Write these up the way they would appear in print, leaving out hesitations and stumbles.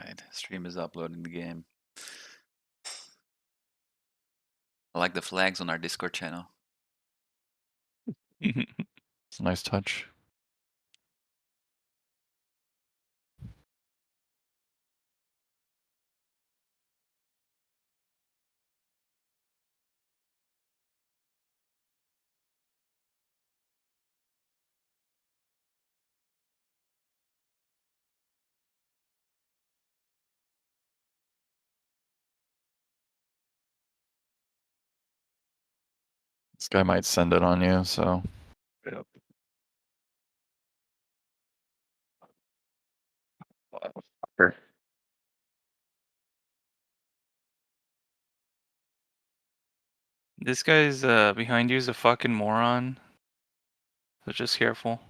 Right, stream is uploading the game. I like the flags on our Discord channel. It's a nice touch. This guy might send it on you, so. Yep. Fucker. This guy's behind you is a fucking moron. So just careful.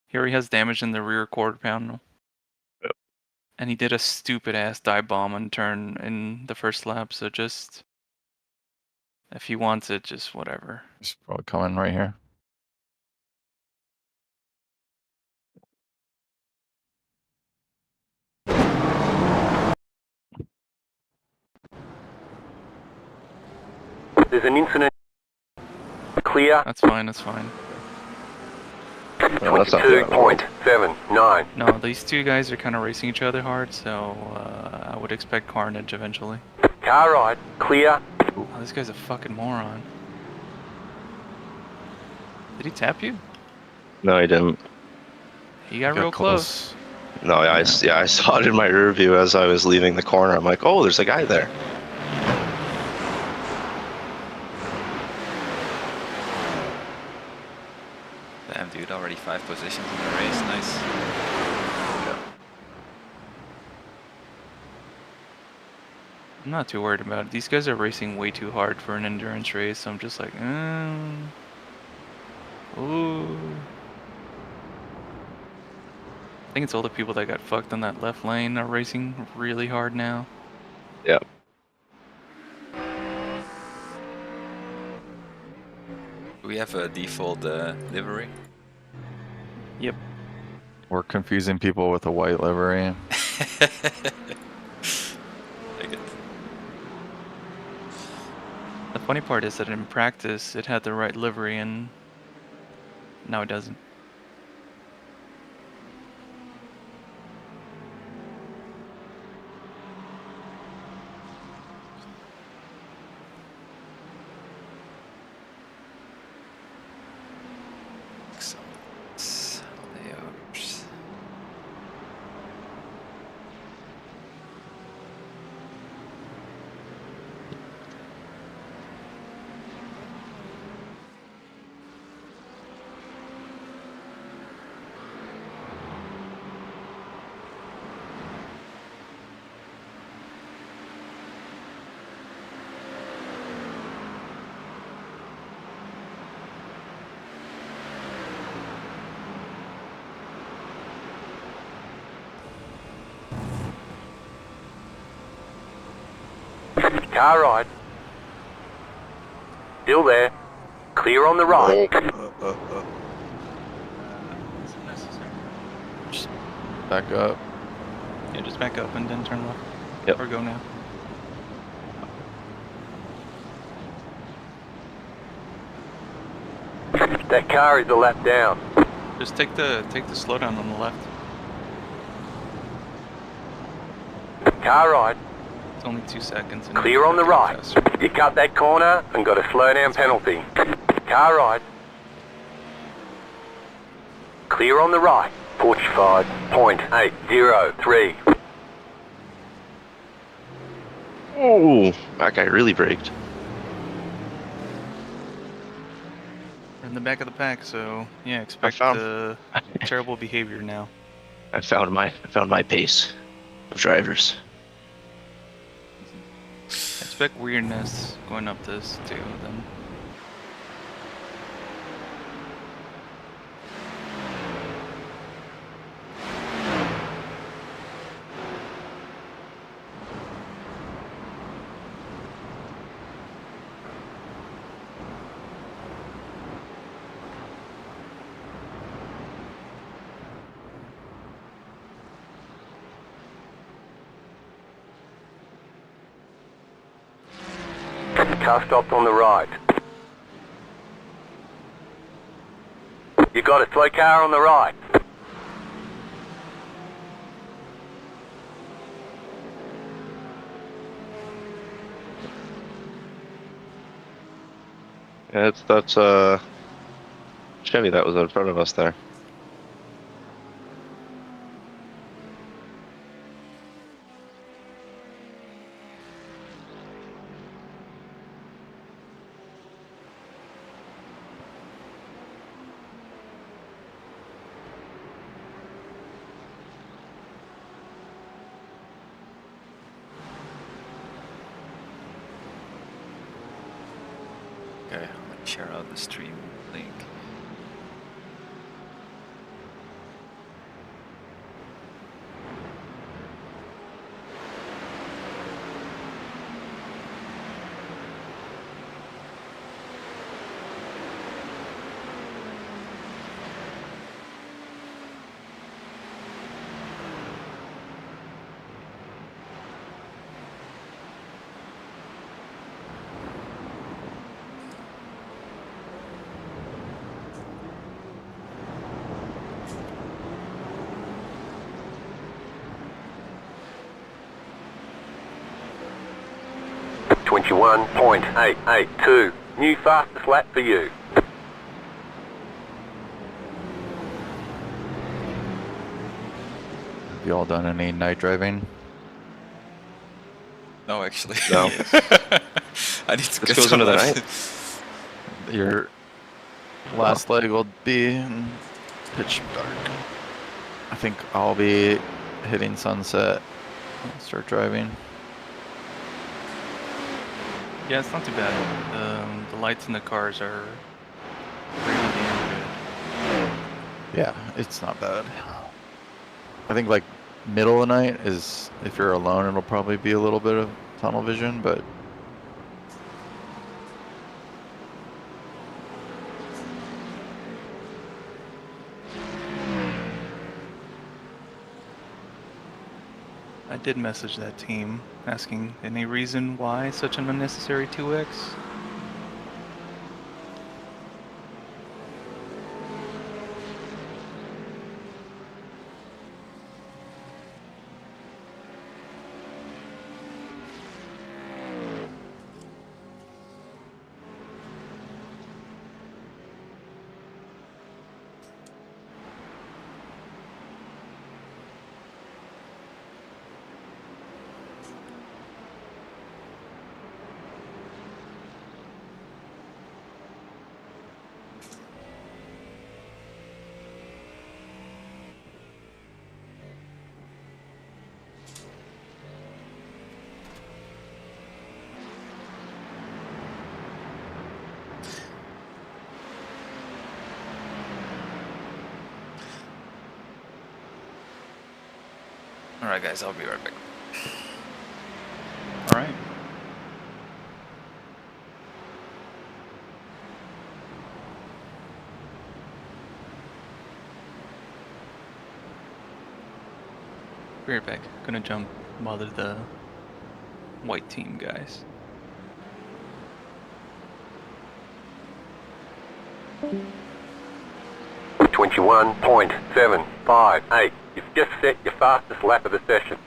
He already has damage in the rear quarter pounder. Yep. And he did a stupid ass dive bomb on turn in the first lap, so just if he wants it, just whatever. He's probably coming right here. There's an incident. Clear. That's fine, that's fine. No, that's not bad. 22.79. No, these two guys are kind of racing each other hard, so I would expect carnage eventually. Car right. Clear. Oh, this guy's a fucking moron. Did he tap you? No, he didn't. He got Got real close. No, I saw it in my rear view as I was leaving the corner. I'm like, oh, there's a guy there. Damn, dude, already 5 positions in the race. Nice. I'm not too worried about it. These guys are racing way too hard for an endurance race, so I'm just like, ooh. I think it's all the people that got fucked on that left lane are racing really hard now. Yep. Do we have a default livery? Yep. We're confusing people with a white livery. Take it. The funny part is that in practice it had the right livery and now it doesn't. Excellent. Layouts. Car right. Still there. Clear on the right. Isn't necessary. Just back up. Yeah, just back up and then turn left. Yep. Or go now. That car is a lap down. Just take the slowdown on the left. Car right. It's only 2 seconds. And Clear on the go right. faster. You cut that corner and got a slowdown penalty. Car right. Clear on the right. 45.803. Oh, that guy really braked. We're in the back of the pack, so yeah, expect found- terrible behavior now. I found my pace of drivers. Expect weirdness going up this too. Then. Car stopped on the right. You got a slow car on the right. Yeah, that's Chevy that was in front of us there. Okay, I'm gonna share out the stream link. .882. New fastest lap for you. Have you all done any night driving? No, actually. No. I need to This get goes some into the laps. Your last leg will be in pitch dark. I think I'll be hitting sunset. I'll start driving. Yeah, it's not too bad. The lights in the cars are pretty damn good. Yeah, it's not bad. I think like middle of the night is, if you're alone, it'll probably be a little bit of tunnel vision, but I did message that team asking any reason why such an unnecessary 2x. Alright guys, I'll be right back. All right. Be right back. Gonna jump bother the white team guys. .21.758. You've just set your fastest lap of the session.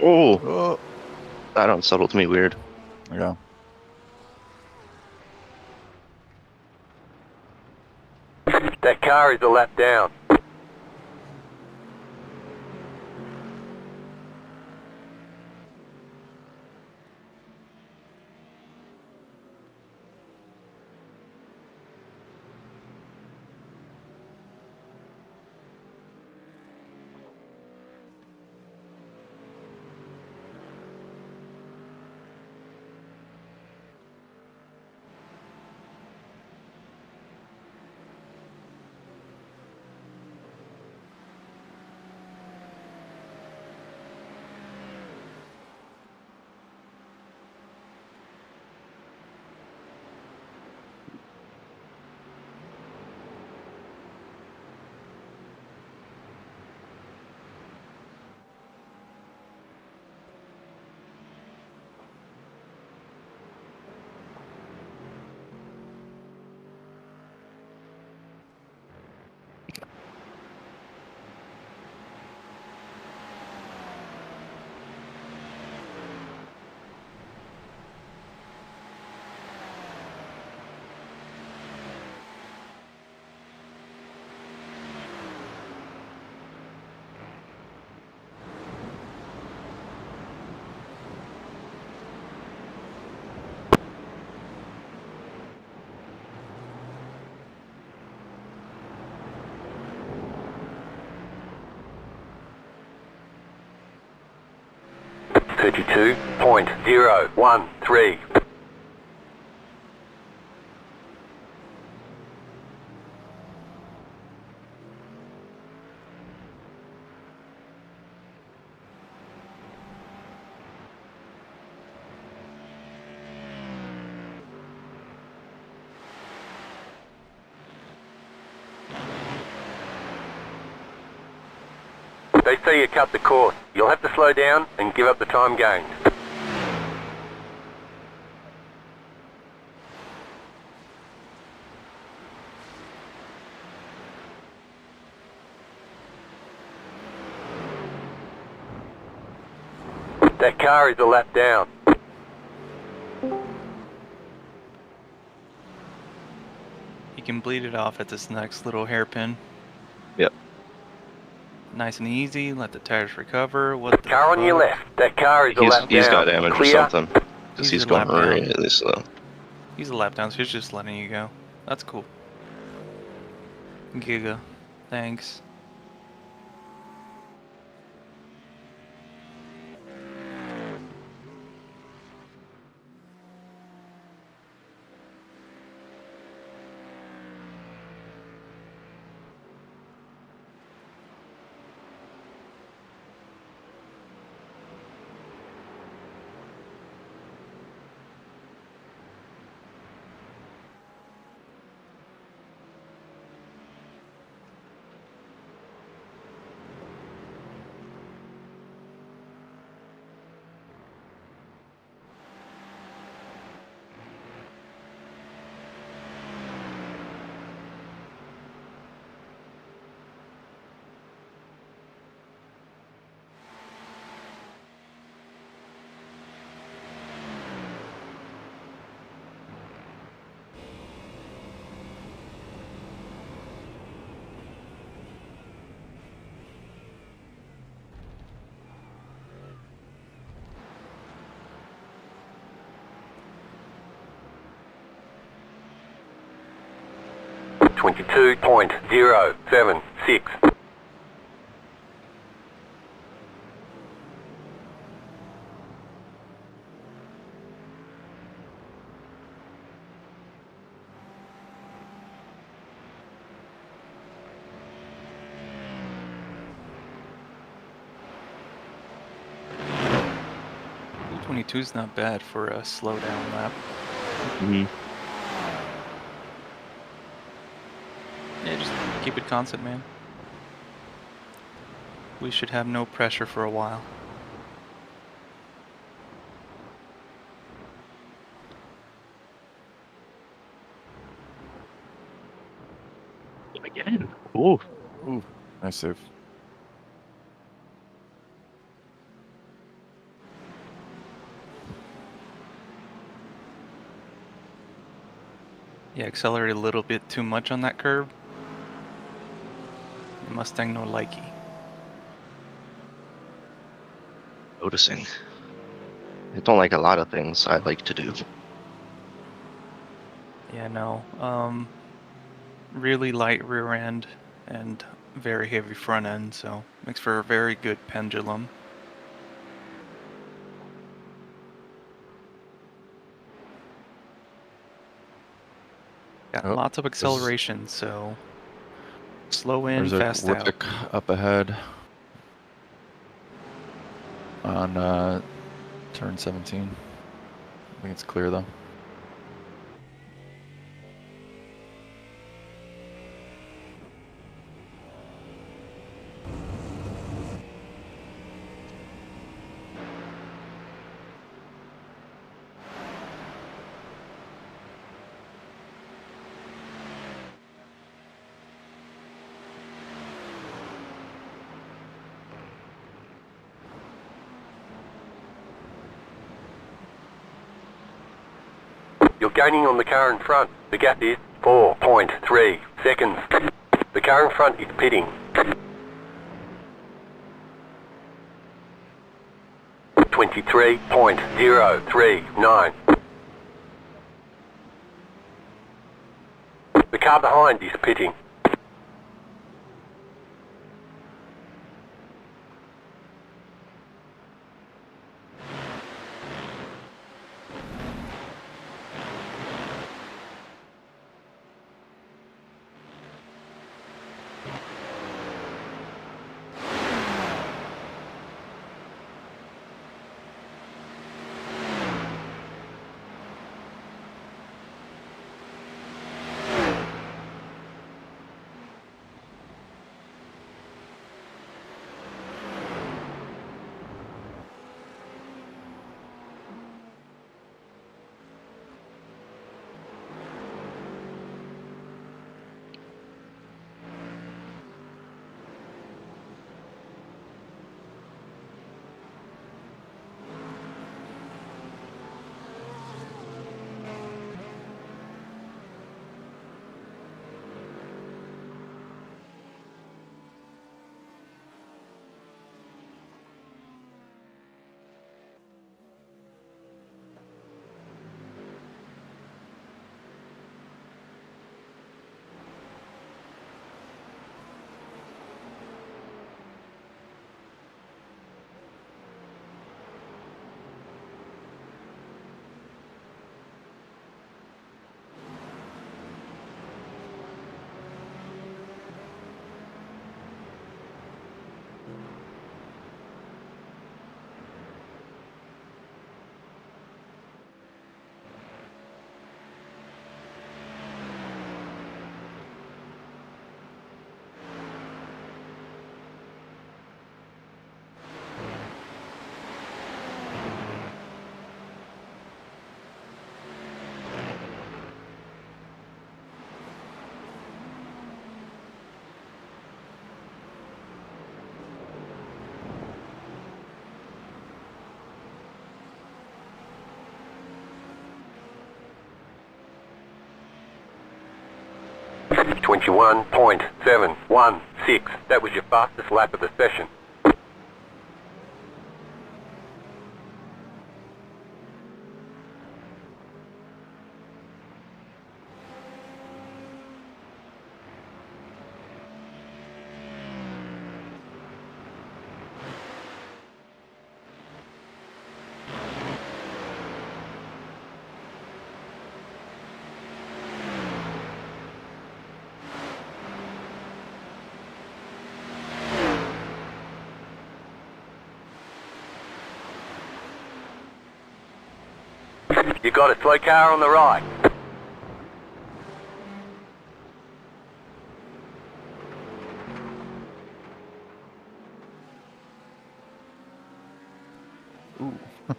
Oh, oh, that unsettled me weird. yeah. That car is a lap down. 32.013. They see you cut the course. You'll have to slow down and give up the time gained. That car is a lap down. You can bleed it off at this next little hairpin. Yep. Nice and easy. Let the tires recover. What the Car on your fuck? left. That car is a lap down. He's got damage Clear. or something. Because He's he's a going lap down. really slow. He's a lap down, so he's just letting you go. That's cool. Giga. Thanks. Twenty-two point 076. .22 is not bad for a slow down lap. Mm-hmm. Yeah, just keep it constant, man. We should have no pressure for a while. Again. Ooh. Ooh, nice save. Yeah, accelerate a little bit too much on that curve. Mustang no likey. Noticing. I don't like a lot of things I like to do. Yeah, no. Really light rear end and very heavy front end, so makes for a very good pendulum. Got Oh, lots of this is- acceleration, so slow in, There's a fast out. wreck up ahead on turn 17. I think it's clear though. You're gaining on the car in front. The gap is 4.3 seconds. The car in front is pitting. 23.039. The car behind is pitting. 21.716. That was your fastest lap of the session. You got a slow car on the right. Ooh. That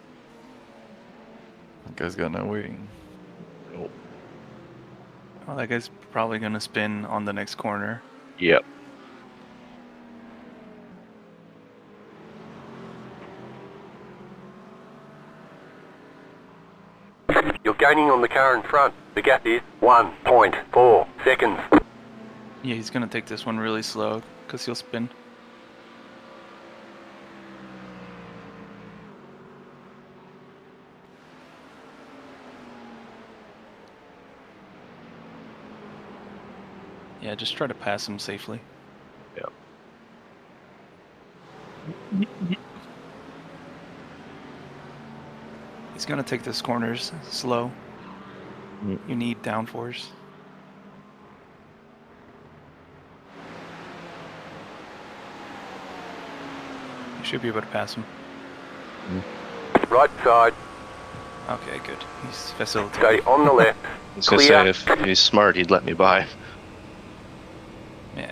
guy's got no wing. Oh, that guy's probably gonna spin on the next corner. Yep. You're gaining on the car in front. The gap is 1.4 seconds. Yeah, he's gonna take this one really slow because he'll spin. Yeah, just try to pass him safely. Yep. He's gonna take this corners slow. Mm. You need downforce. You should be able to pass him. Right side. Okay, good. He's facilitating. Stay on the left. I was gonna Clear. say, if he's smart, he'd let me by. Yeah.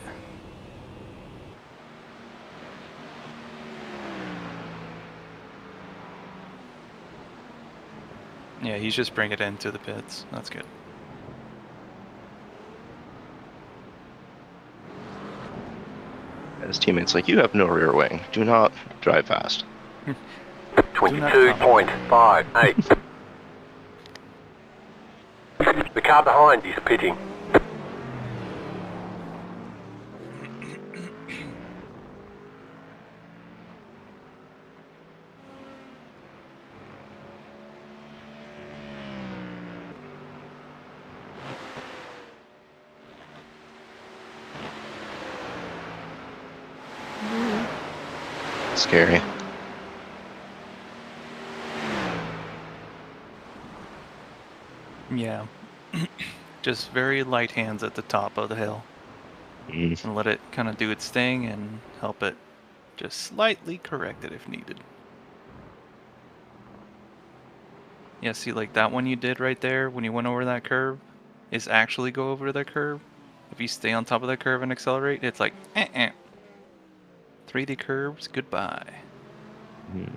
Yeah, he's just bringing it into the pits. That's good. And his teammate's like, you have no rear wing. Do not drive fast. 22.58. The car behind is pitting. Scary. Yeah. Just very light hands at the top of the hill. Mm. And let it kind of do its thing and help it just slightly correct it if needed. Yeah, see, like that one you did right there when you went over that curve is actually go over that curve. If you stay on top of that curve and accelerate, it's like, 3D curves, goodbye. Mm.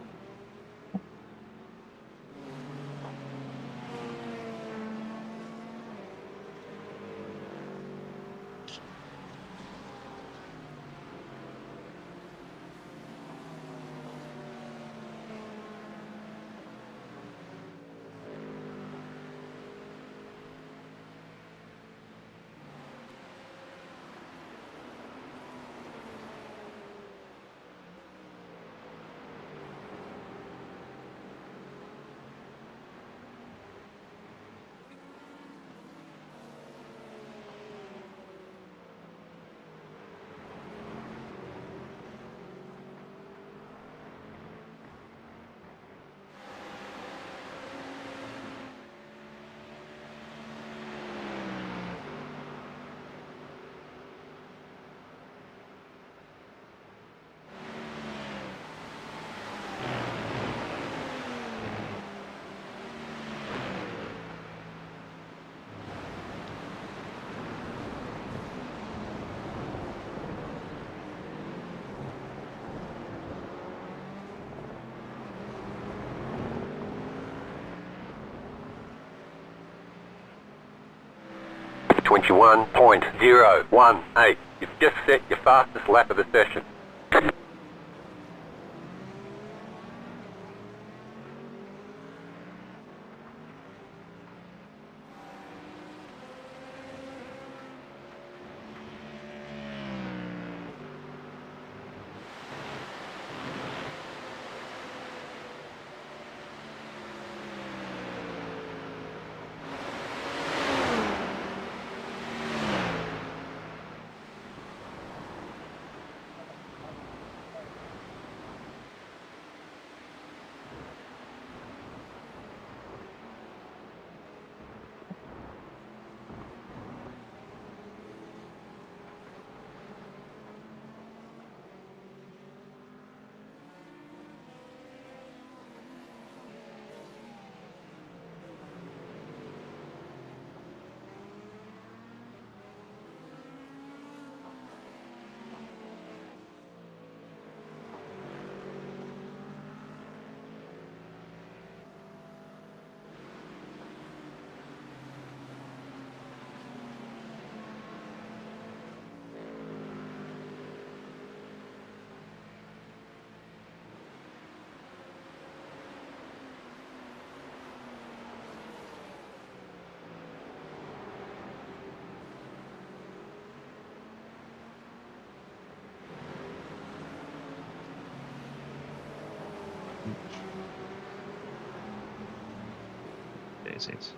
Twenty-one 21.018. You've just set your fastest lap of the session. crazies.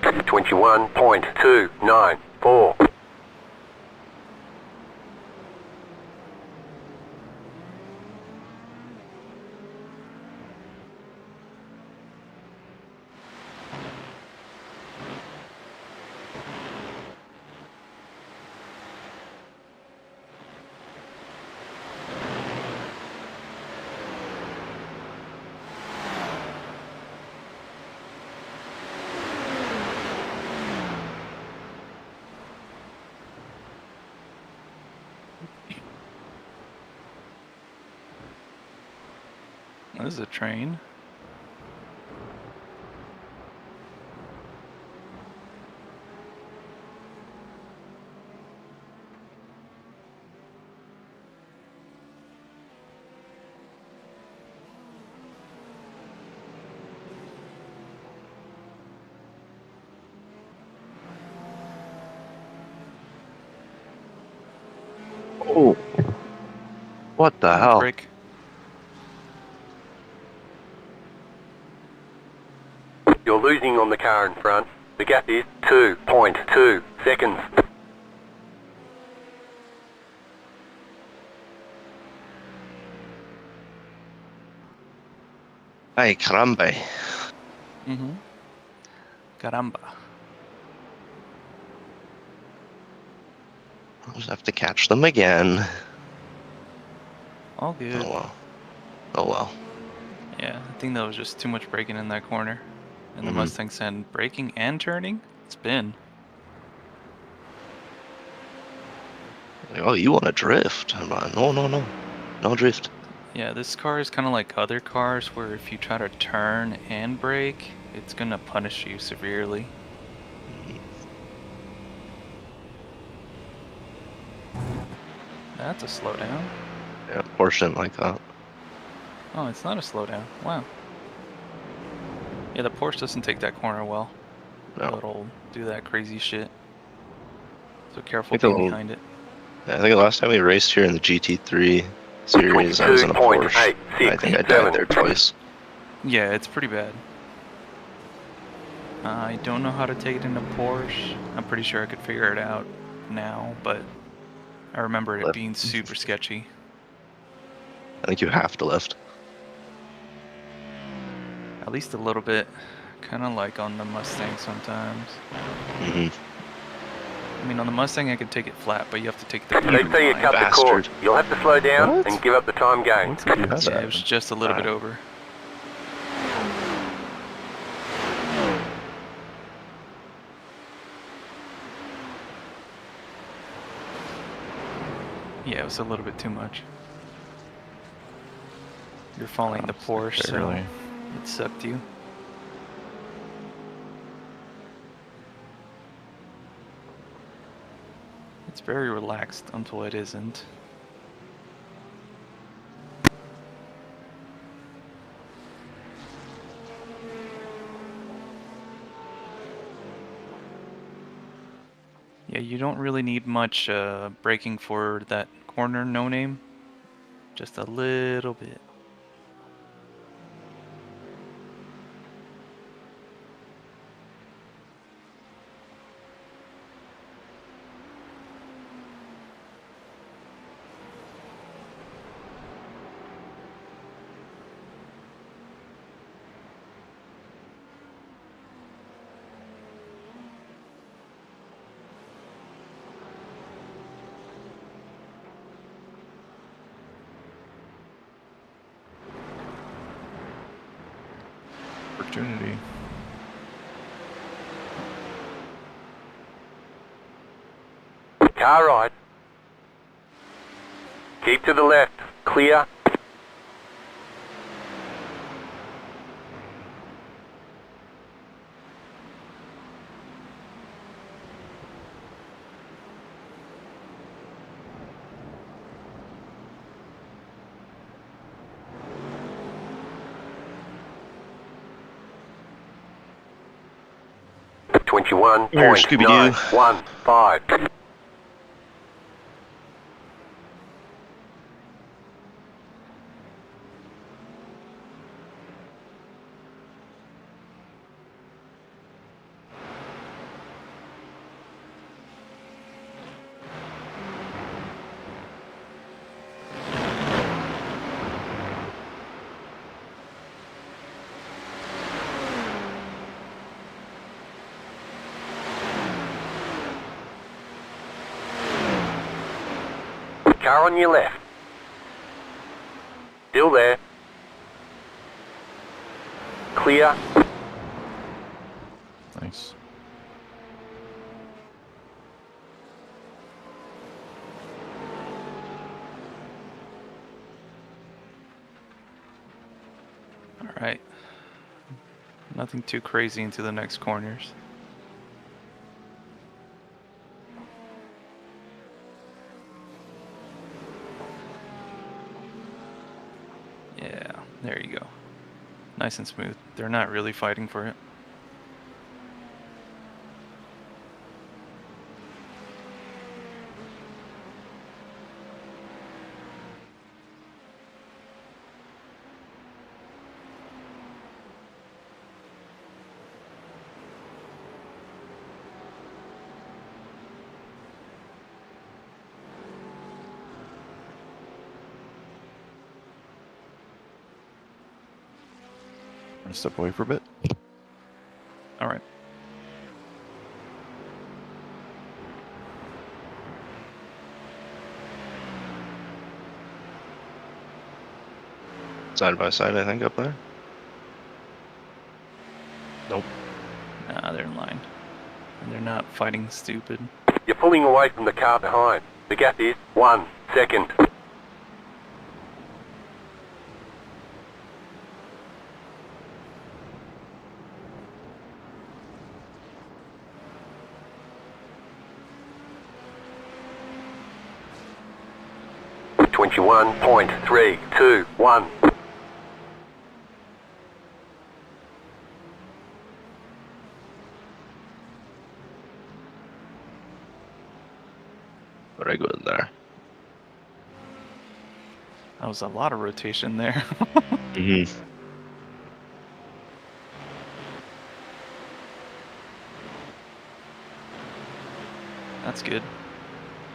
.294. This is a train. Oh, what the hell? Break. You're losing on the car in front. The gap is 2.2 seconds. Ay, caramba. Mm-hmm. Caramba. I'll just have to catch them again. All good. Oh well. Oh well. Yeah, I think that was just too much braking in that corner. And the Mhm. Mustang said braking and turning? Spin. Like, oh, you want to drift? I'm like, no, no, no. No drift. Yeah, this car is kind of like other cars where if you try to turn and brake, it's gonna punish you severely. That's a slowdown. Yeah, Porsche didn't like that. Oh, it's not a slowdown. Wow. Yeah, the Porsche doesn't take that corner well. No. It'll do that crazy shit. So careful think being it'll- behind it. Yeah, I think the last time we raced here in the GT3 series, I was in a Porsche. I think I died there twice. Yeah, it's pretty bad. I don't know how to take it into Porsche. I'm pretty sure I could figure it out now, but I remember it Left. being super sketchy. I think you have to lift. At least a little bit. Kind of like on the Mustang sometimes. Hmm. I mean, on the Mustang I could take it flat, but you have to take the They say you line. cut the cord. Bastard. You'll have to slow down What? and give up the time gain. Looks like you had Yeah, that. it was just a little bit over. Yeah, it was a little bit too much. You're following the Porsche, so Barely. it sucked you. It's very relaxed until it isn't. Yeah, you don't really need much braking for that corner, no name. Just a little bit. Opportunity. Car ride. Keep to the left. Clear. Here, Scooby-Doo. 21.915. Car on your left. Still there. Clear. Nice. All right. Nothing too crazy into the next corners. Yeah, there you go. Nice and smooth. They're not really fighting for it. Gonna step away for a bit. All right. Side by side, I think, up there. Nope. Nah, they're in line. And they're not fighting stupid. You're pulling away from the car behind. The gap is 1 second. .321. Very good there. That was a lot of rotation there. Mm-hmm. That's good.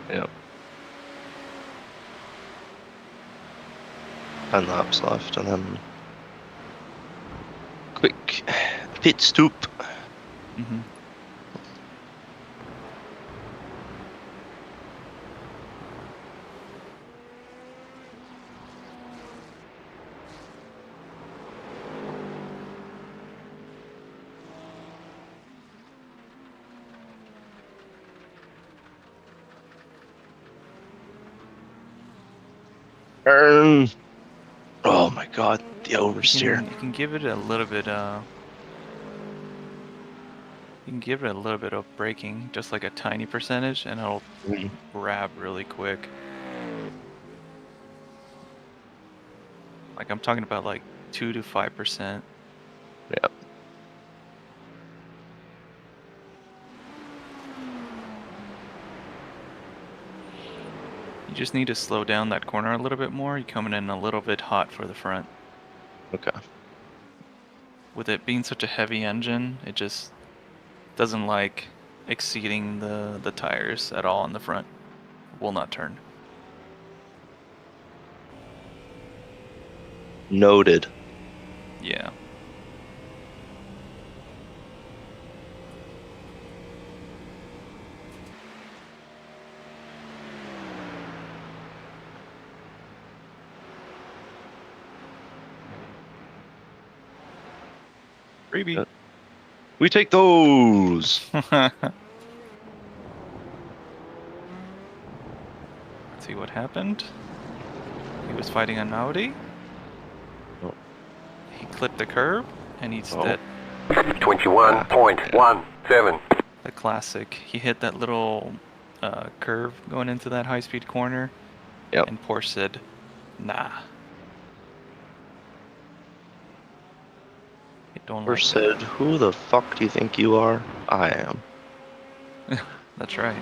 Yep. 10 laps left, and then quick pit stop. Mm-hmm. Turn. Oh my god, the oversteer. You can give it a little bit. You can give it a little bit of braking, just like a tiny percentage, and it'll Mhm. grab really quick. Like I'm talking about like 2 to 5%. Yep. You just need to slow down that corner a little bit more. You're coming in a little bit hot for the front. Okay. With it being such a heavy engine, it just doesn't like exceeding the tires at all in the front. Will not turn. Noted. Yeah. Freebie. Yep. We take those. Let's see what happened. He was fighting an Audi. Oh. He clipped the curb, and he's Oh. dead. 21.17. The classic. He hit that little curve going into that high-speed corner. Yep. And Porsche said, "Nah." I don't Or like said, "Who the fuck do you think you are? I am." that. That's right.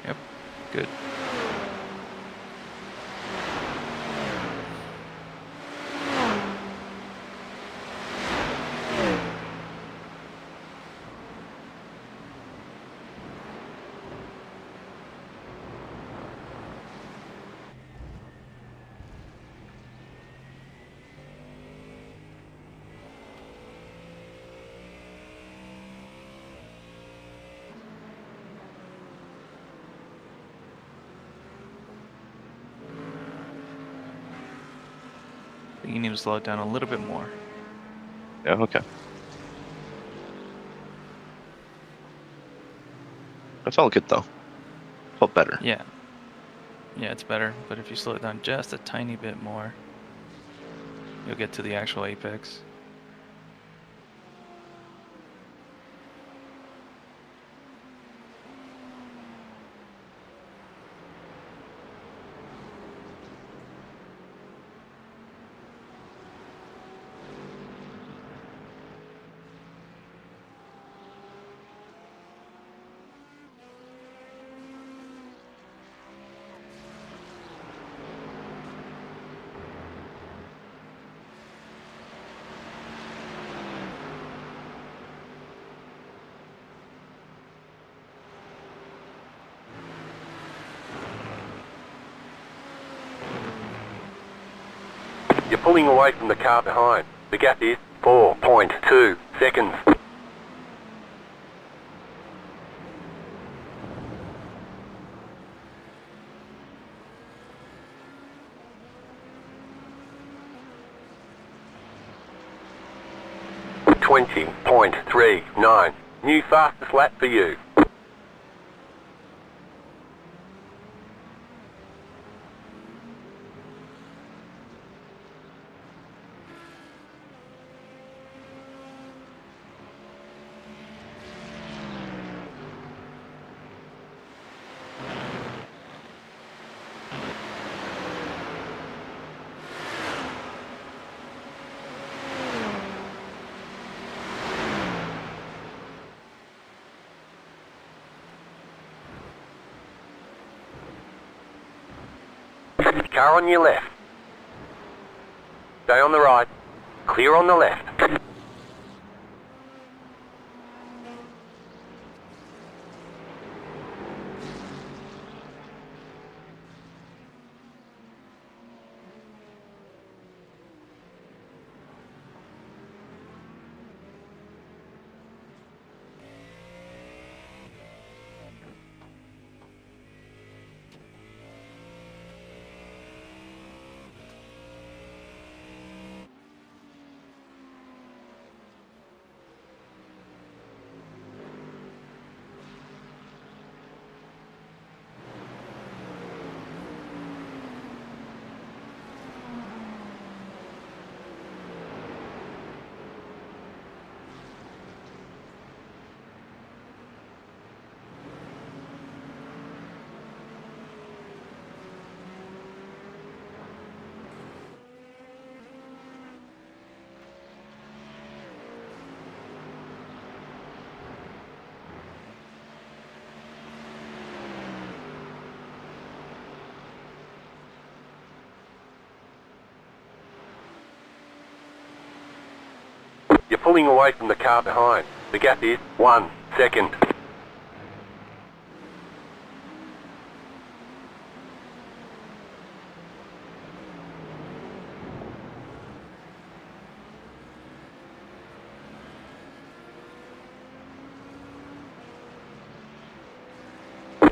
Yep. Good. I think you need to slow it down a little bit more. Yeah, okay. It felt good though. Felt better. Yeah. Yeah, it's better. But if you slow it down just a tiny bit more, you'll get to the actual apex. You're pulling away from the car behind. The gap is 4.2 seconds. .39. New fastest lap for you. Car on your left. Stay on the right. Clear on the left. You're pulling away from the car behind. The gap is 1 second.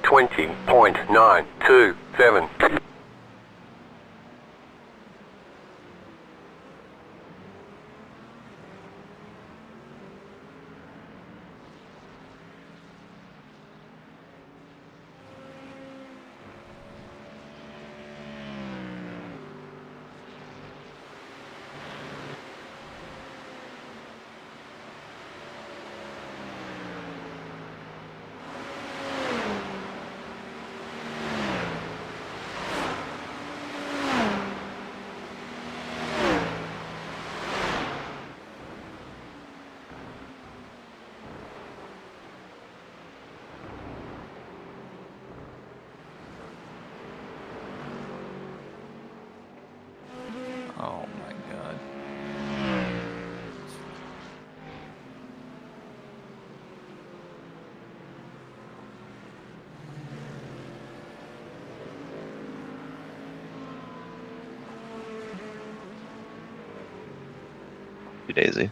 .927. Whoopsie daisy.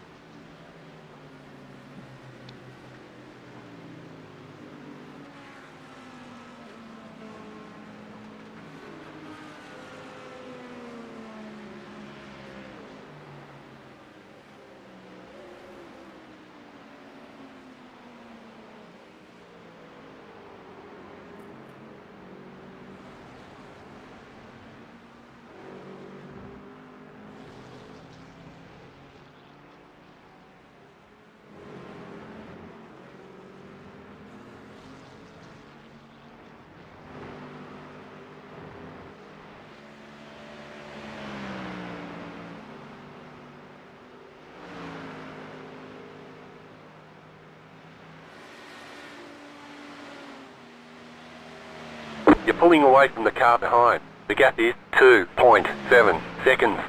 You're pulling away from the car behind. The gap is 2.7 seconds.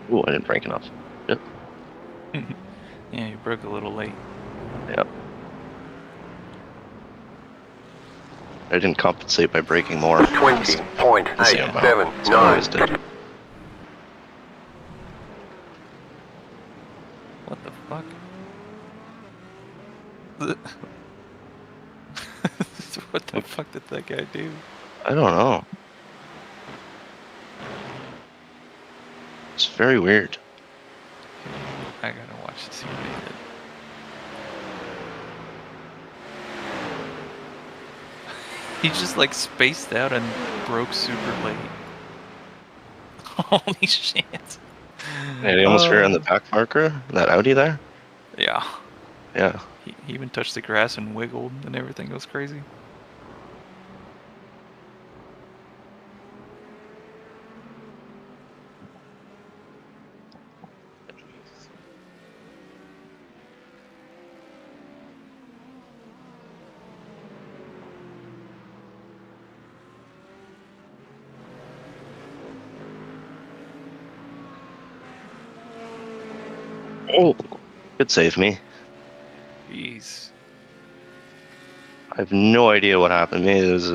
Ooh, I didn't brake enough. Yep. Yeah, you broke a little late. Yep. I didn't compensate by braking more. 20.879. So I always did. What the fuck? What the fuck did that guy do? I don't know. It's very weird. I gotta watch to see what he did. He just like spaced out and broke super late. Holy shit. Yeah, he almost rear on the back marker, that Audi there. Yeah. Yeah. He even touched the grass and wiggled and everything goes crazy. Oh, could save me. Jeez. I have no idea what happened. Maybe it was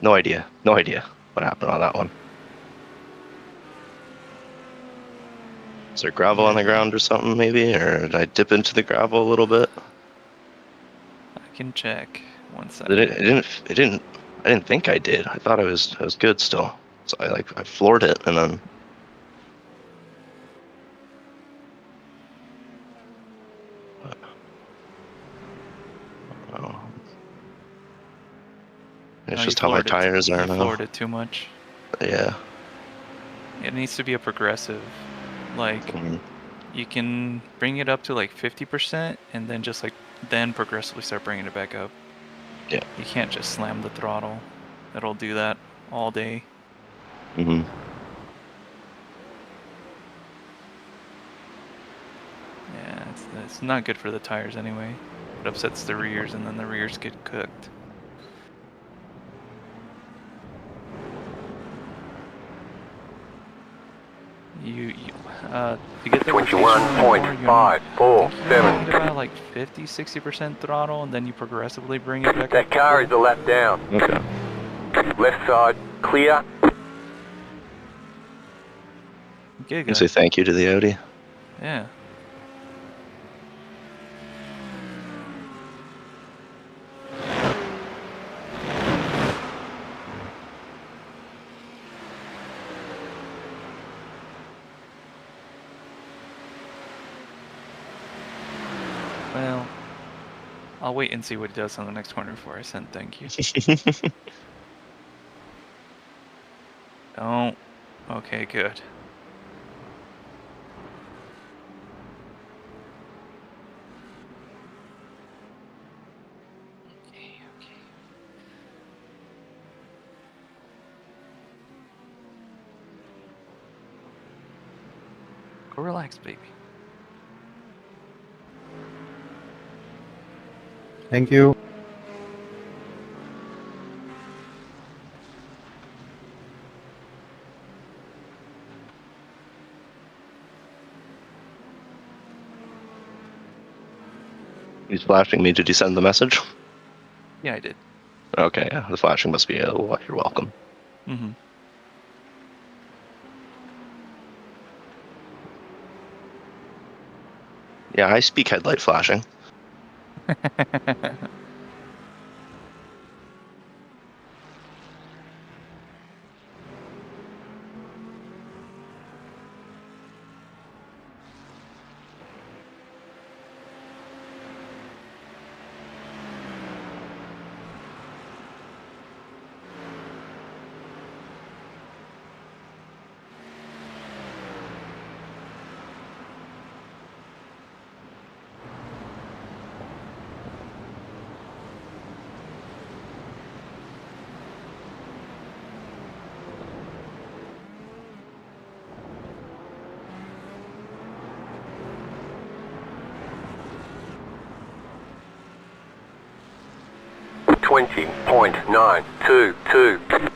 no idea what happened on that one. Is there gravel on the ground or something maybe, or did I dip into the gravel a little bit? I can check. 1 Did second. I didn't think I did. I thought I was good still. So I floored it and then. Oh. It's No, just you how my floored it tires are You now. floored it too much. Yeah. It needs to be a progressive. Like, Mhm. you can bring it up to like 50% and then just like, then progressively start bringing it back up. Yeah. You can't just slam the throttle. It'll do that all day. Mhm. Yeah, it's not good for the tires anyway. It upsets the rears and then the rears get cooked. To get the rotation running more, you need about like 50-60% throttle, and then you progressively bring it back That up. car is a lap down. Okay. Left side, clear. Okay, You can good. say thank you to the Audi. Yeah. Well, I'll wait and see what he does on the next corner before I send thank you. Don't. Okay, good. Okay. Go relax, baby. Thank you. He's flashing me. Did you send the message? Yeah, I did. Okay, yeah. The flashing must be you're welcome. Mm-hmm. Yeah, I speak headlight flashing. Twenty point 922.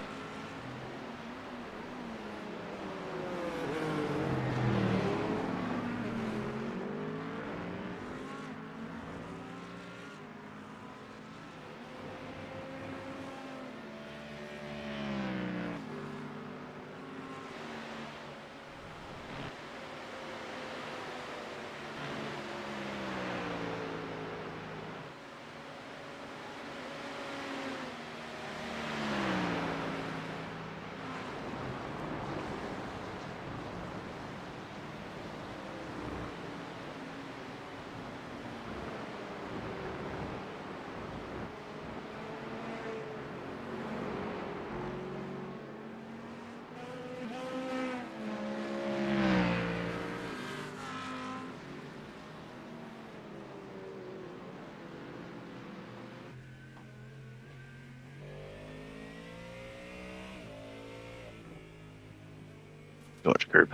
George curb.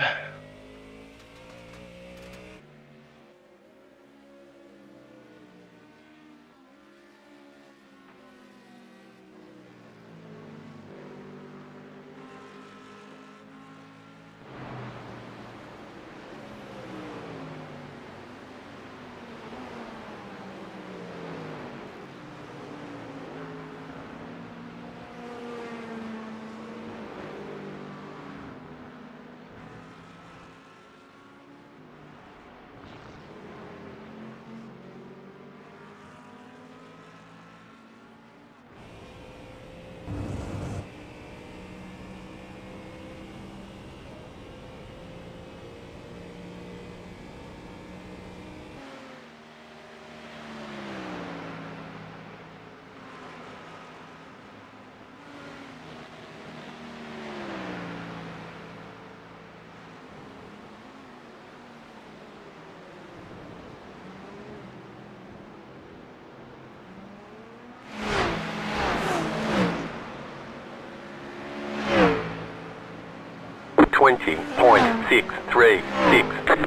Twenty point 636.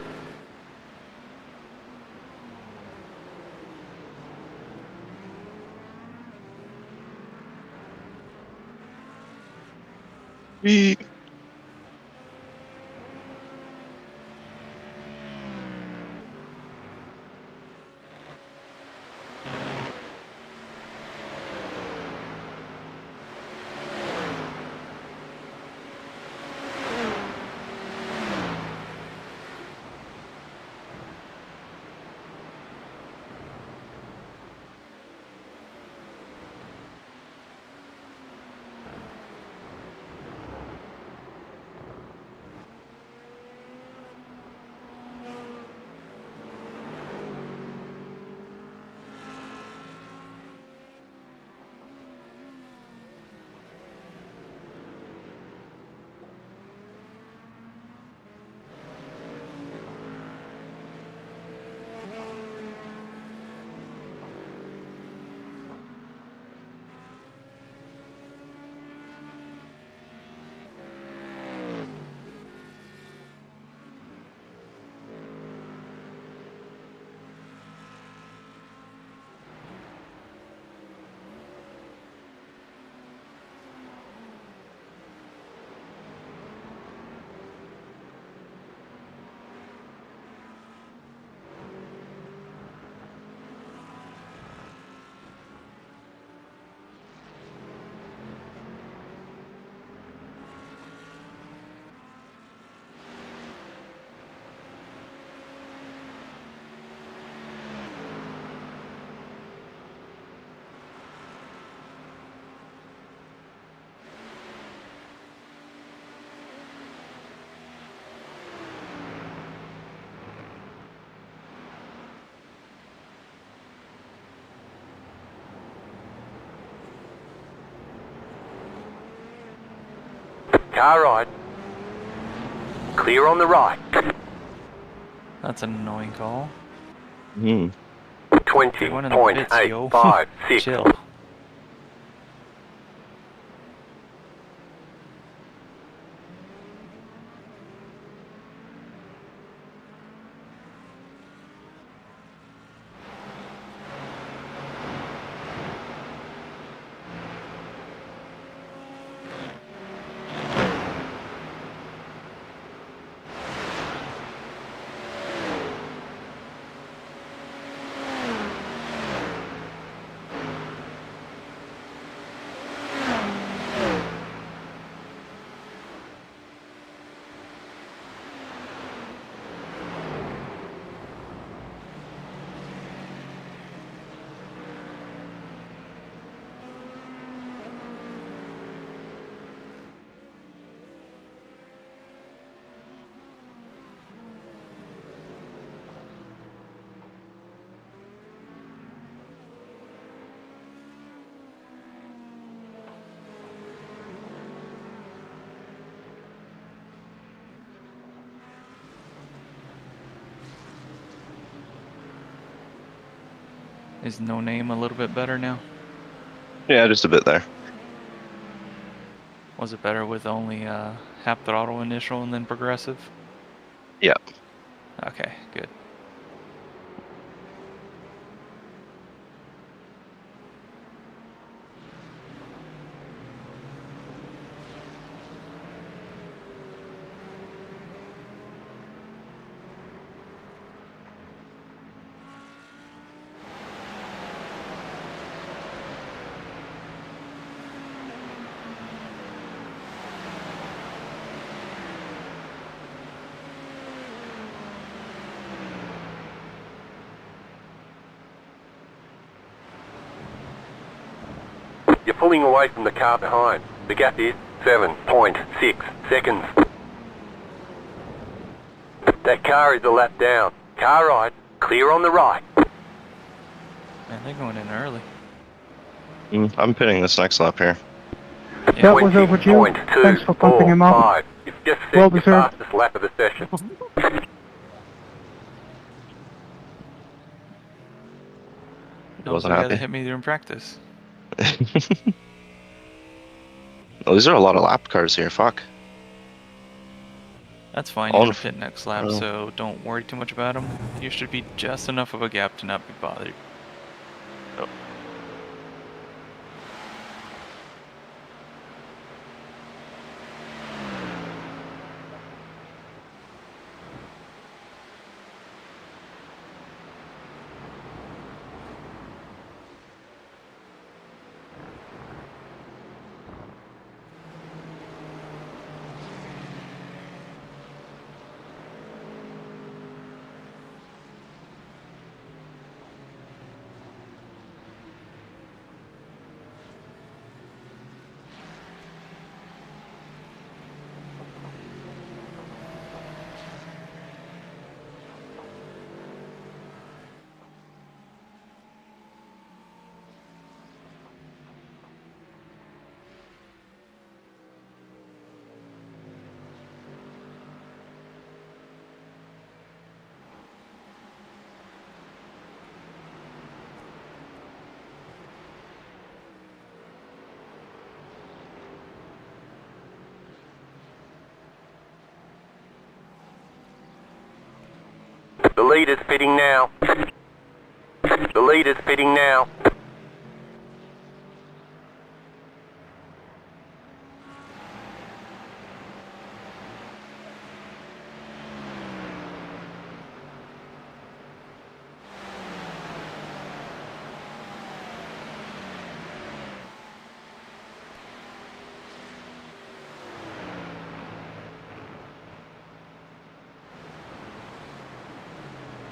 Car right. Clear on the right. That's an annoying call. Hmm. Everyone in the pits, yo. 20.856. Chill. Is No Name a little bit better now? Yeah, just a bit there. Was it better with only half throttle initial and then progressive? Yeah. Okay, good. You're pulling away from the car behind. The gap is 7.6 seconds. That car is a lap down. Car right. Clear on the right. Man, they're going in early. I'm pitting this next lap here. That was overdue. Thanks for pumping him up. 20.245. You've just set Well your deserved. fastest lap of the session. Wasn't the guy happy. that hit me during practice. Well, these are a lot of lap cars here. Fuck. That's fine, On you're gonna f- pit next lap, oh. so don't worry too much about him. You should be just enough of a gap to not be bothered. The leader's pitting now. The leader's pitting now.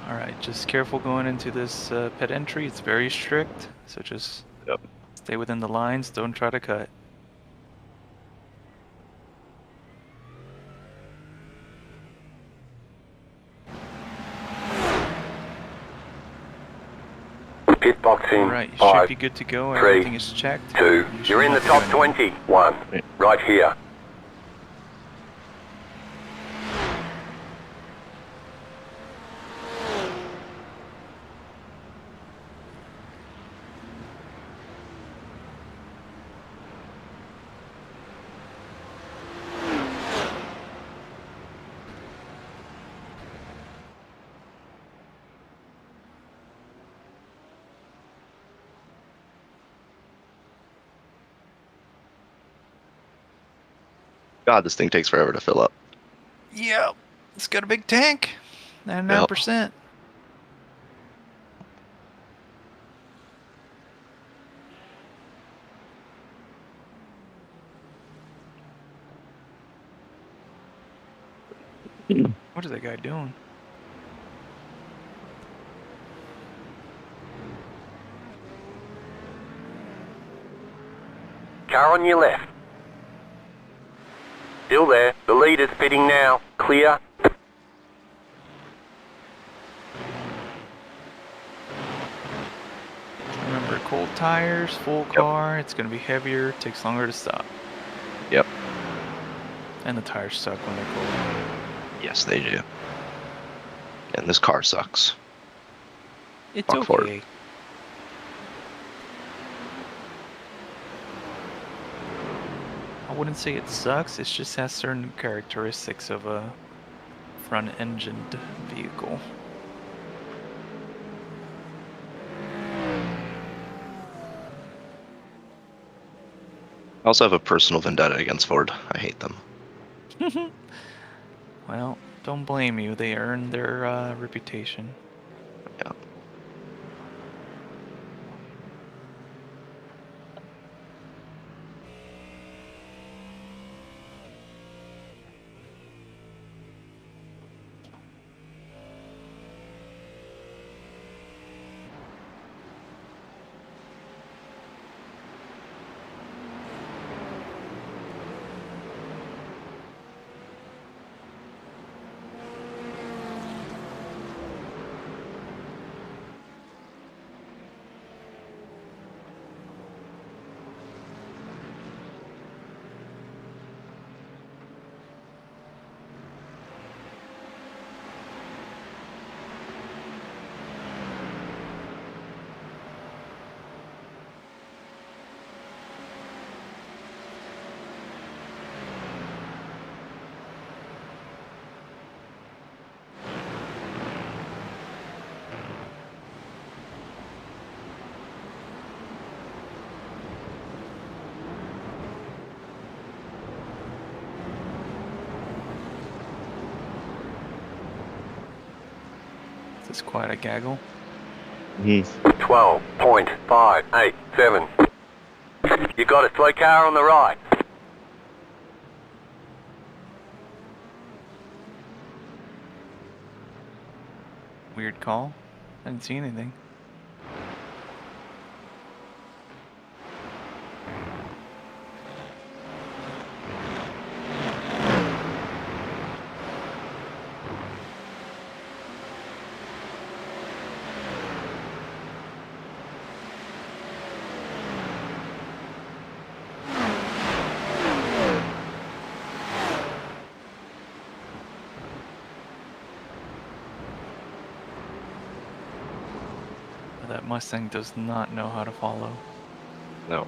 Alright, just careful going into this pit entry. It's very strict, so just Yep. stay within the lines. Don't try to cut. Pit boxing. Alright, you should 5, be good to go. 3, Everything is checked. 2. You should You're in the not top do anything. 20. 1. Wait. Right here. God, this thing takes forever to fill up. Yep. It's got a big tank. 99%. What is that guy doing? Car on your left. Still there. The leader's pitting now. Clear. Remember, cold tires, full car. It's going to be heavier. Takes longer to stop. Yep. And the tires suck when they're cold. Yes, they do. And this car sucks. It's Fuck for it. okay. I wouldn't say it sucks. It just has certain characteristics of a front-engined vehicle. I also have a personal vendetta against Ford. I hate them. Well, don't blame you. They earned their reputation. Yeah. This is quite a gaggle. 12.587. You got a slow car on the right. Weird call. I didn't see anything. That Mustang does not know how to follow. No.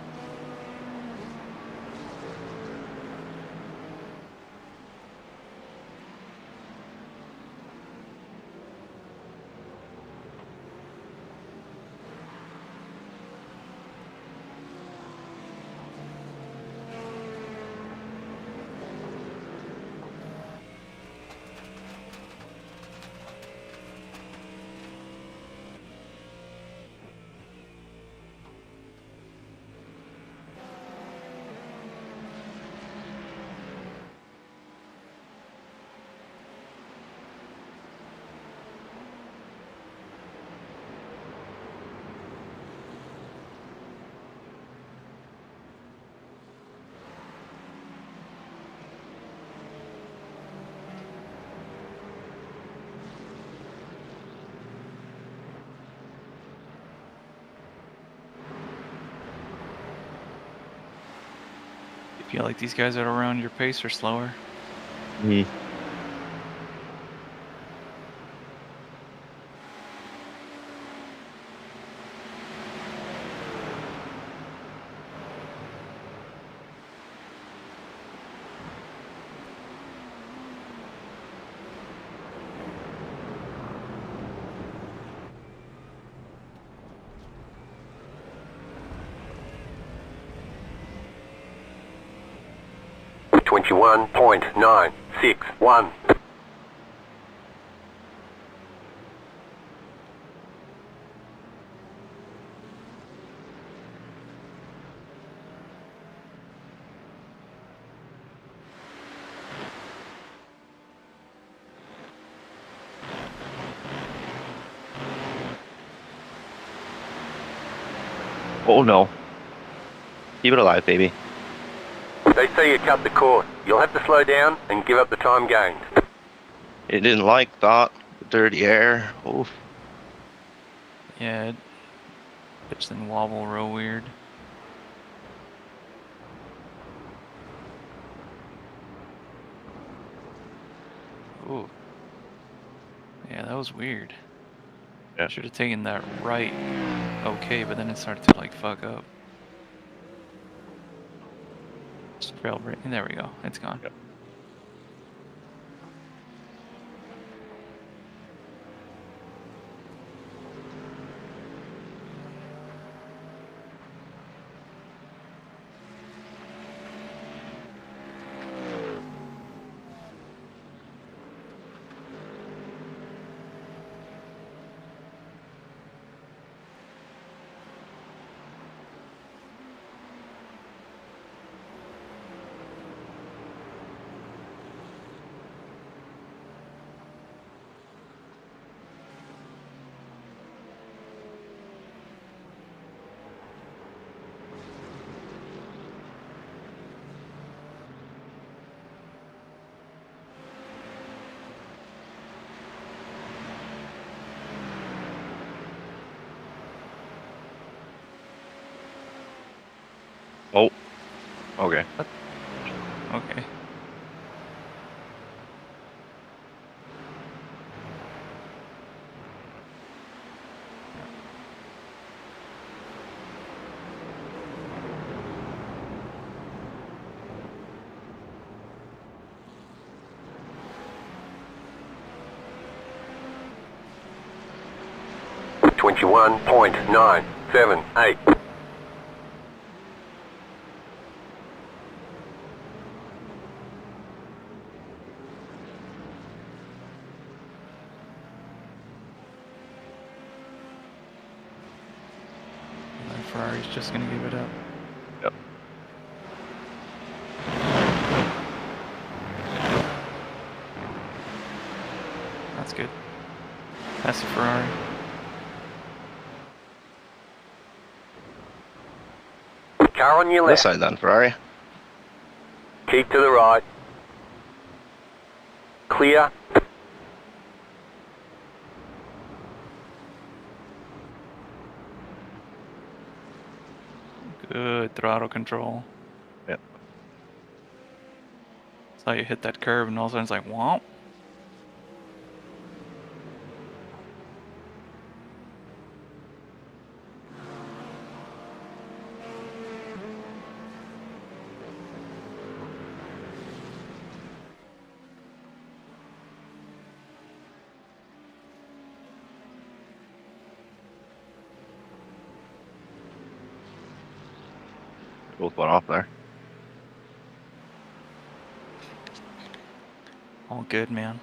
You feel like these guys are around your pace or slower? 21.961. Oh no. Keep it alive, baby. They say you cut the course. You'll have to slow down and give up the time gained. It didn't like that. The dirty air. Oof. Yeah, it pitch and wobble real weird. Ooh. Yeah, that was weird. Yeah. Should have taken that right. Okay, but then it started to like fuck up. Just trail break. There we go. It's gone. Yep. Oh. Okay. Okay. Twenty-one point 978. And Ferrari's just gonna give it up. Yep. That's good. That's the Ferrari. Car on your This left. side then, Ferrari. Keep to the right. Clear. Good throttle control. Yep. That's how you hit that curve and all of a sudden it's like, womp. Both went off there. All good, man.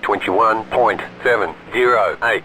Twenty-one point 708.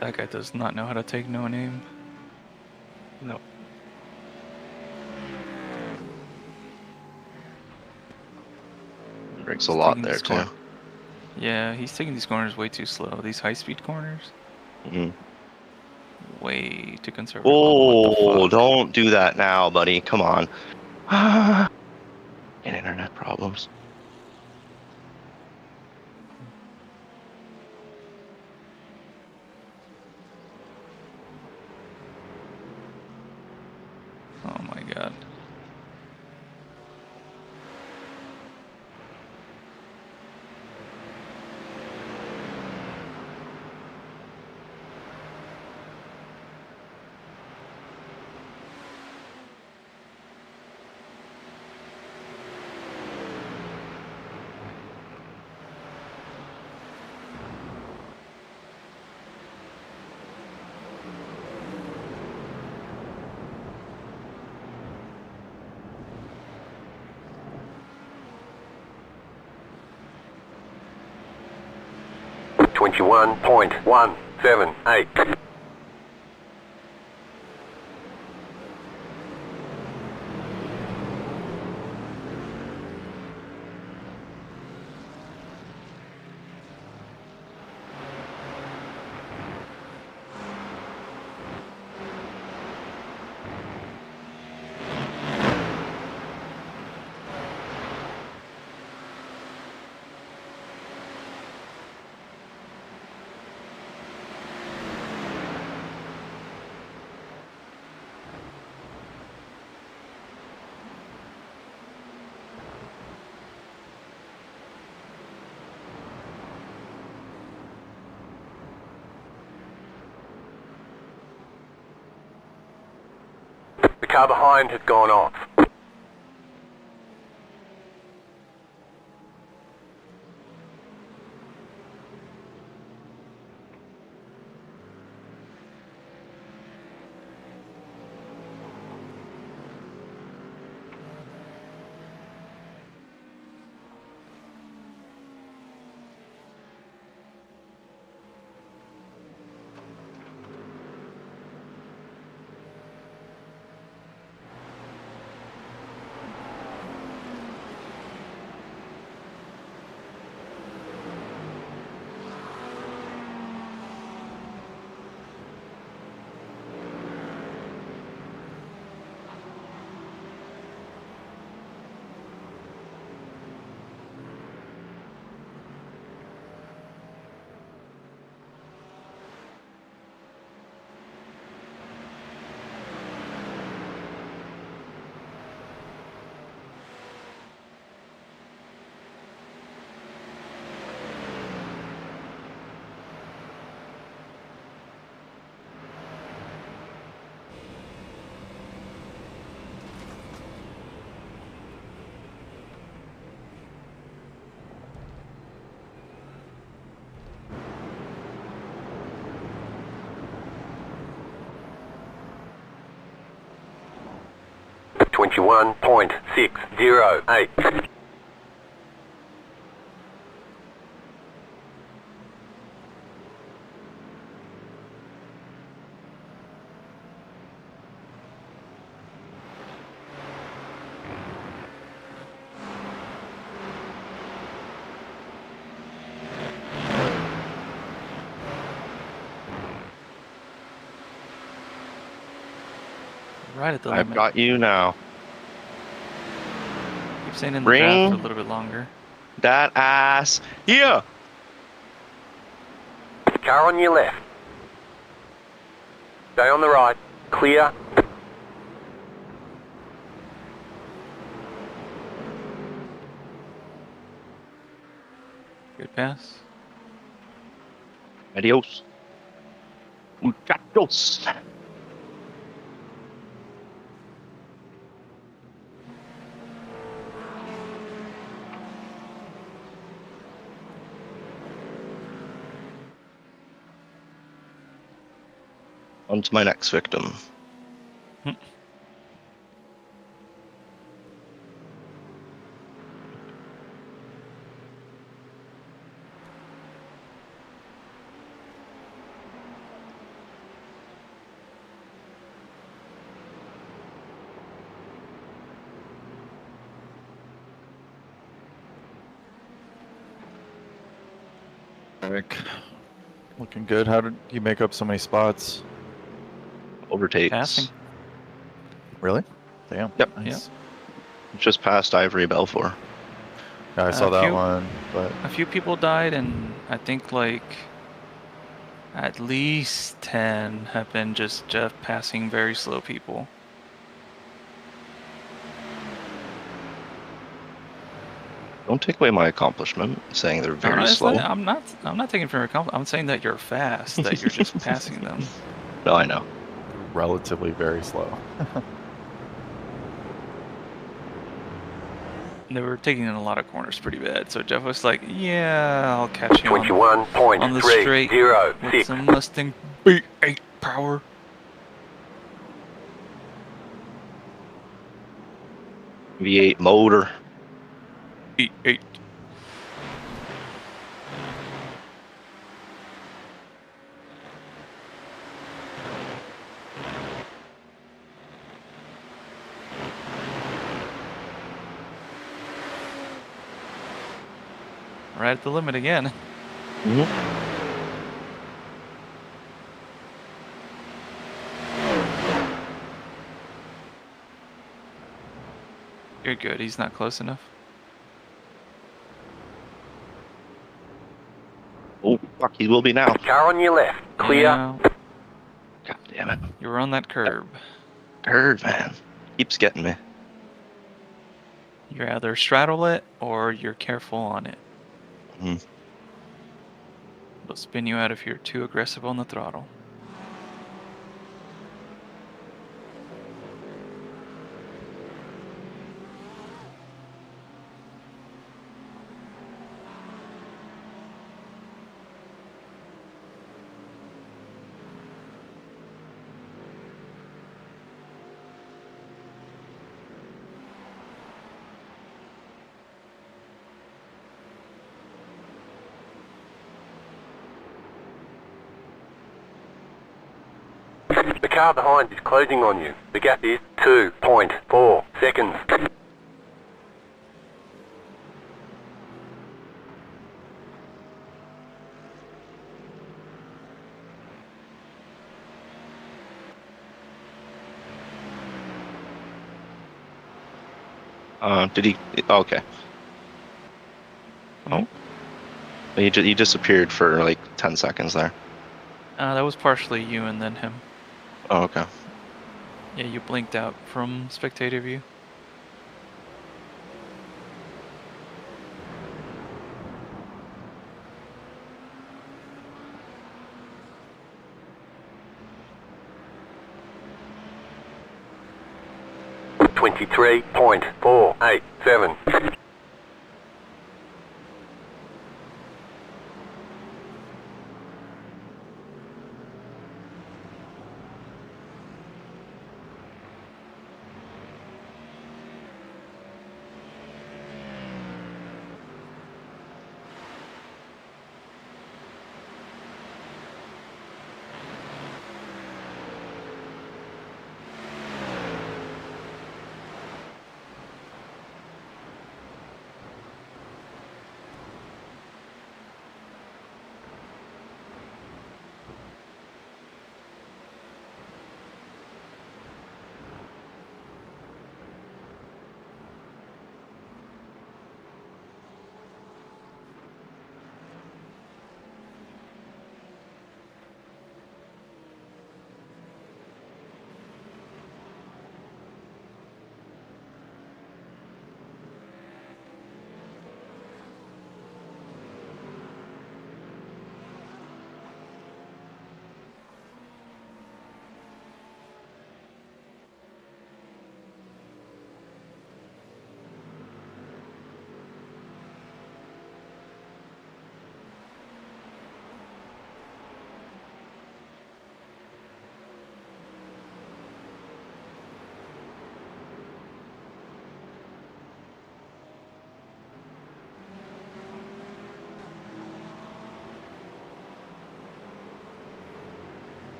That guy does not know how to take no name. No. Breaks a He's lot taking there these too. Yeah, he's taking these corners way too slow. These high-speed corners, Mhm. way too conservative. Oh, what the Oh, fuck? don't do that now, buddy. Come on. And internet problems. Oh my god. Twenty-one point 178. The car behind has gone off. Twenty-one point 608. Right at the I've limit. got you now. Keep staying in the draft for a Bring little bit longer. that ass here. Car on your left. Stay on the right. Clear. Good pass. Adios. Muchachos. On to my next victim. Eric. Looking good. How did you make up so many spots? Overtakes. Passing. Really? Damn. Yep. Nice. Just past Ivory Belfour. Yeah, I A saw that few- one, but A few people died, and I think like at least 10 have been just passing very slow people. Don't take away my accomplishment saying they're very it's slow. not- I'm not taking it for a compliment. I'm saying that you're fast, that you're just passing them. No, I know. relatively very slow. They were taking in a lot of corners pretty bad, so Jeff was like, "Yeah, I'll catch you on the straight 21.306. with some Mustang B8 power." V8 motor. B8. Right at the limit again. You're good. He's not close enough. Oh, fuck, he will be now. Car on your left. Clear. Yeah, God damn it. you were on that curb. Curve, man. Keeps getting me. You either straddle it or you're careful on it. Mhm. It'll spin you out if you're too aggressive on the throttle. The car behind is closing on you. The gap is 2.4 seconds. Did he? Okay. Oh. He disappeared for like 10 seconds there. That was partially you and then him. Oh, okay. Yeah, you blinked out from spectator view. Twenty-three point 487.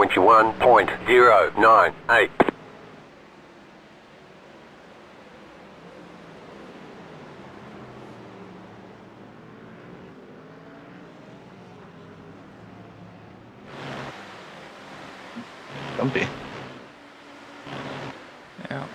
21.098. Bumpy. Yeah.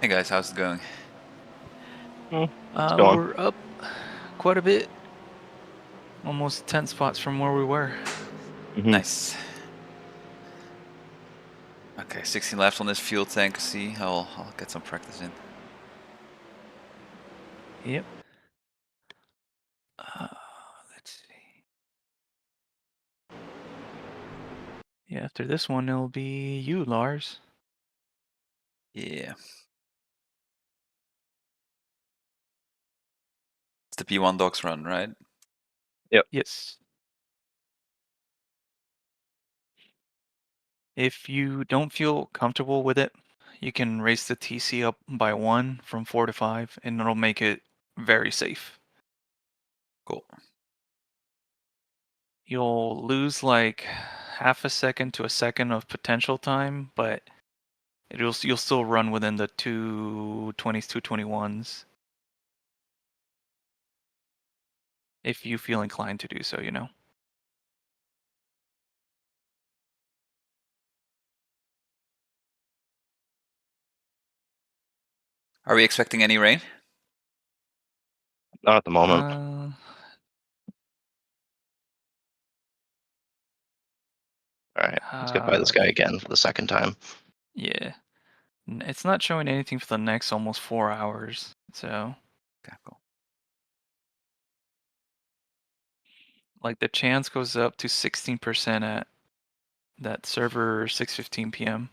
Hey guys, how's it going? Go on. We're up quite a bit. Almost 10 spots from where we were. Mhm. Nice. Okay, 16 left on this fuel tank. See, I'll get some practice in. Yep. Let's see. Yeah, after this one, it'll be you, Lars. Yeah. It's the P1 Dogs run, right? Yes. If you don't feel comfortable with it, you can raise the TC up by 1 from 4 to 5, and it'll make it very safe. Cool. You'll lose like half a second to a second of potential time, but you'll still run within the 220s, 221s. If you feel inclined to do so, you know. Are we expecting any rain? Not at the moment. All right, let's get by this guy again for the second time. Yeah. It's not showing anything for the next almost 4 hours, so Okay, cool. like the chance goes up to 16% at that server 6:15 p.m.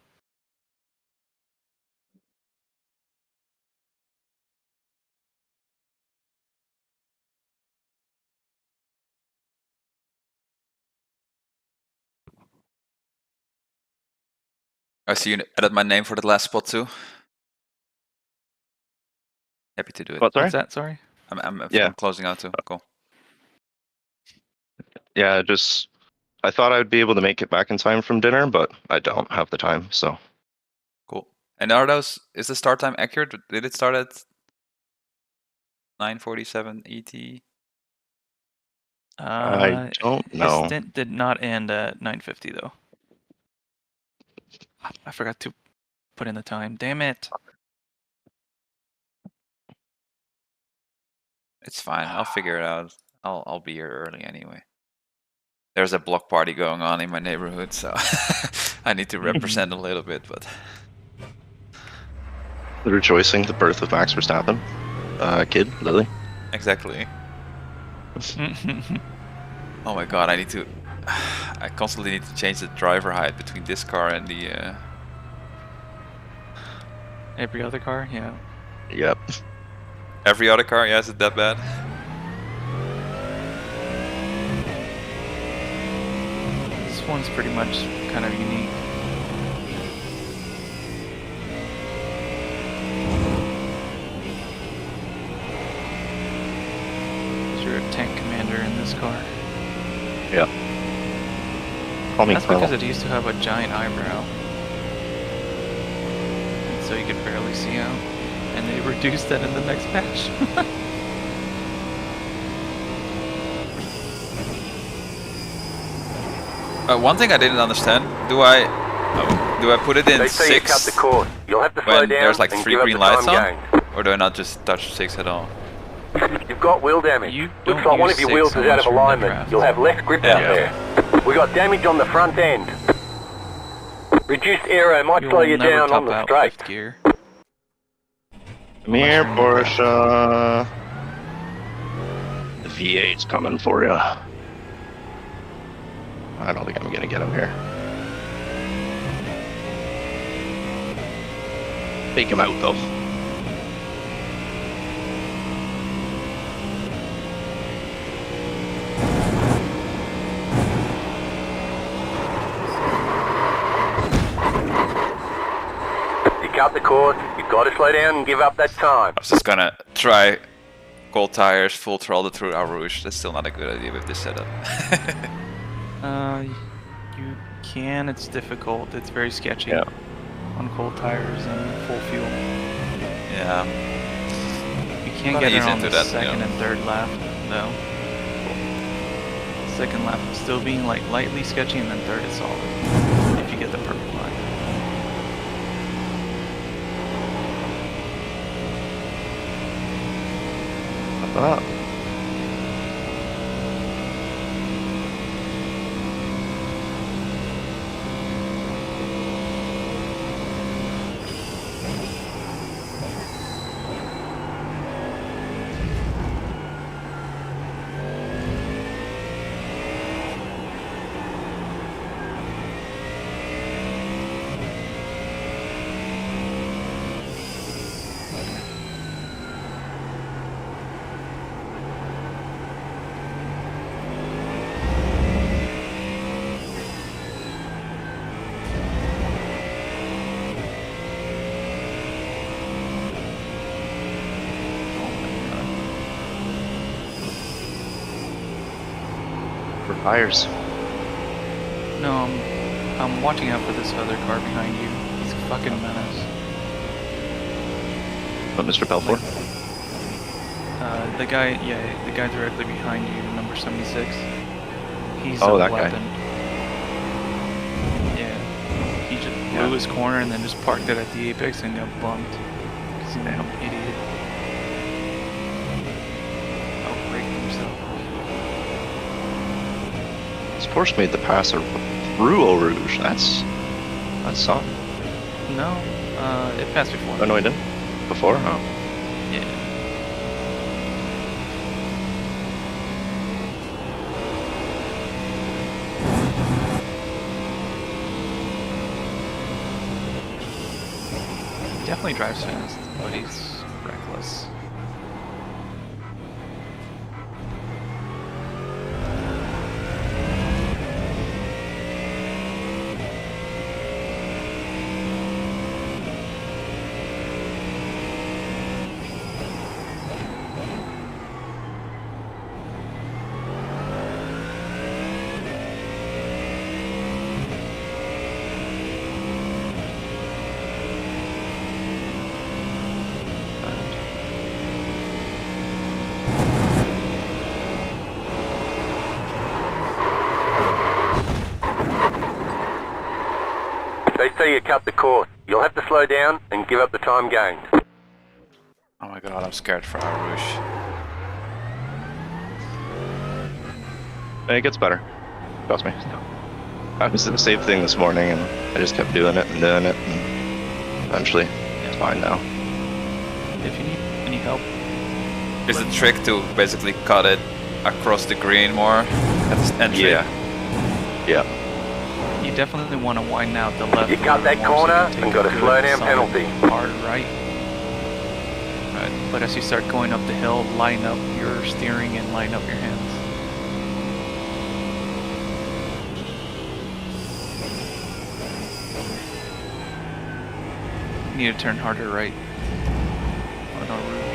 I see you added my name for the last spot too. Happy to do it. What, sorry? What's that? Sorry. I'm Yeah. closing out too. Cool. Yeah, I thought I'd be able to make it back in time from dinner, but I don't have the time, so. Cool. And is the start time accurate? Did it start at 9:47 ET? I don't know. His stint did not end at 9:50 though. I forgot to put in the time. Damn it. It's fine. I'll figure it out. I'll be here early anyway. There's a block party going on in my neighborhood, so I need to represent a little bit, but Rejoicing the birth of Max Verstappen. Kid, Lily. exactly. Oh my god, I constantly need to change the driver height between this car and the Every other car, yeah. Yep. every other car. Yeah, is it that bad? This one's pretty much kind of unique. You're a tank commander in this car. Yep. Call me That's Colonel. because it used to have a giant eyebrow. And so you could barely see out. And they reduced that in the next patch. One thing I didn't understand. Do I put it in They say you cut 6 the course. You'll have to slow when down there's like and 3 give up green the time lights on? gained. Or do I not just touch 6 at all? You've got wheel damage. You Looks don't like one use of your 6 wheels is out unless of you're in the alignment. draft. You'll have less grip out there. We got damage on the front end. Reduced aero might You slow will you never down top on the out straight. 5th gear. Come here, Porsche. The V8's coming for you. I don't think I'm gonna get him here. Take him out though. You cut the cord, you've got to slow down and give up that time. I was just gonna try cold tires, full throttle through Eau Rouge. That's still not a good idea with this setup. You can. It's difficult. It's very sketchy Yeah. on cold tires and full fuel. Yeah. You can't Gotta get it ease on into the that, second yeah. and third lap, though. Second lap still being like lightly sketchy, and then third is solid. If you get the perfect line. Ah. For tires. No, I'm watching out for this other car behind you. He's a fucking menace. But Mr. Belfort? The guy directly behind you, number 76. He's Oh, a that guy. weapon. Yeah. He just blew his corner and then just parked it at the apex and got bumped. Because he's an idiot. Outbraked himself. This Porsche made the pass through Eau Rouge. That's something. No, it passed before. Oh no, I didn't. Before? Oh. Yeah. Definitely drives fast, but he's reckless. They say you cut the course. You'll have to slow down and give up the time gained. Oh my god, I'm scared for Eau Rouge. It gets better. Trust me. I was the same thing this morning, and I just kept doing it, and eventually it's fine now. If you need any help, Is the trick to basically cut it across the green more at the entry? Yeah. you definitely want to widen out the left. You a cut little that more so corner you can take and got a good, slow down solid, penalty. Hard right. Right. But as you start going up the hill, line up your steering and line up your hands. You need to turn harder right. On Eau Rouge.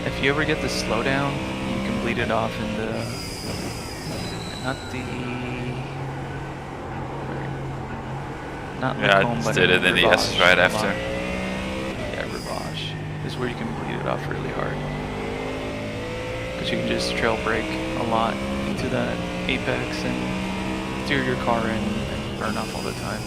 If you ever get the slowdown, you can bleed it off in the... Not the... Not Yeah, I Lacombe, just but did it in the S Rivage. right after. Yeah, Rivage. This is where you can bleed it off really hard. Because you can just trail brake a lot into that apex and steer your car in and burn off all the time.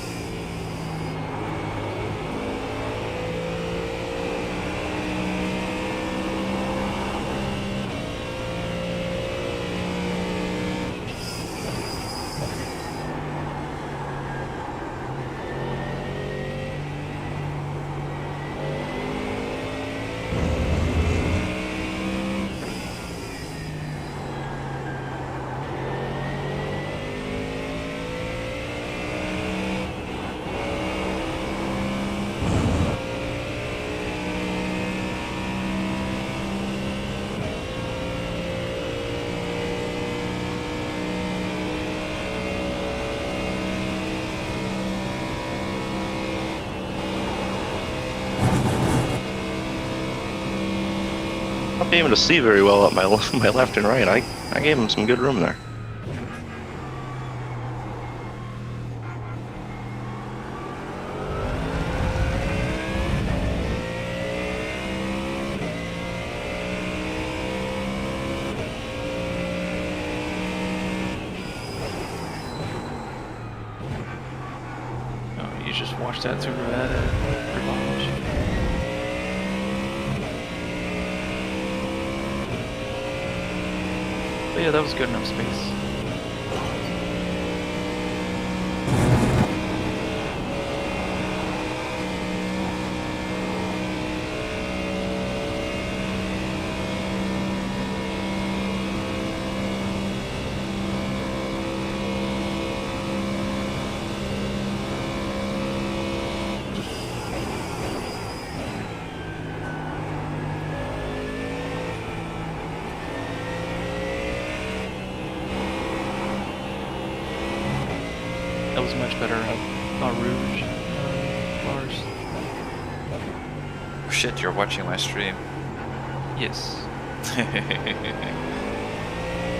not being able to see very well at my my left and right. I gave him some good room there. Oh, you just watched that through that revenge. But yeah, that was good enough space. That was much better Rouge, Lars. Oh, shit, you're watching my stream. Yes.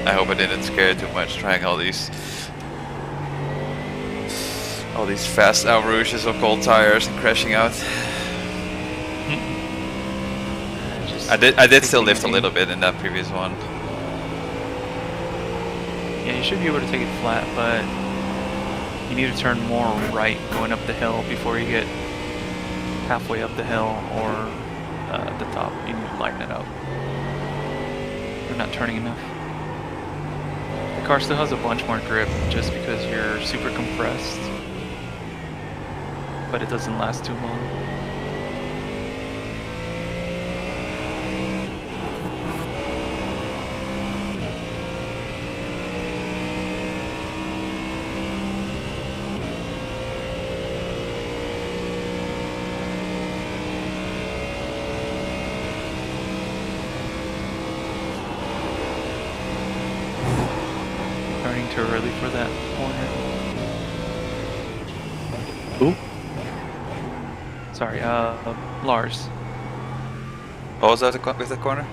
I hope I didn't scare you too much trying all these fast Eau Rouges on cold tires and crashing out. I did still lift a little bit in that previous one. Yeah, you should be able to take it flat, but you need to turn more right going up the hill before you get halfway up the hill or the top. You need to lighten it up. You're not turning enough. The car still has a bunch more grip just because you're super compressed, but it doesn't last too long. Too early for that corner. Who? Sorry, Lars. What was that with the corner?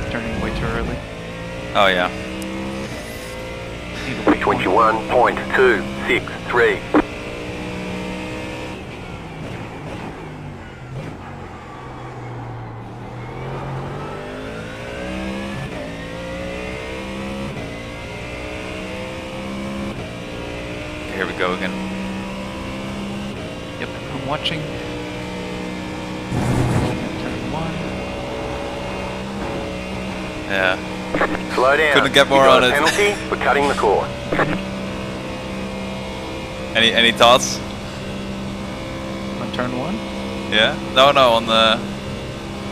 Turning way too early. Oh yeah. 21.263. Here we go again. Yep, I'm watching. Turn one. Yeah. Slow down. Couldn't get more You got on a it. penalty for cutting the cord. Any thoughts? On turn one? Yeah? No, on the.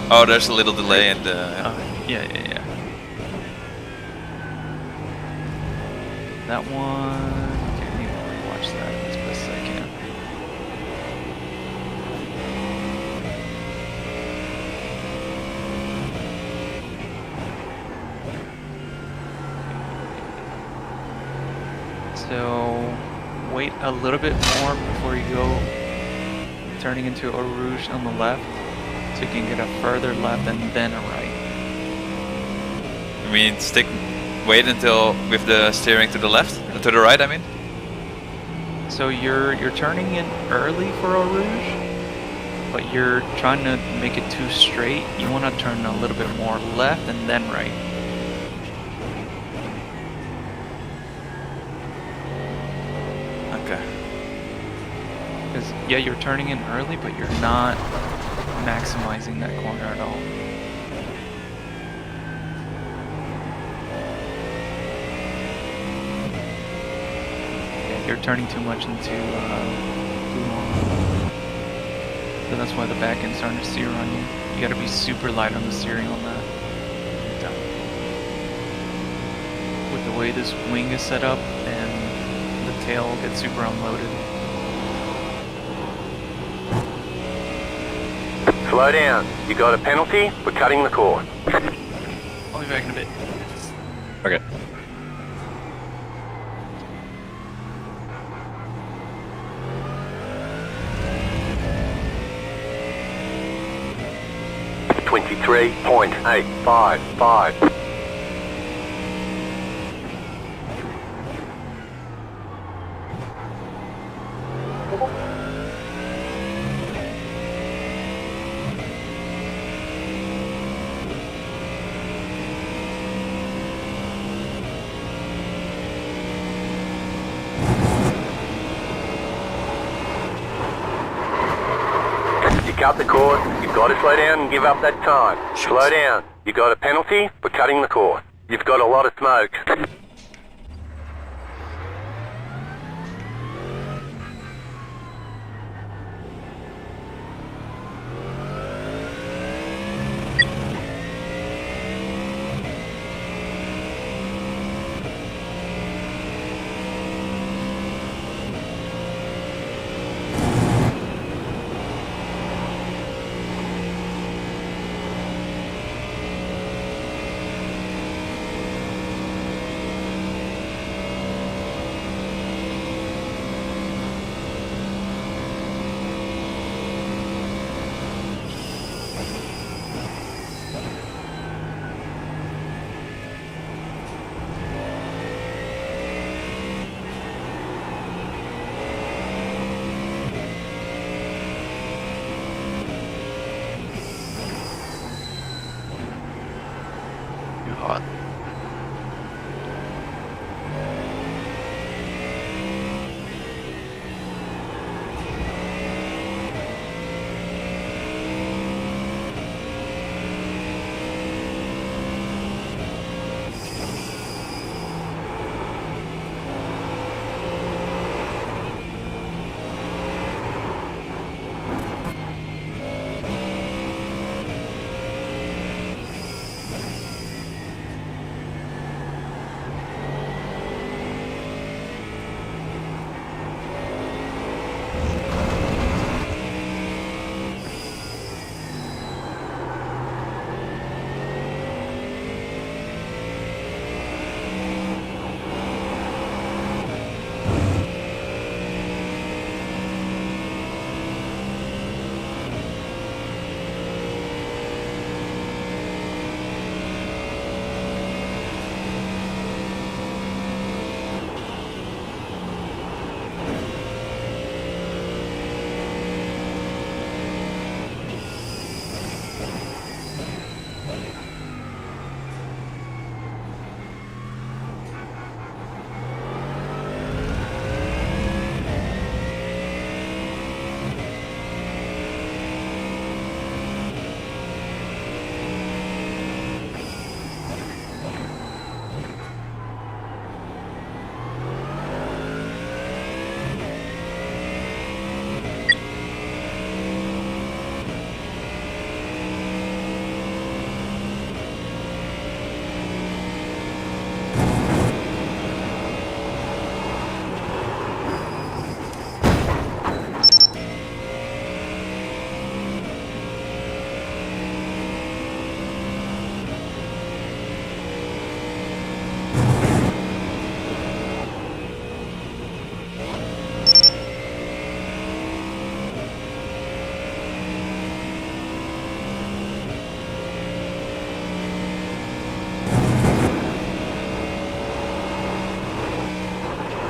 Oh, there's a little delay in the. Yeah. That one. Okay, I need to watch that as best I can. So wait a little bit more before you go turning into Eau Rouge on the left, so you can get a further left and then a right. I mean, wait until with the steering to the left, to the right. I mean. So you're turning in early for Eau Rouge, but you're trying to make it too straight. You want to turn a little bit more left and then right. Okay. Because yeah, you're turning in early, but you're not maximizing that corner at all. Yeah, you're turning too much into too long. So that's why the back end's starting to steer on you. You gotta be super light on the steering on that. With the way this wing is set up and the tail gets super unloaded. Slow down. You got a penalty for cutting the cord. I'll be back in a bit. Okay. 23.855. You cut the course, you've got to slow down and give up that time. Slow down. You got a penalty for cutting the course. You've got a lot of smoke. Too hot.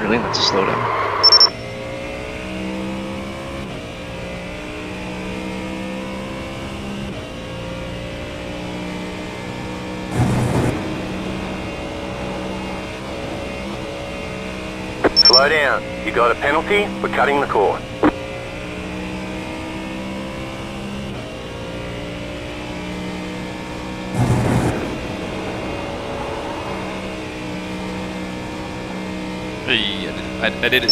Really? That's a slowdown. Slow down. You got a penalty for cutting the course. Hey, I did it.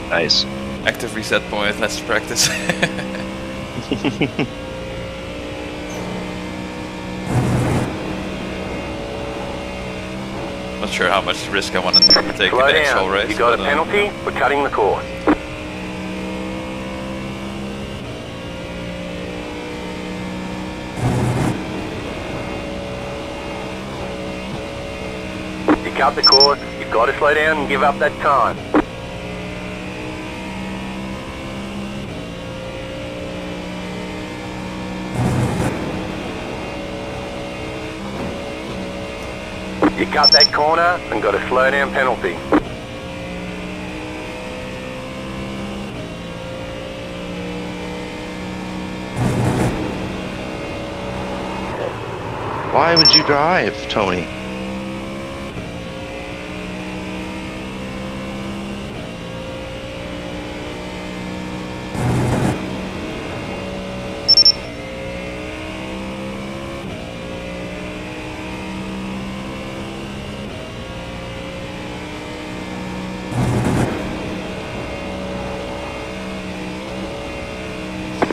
Nice. Active reset point, let's practice. Not sure how much risk I want to take in Slow the actual down. race. You got a but, penalty for cutting the course. You cut the course, you've got to slow down and give up that time. You cut that corner and got a slow down penalty. Why would you drive, Tony?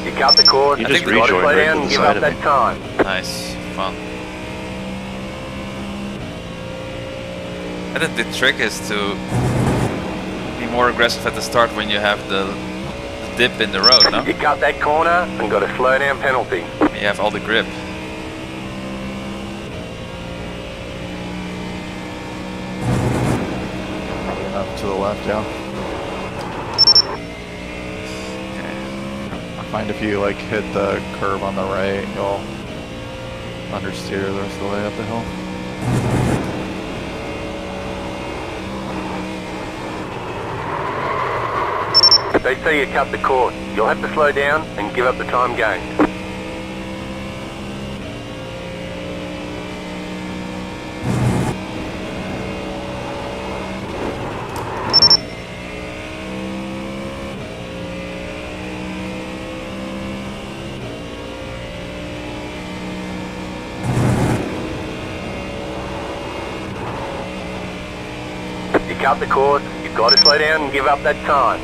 You cut the course. You You just got to rejoined slow right down to and the give side up of that me. time. Nice, fun. I think the trick is to be more aggressive at the start when you have the dip in the road, no? You cut that corner and got a slow down penalty. You have all the grip. Up to the left, yeah. Okay. I find if you like hit the curve on the right, you'll understeer the rest of the way up the hill. They say you cut the course. You'll have to slow down and give up the time gained. You cut the course. You've got to slow down and give up that time.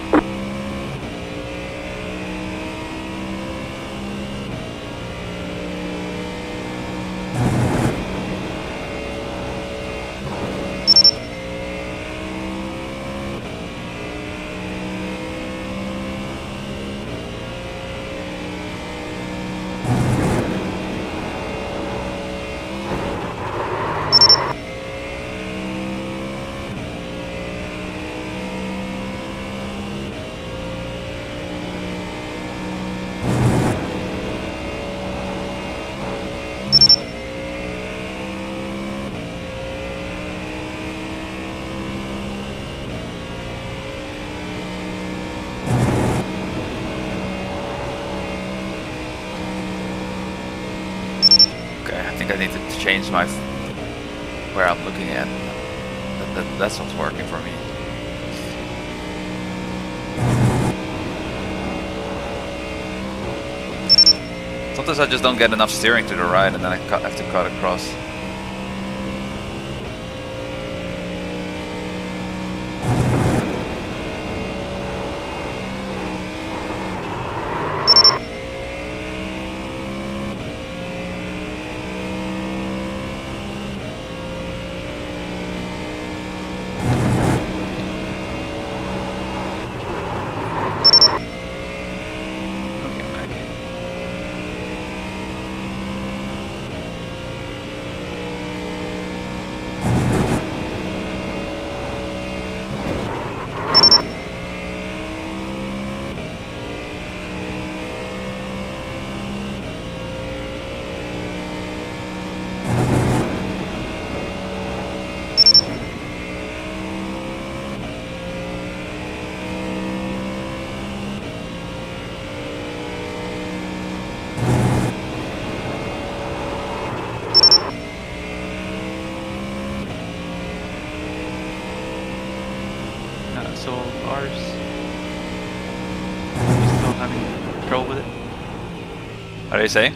Okay, I think I need to change my where I'm looking at. That's not working for me. Sometimes I just don't get enough steering to the right, and then I have to cut across. Okay, back. So ours, you still having trouble with it? What are you saying?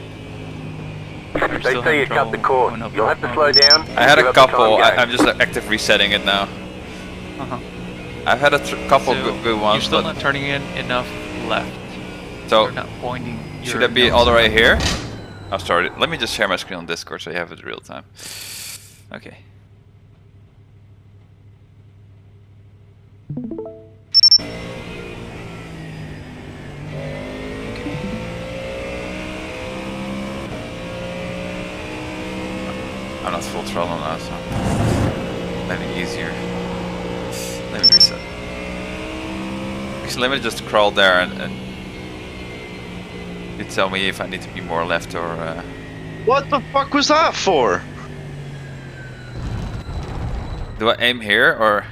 You're They still say you having cut the trouble course. going up You'll have to slow down. I had give a up the time couple. gained. I'm just active resetting it now. Uh-huh. I've had a couple So good ones, you're still but not turning in enough left. so You're not pointing. should your I be nose all the way around. here? Oh, sorry. Let me just share my screen on Discord so you have it real time. Okay. I'm not full throttle now, so maybe easier. Let me reset. Actually, let me just crawl there and you tell me if I need to be more left or. What the fuck was that for? Do I aim here or?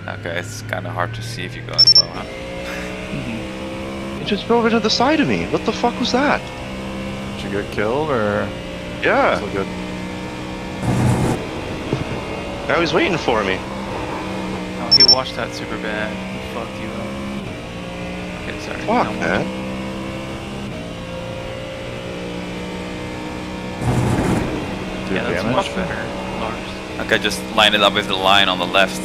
Okay, it's kind of hard to see if you're going slow, huh? He just drove into the side of me. What the fuck was that? Did you get killed or? Yeah. Still good. Now he's waiting for me. Oh, he watched that super bad. He fucked you up. Okay, sorry. Fuck, No more. man. Do Yeah, that's damage? much better, Lars. Okay, just line it up with the line on the left.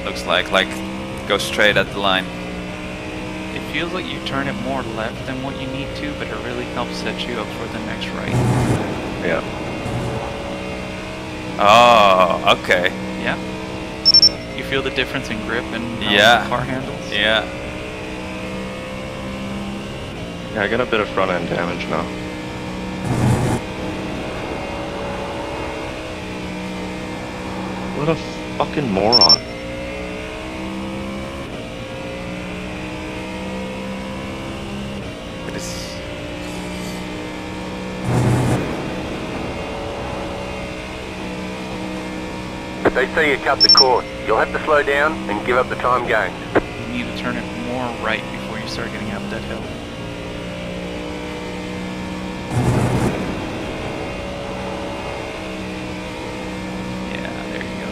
Looks like go straight at the line. It feels like you turn it more left than what you need to, but it really helps set you up for the next right. Yeah. Oh, okay. Yeah? You feel the difference in grip and how Yeah. the car handles? Yeah. Yeah, I got a bit of front end damage now. What a fucking moron. It is. If they say you cut the course, you'll have to slow down and give up the time gained. You need to turn it more right before you start getting up that hill. Yeah, there you go.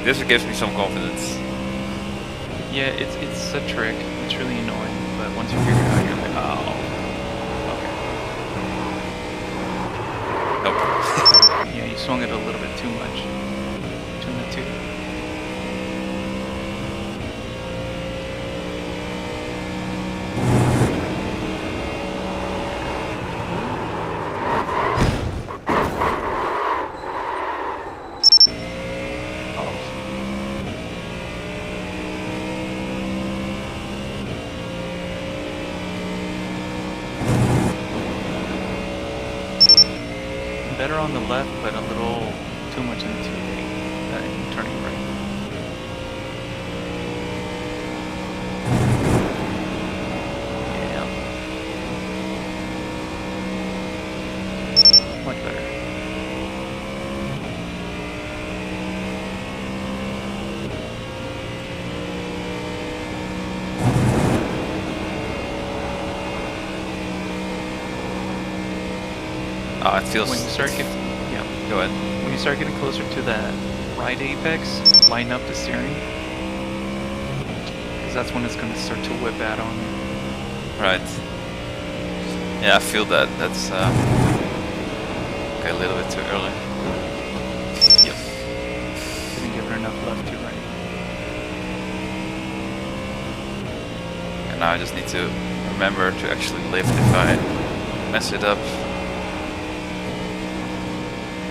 This gives me some confidence. Yeah, it's a trick. It's really annoying, but once you figure it out, you're like, oh, Nope. okay. Yeah, you swung it a little bit too much. Between the two. Better on the left, but a little too much into the turning right. Yeah. Much better. Oh, it feels. When you start getting, yeah, Go ahead. when you start getting closer to that right apex, line up the steering, because that's when it's going to start to whip out on you. Right. Yeah, I feel that. That's okay. A little bit too early. Yep. Didn't give her enough left to right. And now I just need to remember to actually lift if I mess it up.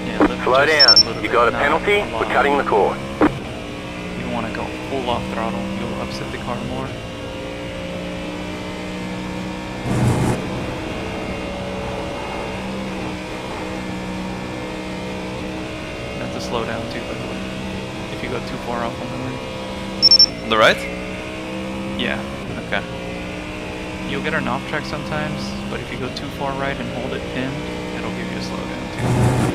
Yeah, lift Slow just down. a little You bit, got a not penalty lot. for cutting the course. You don't want to go full off throttle. You'll upset the car more. You have to slow down too, by the way. If you go too far off on the line. On the right? Yeah. Okay. You'll get an off track sometimes, but if you go too far right and hold it pinned, it'll give you a slowdown too.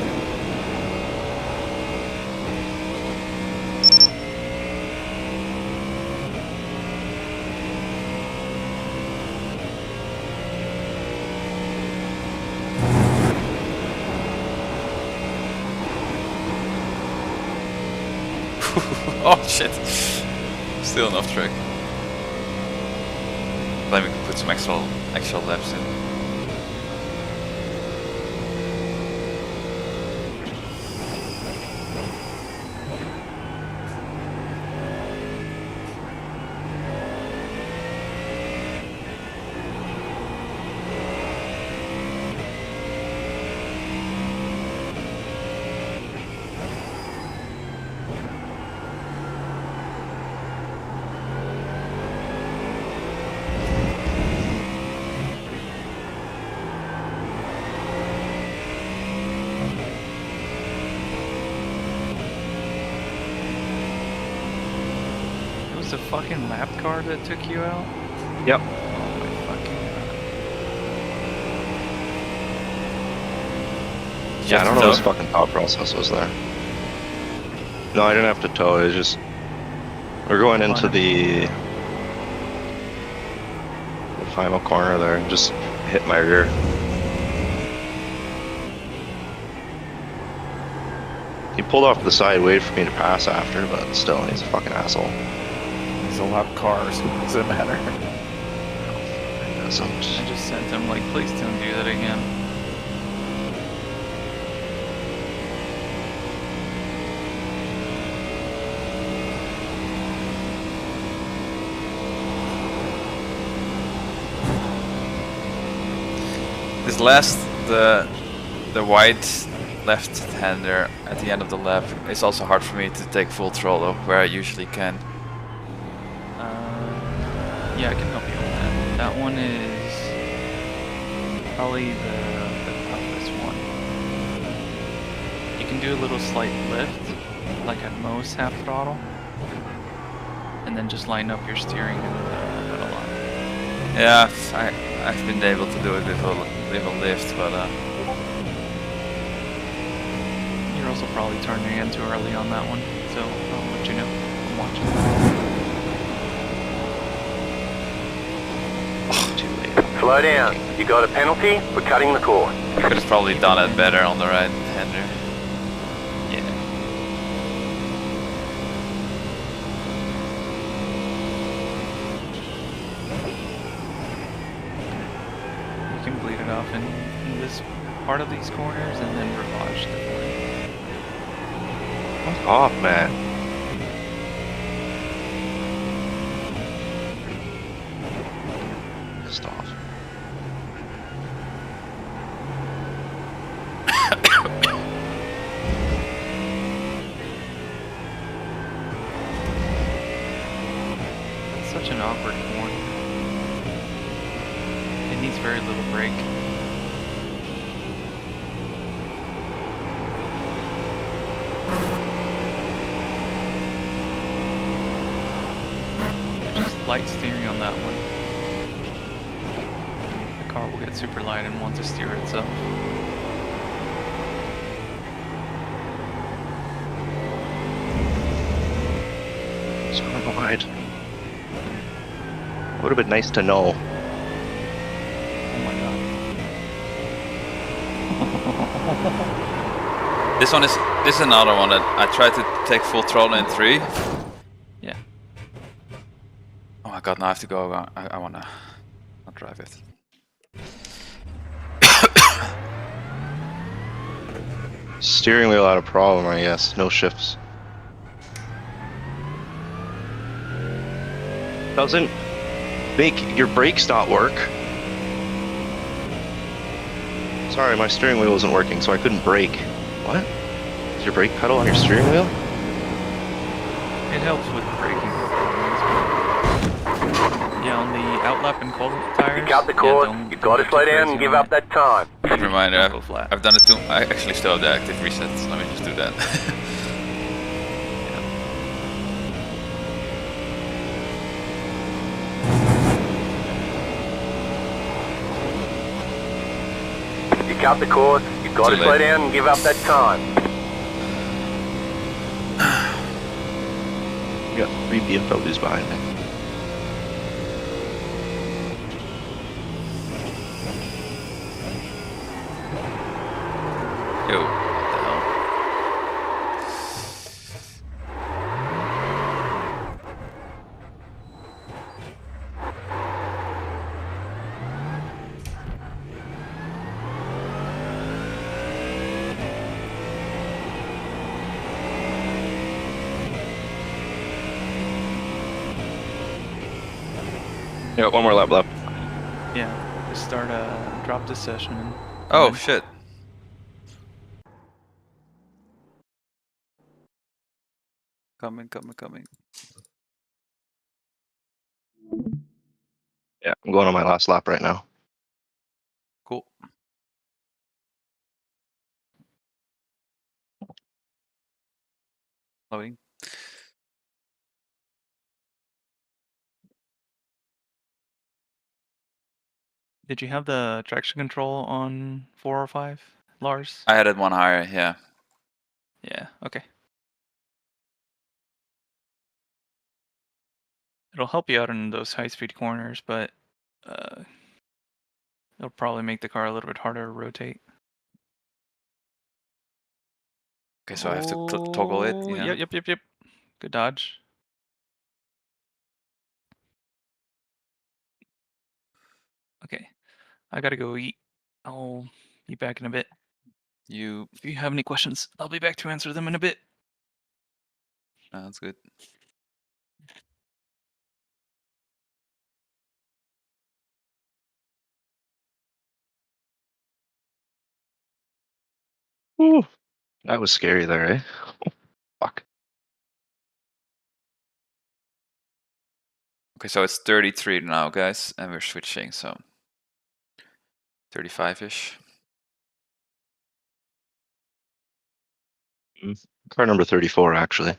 Oh shit. Still enough track. Then we can put some extra laps in. It was the fucking lap car that took you out? Yep. Oh my fucking god. Yeah, I have don't to know what his tow? fucking thought process was there. No, I didn't have to tow. It was just we're going into the final corner there and just hit my rear. He pulled off to the side, waited for me to pass after, but still, he's a fucking asshole. There's a lot of cars. Does it matter? He doesn't. I just sent him like, please don't do that again. This last, the wide left-hander at the end of the lap is also hard for me to take full throttle, where I usually can. Yeah, I can help you with that. That one is probably the toughest one. You can do a little slight lift, like at most half throttle, and then just line up your steering and put a lot. Yeah, I've been able to do it with a lift, but You're also probably turning in too early on that one, so I'll let you know. I'm watching. Too late. Slow down. You got a penalty for cutting the course. could have probably done it better on the right-hander. Yeah. You can bleed it off in this part of these corners and then ravage the point. Fuck off, man. Pissed off. It's such an awkward corner. It needs very little brake. Just light steering on that one. The car will get super light and want to steer itself. So wide. Would have been nice to know. Oh my god. This is another one that I tried to take full throttle in 3. Yeah. Oh my god, now I have to go. I wanna not drive it. Steering wheel had a problem, I guess. No shifts. Doesn't make your brakes not work. Sorry, my steering wheel wasn't working, so I couldn't brake. What? Is your brake pedal on your steering wheel? It helps with braking performance. Yeah, on the outlap and cold tires. You cut the course. You got to slow down and give up that time. Good reminder, Don't go flat. I've done it too. I actually still have the active reset, so let me just do that. You cut the course. You got to Too slow late. down and give up that time. We got 3 BMWs behind me. Yo, what the hell? You got 1 more lap left. Yeah, just start drop this session. And Oh then- shit. Coming. Yeah, I'm going on my last lap right now. Cool. Loading. Did you have the traction control on 4 or 5? Lars? I added one higher, yeah. Yeah, okay. It'll help you out in those high-speed corners, but it'll probably make the car a little bit harder to rotate. Okay, so I have to toggle it, Oh, you know? Yep. Good dodge. Okay, I gotta go eat. I'll be back in a bit. You... If you have any questions, I'll be back to answer them in a bit. that's good. Whew. That was scary there, eh? Fuck. Okay, so it's 33 now, guys, and we're switching, so 35-ish. Car number 34, actually.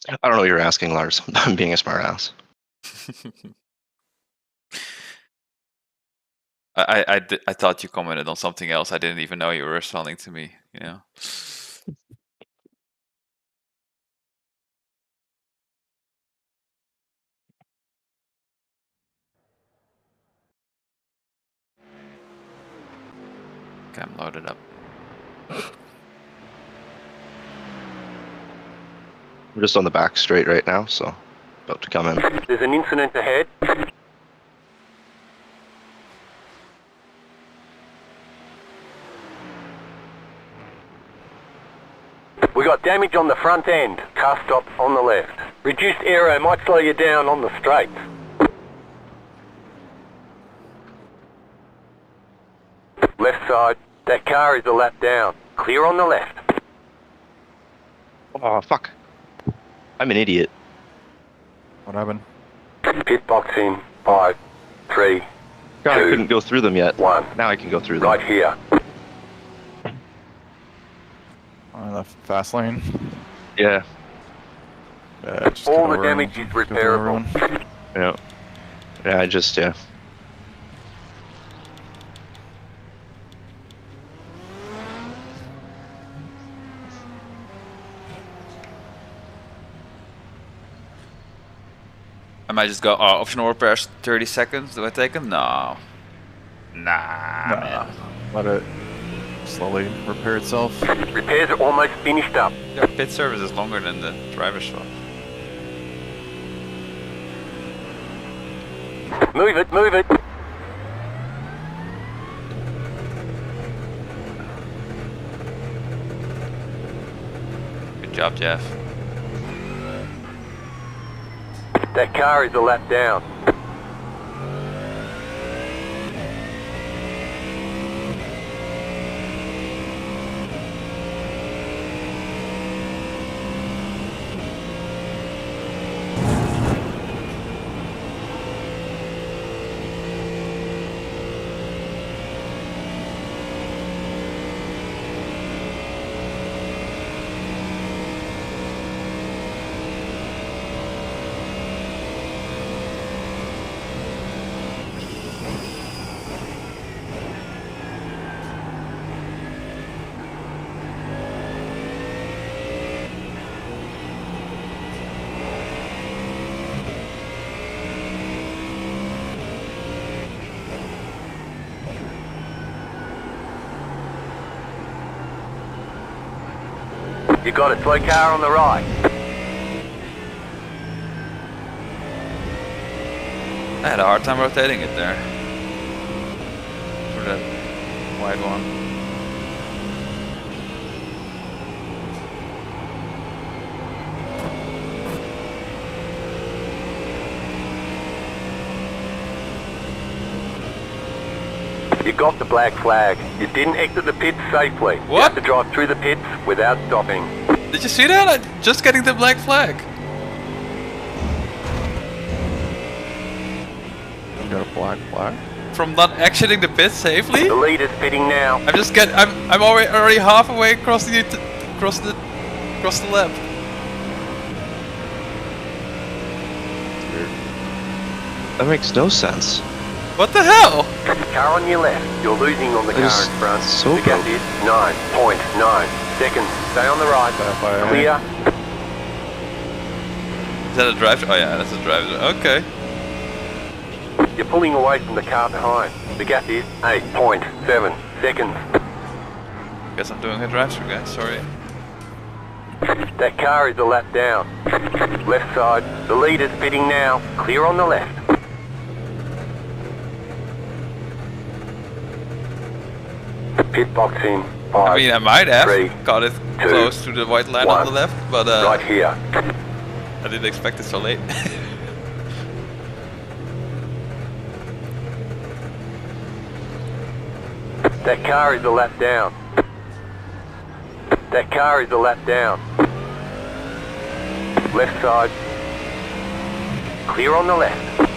I don't know what you're asking, Lars. I'm being a smartass. I thought you commented on something else. I didn't even know you were responding to me, you know? Okay, I'm loaded up. I'm just on the back straight right now, so about to come in. There's an incident ahead. We got damage on the front end. Car stop on the left. Reduced aero might slow you down on the straight. Left side. That car is a lap down. Clear on the left. Oh, fuck. I'm an idiot. What happened? Pit box in 5, 3, God, I 2, couldn't go through them yet. 1. Now I can go through them. Right here. On the fast lane. Yeah. Just All go the over damage and is go through repairable. everyone. Yeah. Yeah, yeah. I might just go, optional repairs 30 seconds. Do I take them? No. Nah, man. Let it slowly repair itself. Repairs are almost finished up. Their pit service is longer than the driver swap. Move it, move it. Good job, Jeff. That car is a lap down. You got a slow car on the right. I had a hard time rotating it there. For that wide one. You got the black flag. You didn't exit the pits safely. You What? have to drive through the pits without stopping. Did you see that? I'm just getting the black flag. You got a black flag. From not exiting the pit safely? The leader's pitting now. I'm already halfway across the lap. That makes no sense. What the hell? Car on your left. You're losing on the It car is in front. so the gap broke. is 9.9 seconds. Stay on the right. Clear. Is that a drive? Oh yeah, that's a drive. Okay. You're pulling away from the car behind. The gap is 8.7 seconds. Guess I'm doing a drive-through, guys. Sorry. That car is a lap down. Left side. The lead is pitting now. Clear on the left. Pit box in. I 5. mean, I might have 3, got it 2, close to the white line on the 1. left, but Right here. I didn't expect it so late. That car is a lap down. That car is a lap down. Left side. Clear on the left.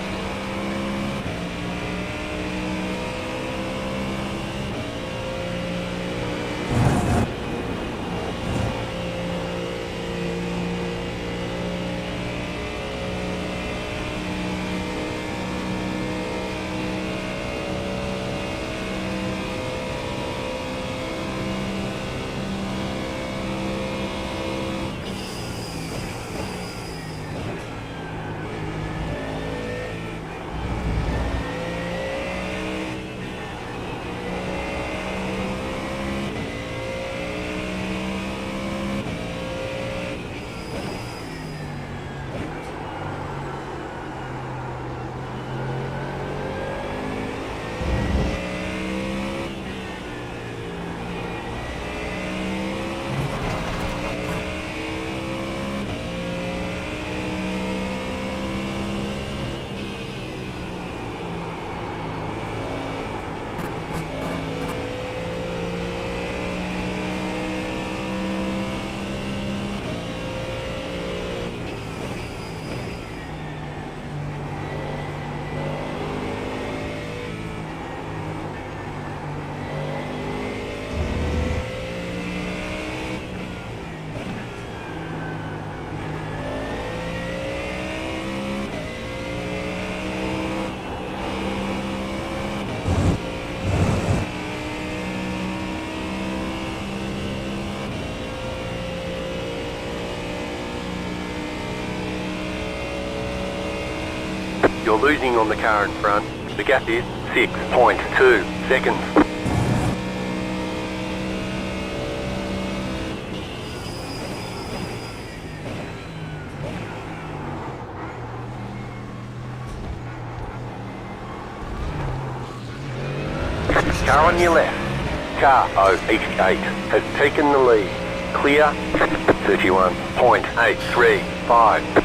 You're losing on the car in front. The gap is 6.2 seconds. Car on your left. Car 088 has taken the lead. Clear. 31.835.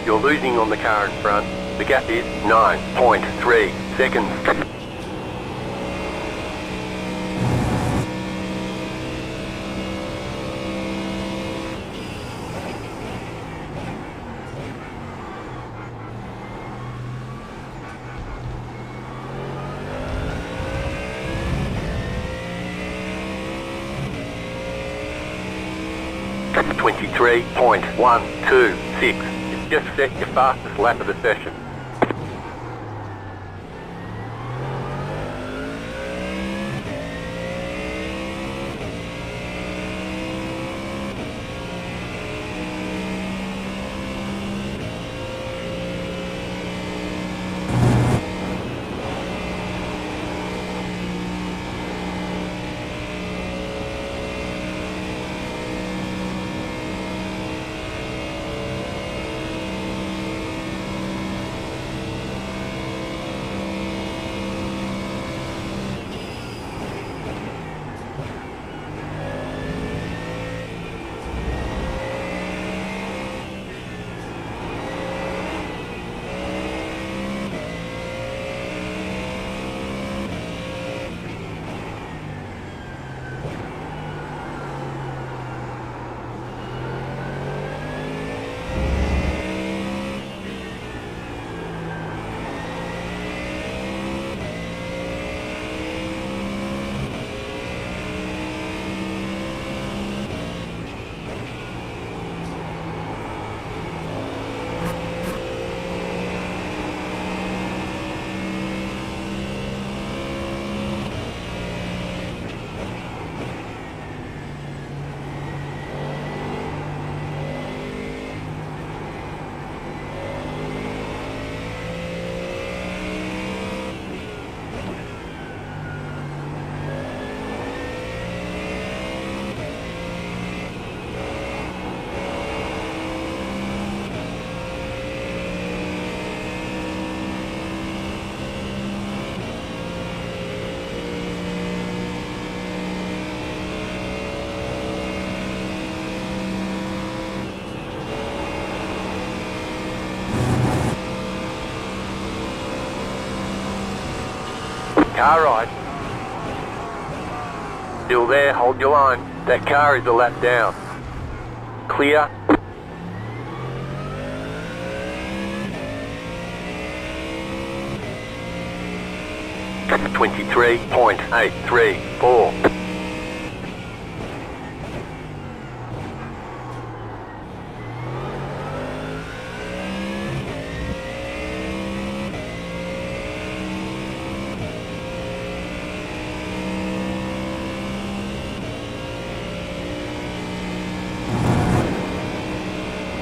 You're losing on the car in front. The gap is 9.3 seconds. .126. Just set your fastest lap of the session. Car ride. Still there, hold your line. That car is a lap down. Clear. .834.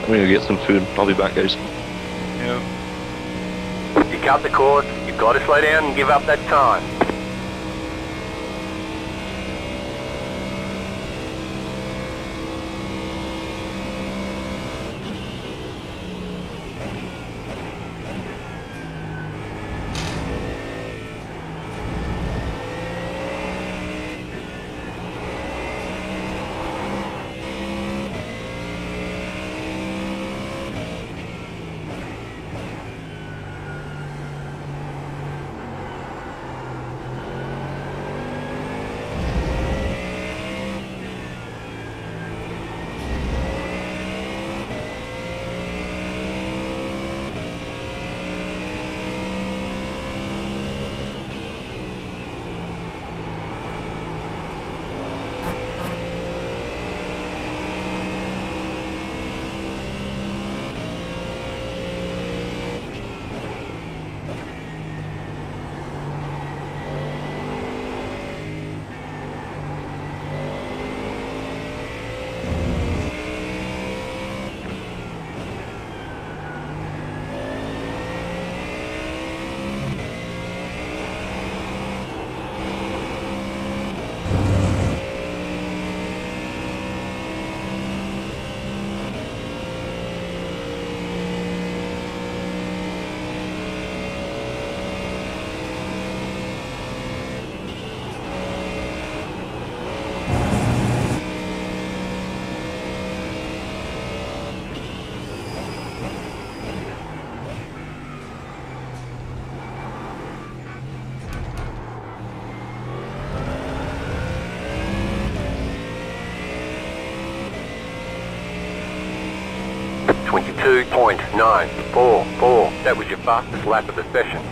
I'm gonna get some food. I'll be back, guys. Yep. You cut the course, you've got to slow down and give up that time. 22.944. That was your fastest lap of the session.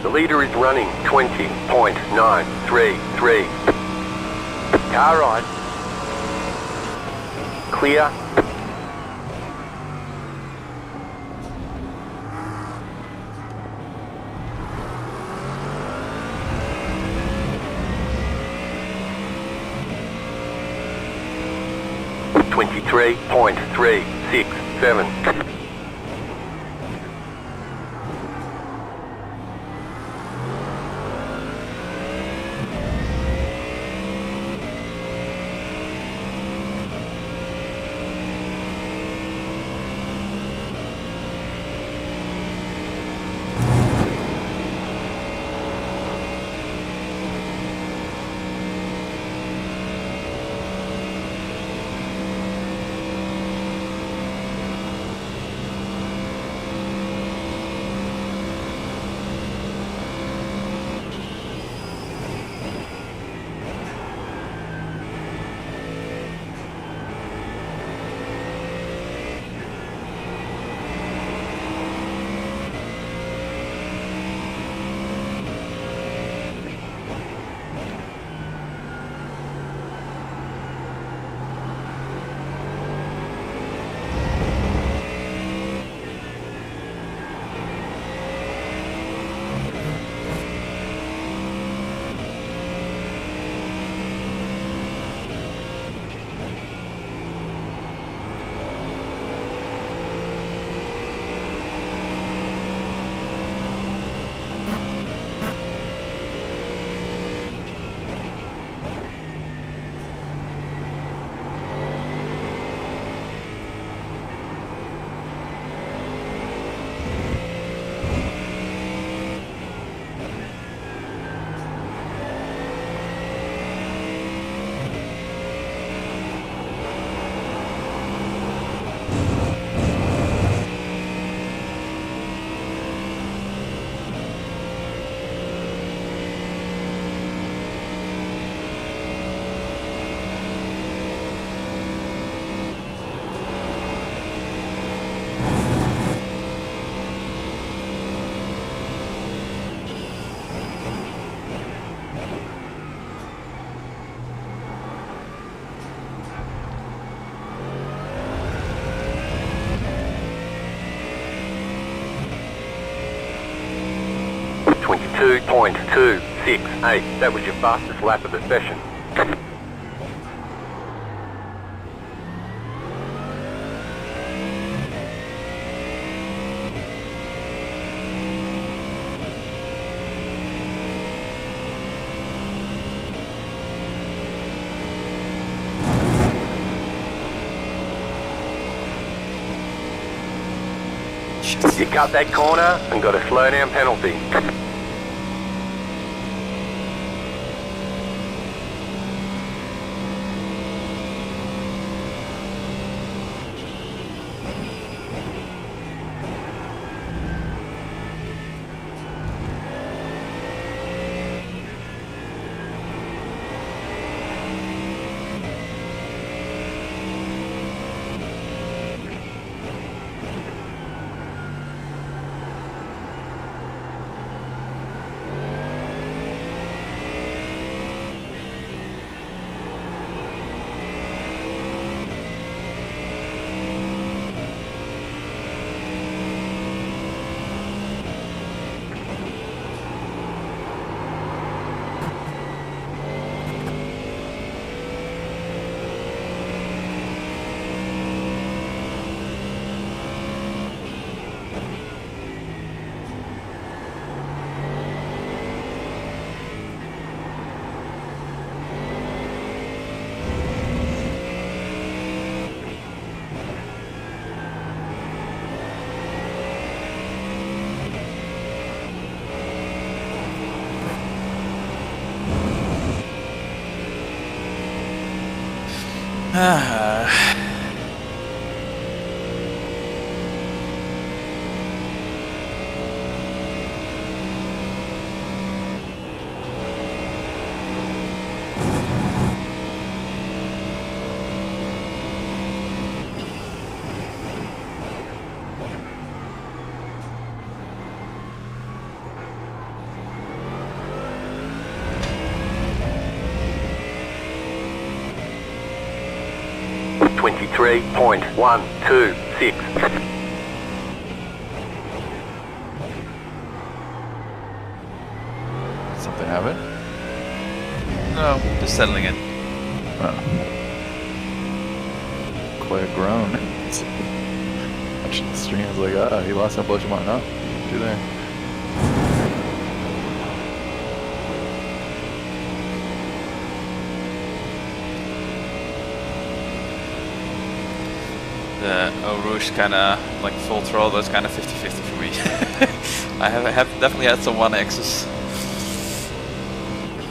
The leader is running 20.933. Car right. Clear. .367. .268. That was your fastest lap of the session. Shit. You cut that corner and got a slowdown penalty. .126. Something happen? No, just settling in. Oh. Quite a groan. Watching the stream, I was like, ah, he lost that Bloodshot. No, do there. The Eau Rouge kind of like full throttle, that's kind of 50-50 for me. I have definitely had some 1Xs.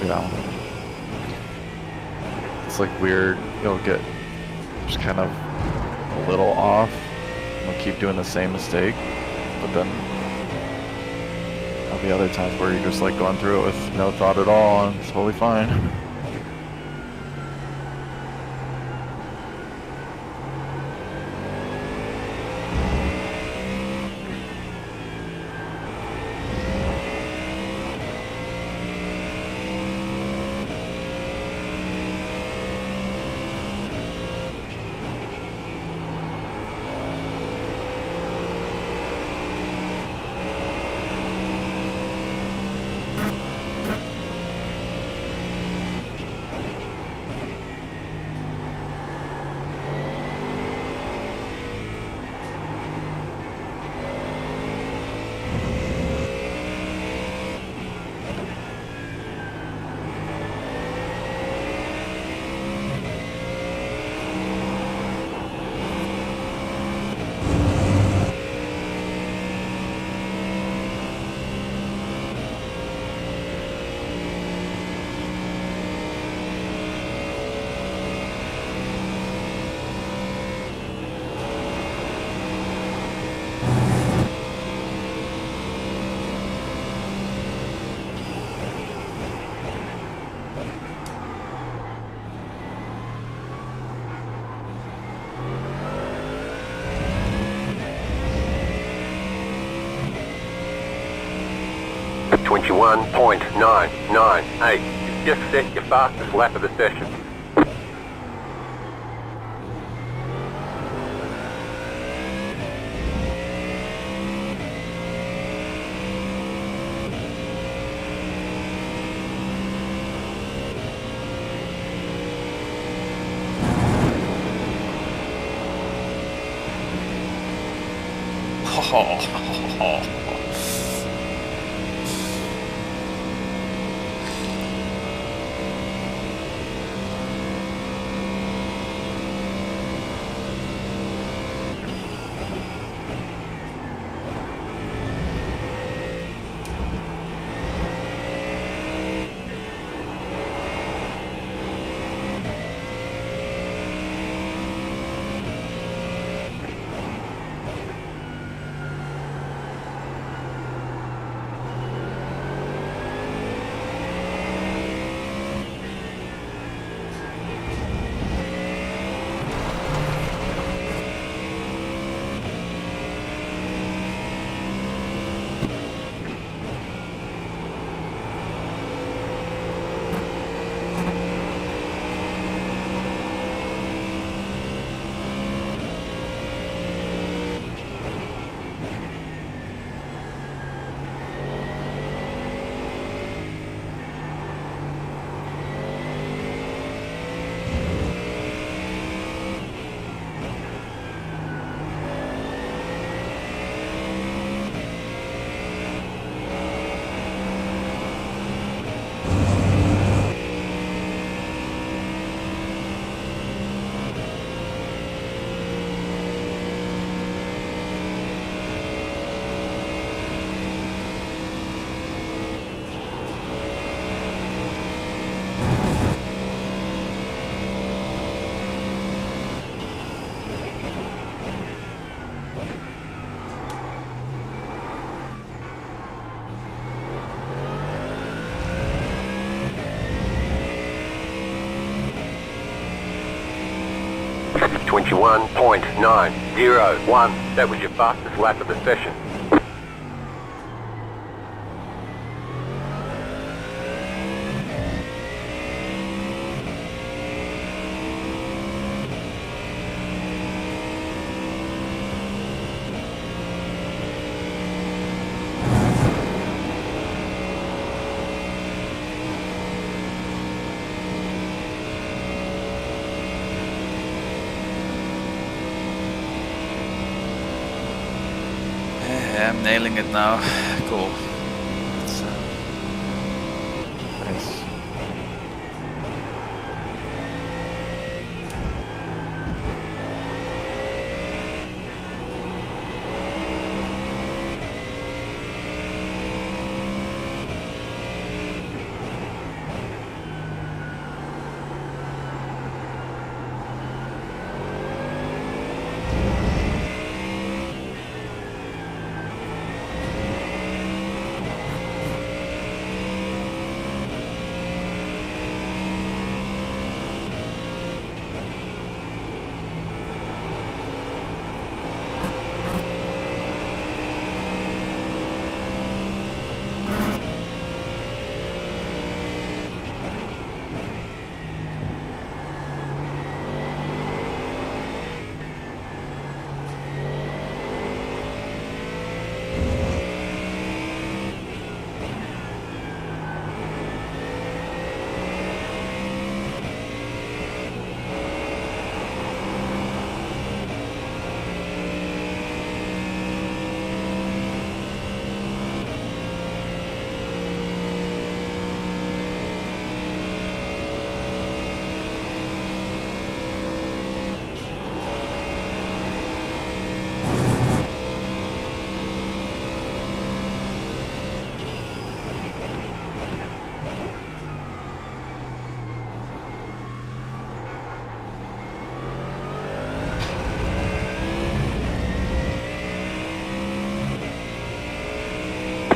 Yeah. It's like weird, you'll get just kind of a little off. You'll keep doing the same mistake, but then there'll be other times where you're just like going through it with no thought at all and it's totally fine. .998. You've just set your fastest lap of the session. 21.901. That was your fastest lap of the session. Yeah, I'm nailing it now. Cool. It's, Nice.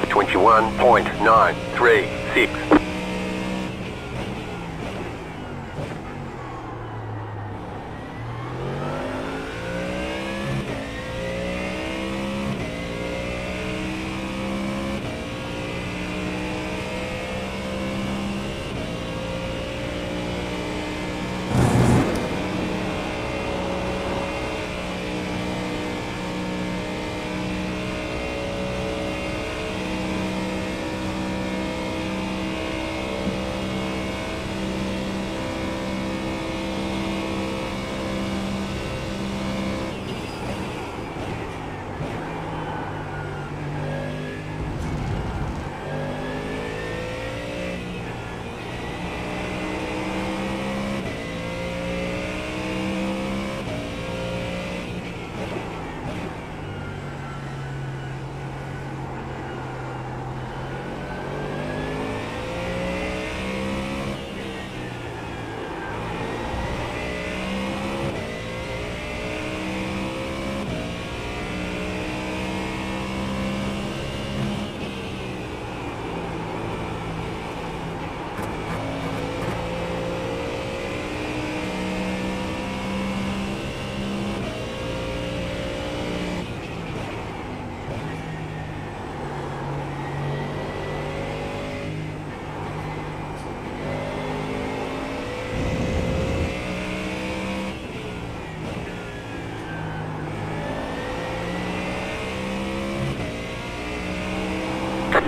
Twenty-one point 936.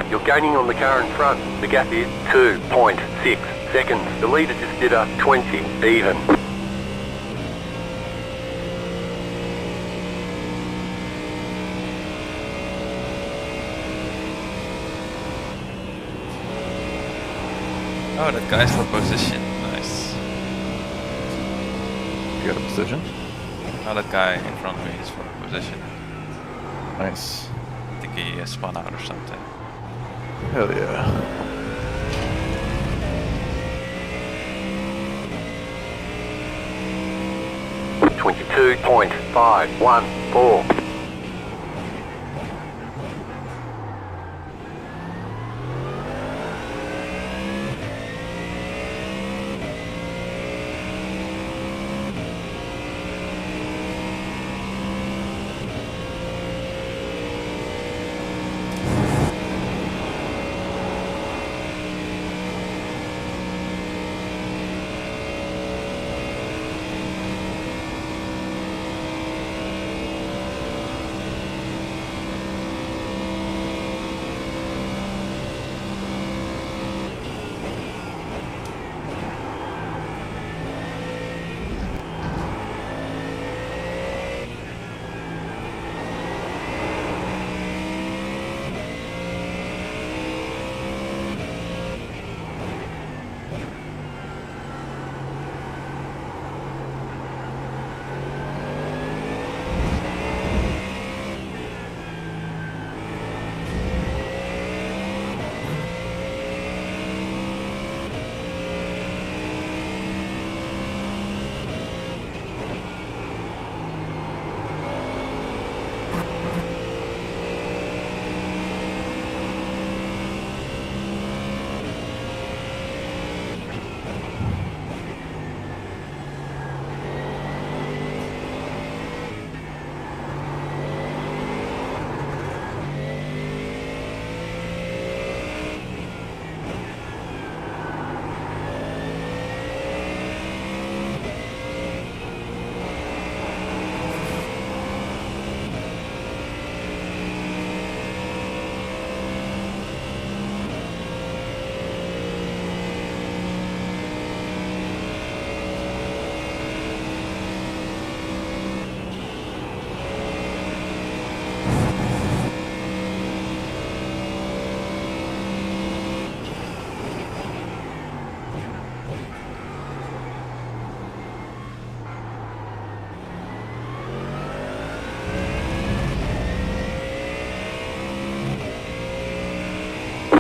You're gaining on the car in front. The gap is 2.6 seconds. The leader just did a 20 even. oh, that guy's for position. Nice. You got a position? Oh, that guy in front of me is for position. Nice. I think he spun out or something. Hell yeah. Twenty-two point 514.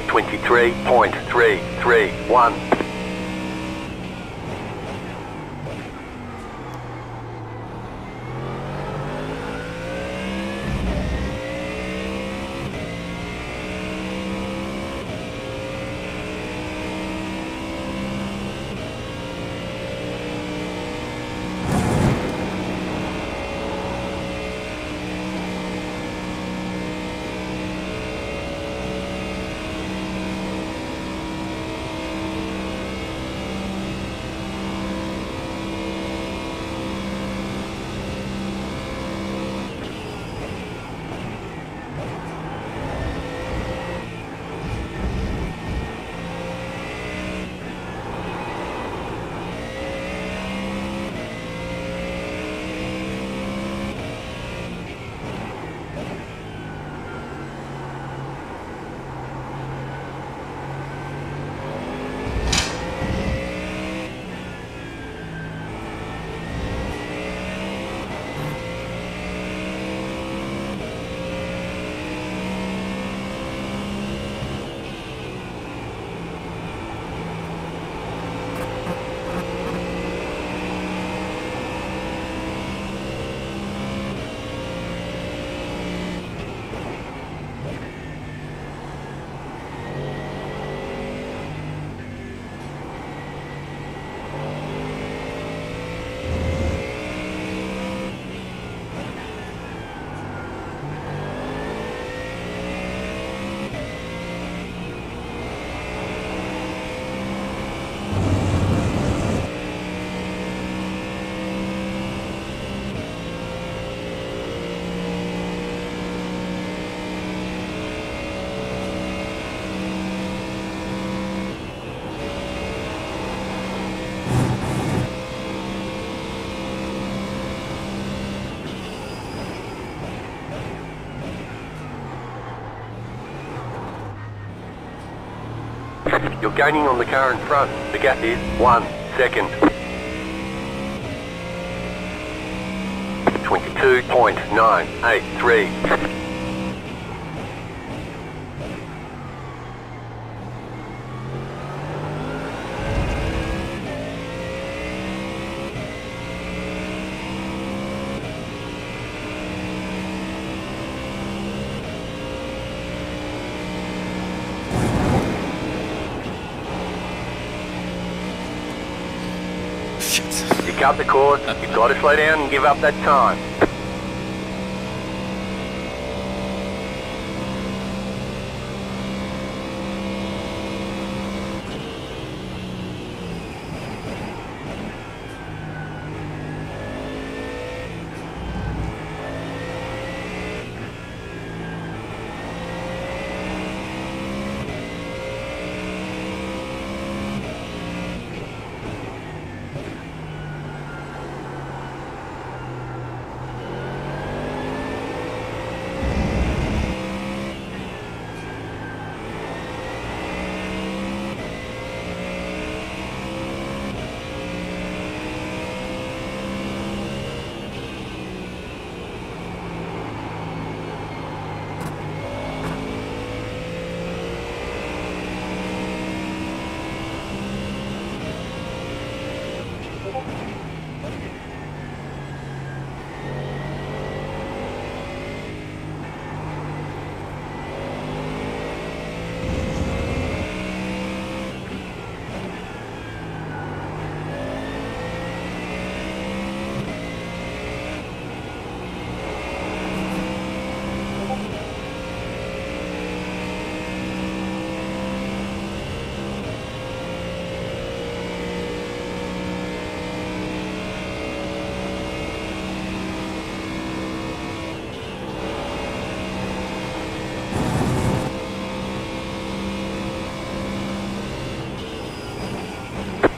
23.331. You're gaining on the car in front. The gap is 1 second. 22.983. Shit. You cut the course, you've got to slow down and give up that time.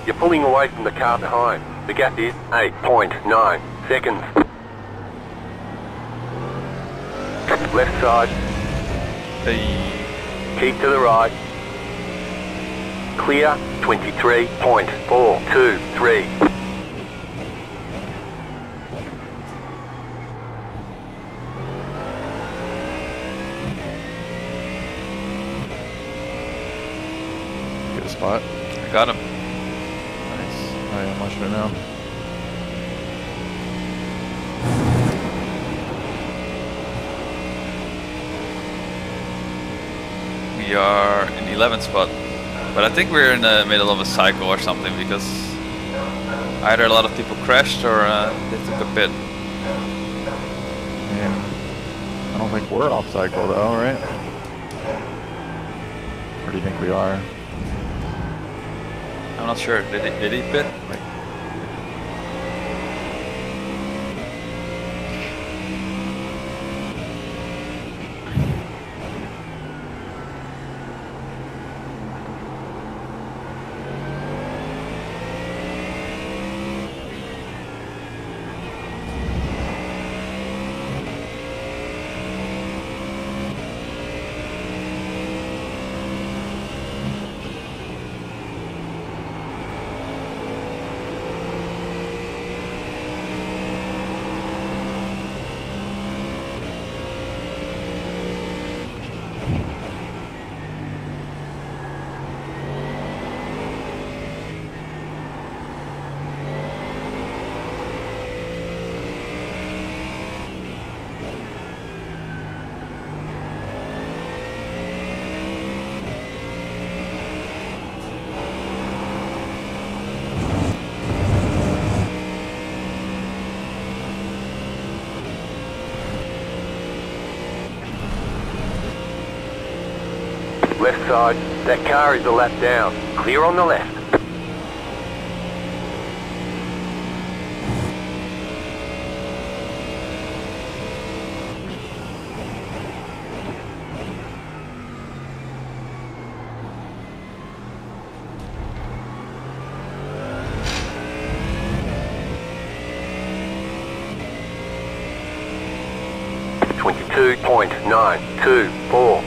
You're pulling away from the car behind. The gap is 8.9 seconds. Left side. Keep to the right. Clear 23.423. spot. I got him. Nice. Oh yeah, much to know. We are in the 11th spot. But I think we're in the middle of a cycle or something because either a lot of people crashed or they took a pit. I don't think we're off cycle though, right? Or do you think we are? I'm not sure. Did he pit? Left side. That car is a lap down. Clear on the left. .924.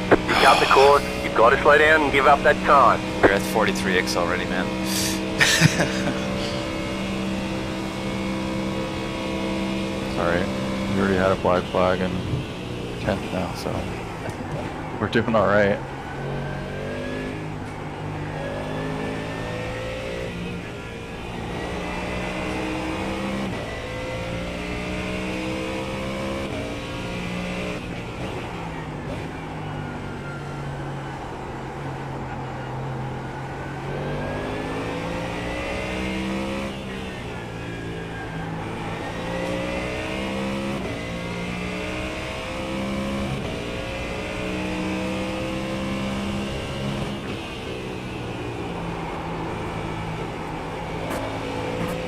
You cut the course, you've got to slow down and give up that time. We're at 43x already, man. Sorry, we already had a black flag in 10th now, so we're doing all right.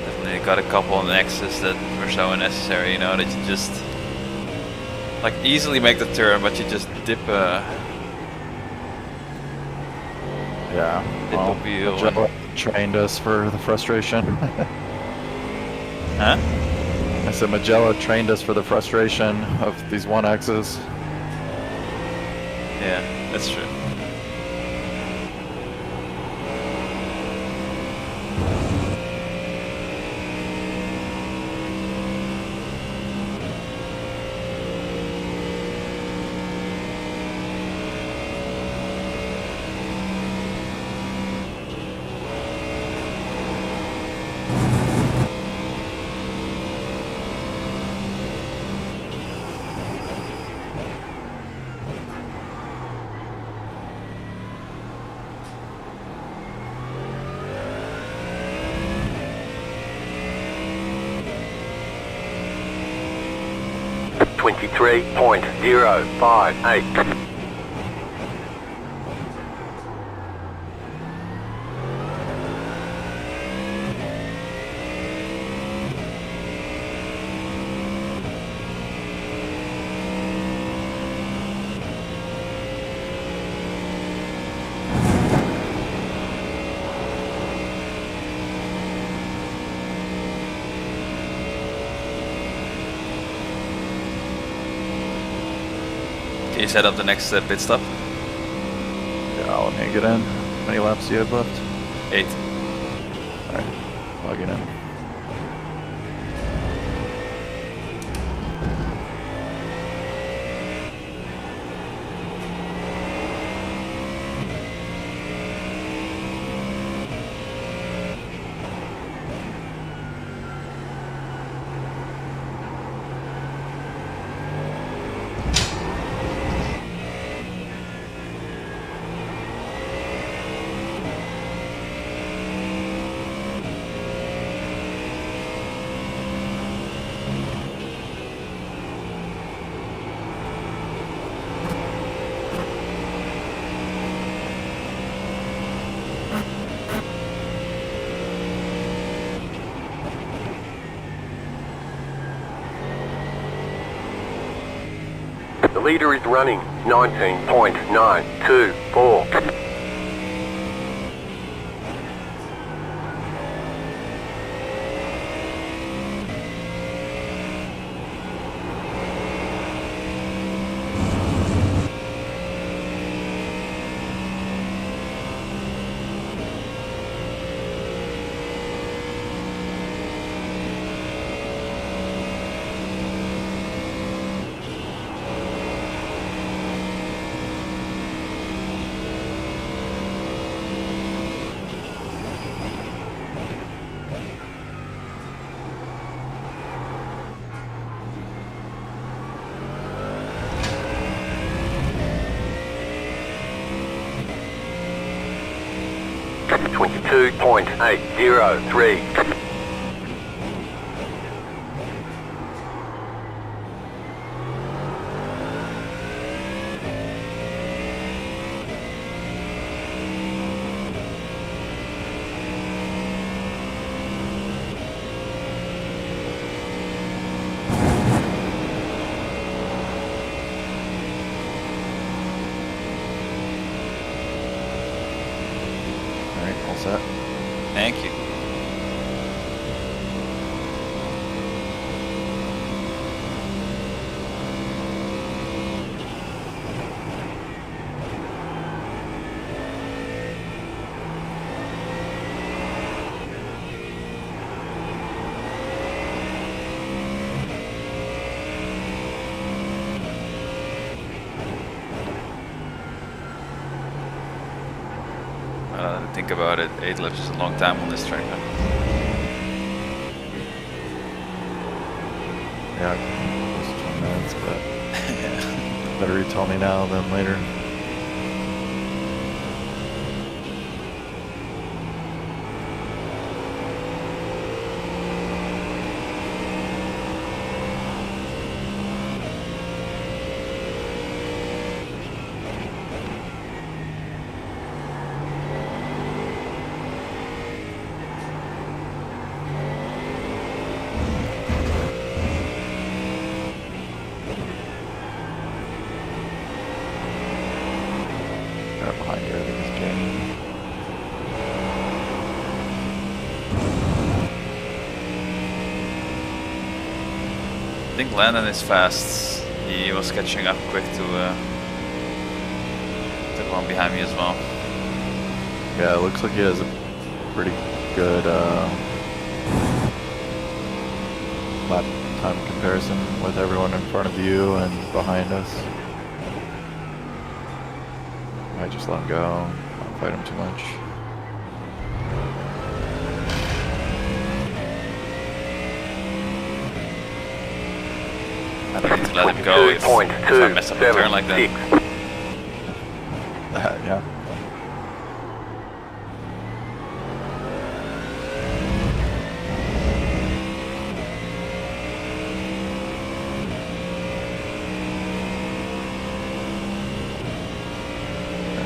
Definitely got a couple on Nexus that were so unnecessary, you know, that you just like easily make the turn, but you just dip Yeah, Dip well, a wheel Magellan trained us for the frustration. Huh? I said Magella trained us for the frustration of these 1Xs. Yeah, that's true. .058. You set up the next pit stop? Yeah, let me get in. How many laps do you have left? 8. Alright, I'll get in. The leader is running 19.924. .803. Alright, all set. Thank you. Think about it, 8 laps is a long time on this track. Yeah, close to 20 minutes, but better you tell me now than later. Right behind you, I think it's Jamie. I think Landon is fast. He was catching up quick to the one behind me as well. Yeah, it looks like he has a pretty good lap time comparison with everyone in front of you and behind us. Might just let him go, not fight him too much. I don't need to let him go if I mess up a turn like that. Yeah.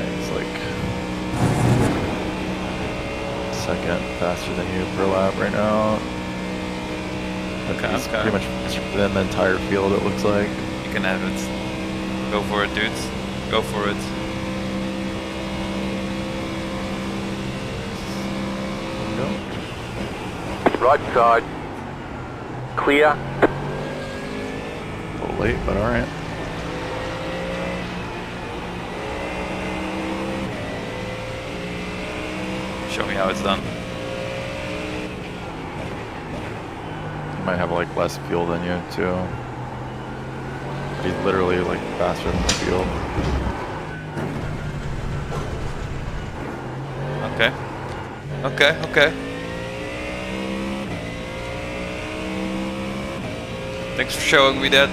He's like second faster than you per lap right now. Okay, He's okay. pretty much faster than the entire field, it looks like. You can have it. Go for it, dudes. Go for it. Right side. Clear. A little late, but alright. Show me how it's done. He might have like less fuel than you too. He's literally like faster than the field. Okay. Okay, okay. Thanks for showing me that.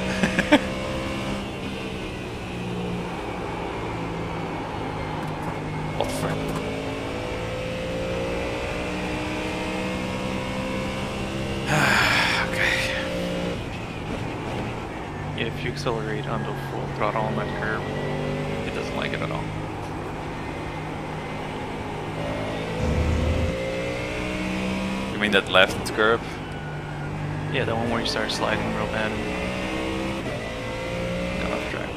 What the frick? Okay. Yeah, if you accelerate onto full throttle on that curve, it doesn't like it at all. You mean that left curve? Yeah, the one where you start sliding real bad. Got off track.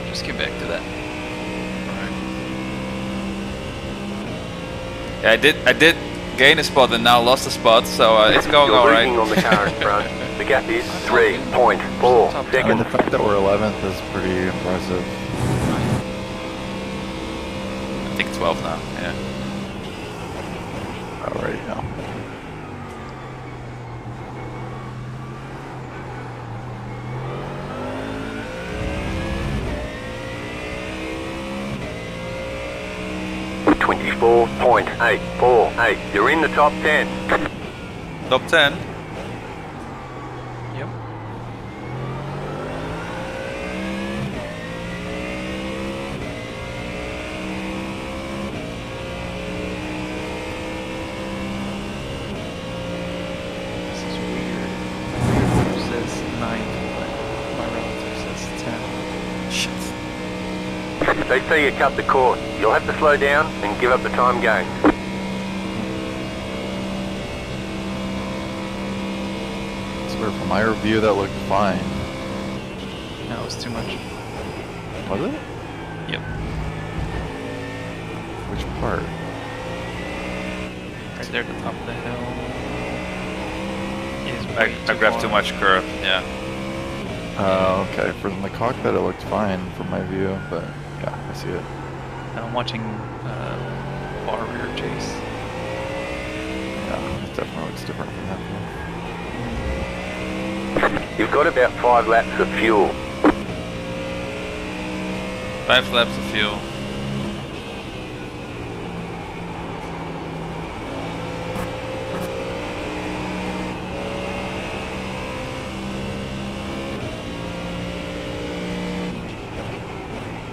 Just get back to that. Yeah, I did gain a spot and now lost a spot, so it's going You're alright. leading on the car in front. The gap is 3.4 I mean, seconds. the fact that we're 11th is pretty impressive. I think 12 now, yeah. Alright, yeah. .848. You're in the top 10. Top 10? Yep. This is weird. My relative says 9, but my relative says 10. Shit. They say you cut the course. You'll have to slow down and give up the time gain. So from my review, that looked fine. No, it's too much. Was it? Yep. Which part? Right there at the top of the hill. Is way I grabbed too far. much curve, yeah. Okay. From the cockpit, it looked fine from my view, but yeah, I see it. And I'm watching bar rear chase. Yeah, it definitely looks different from that view. You've got about 5 laps of fuel. 5 laps of fuel.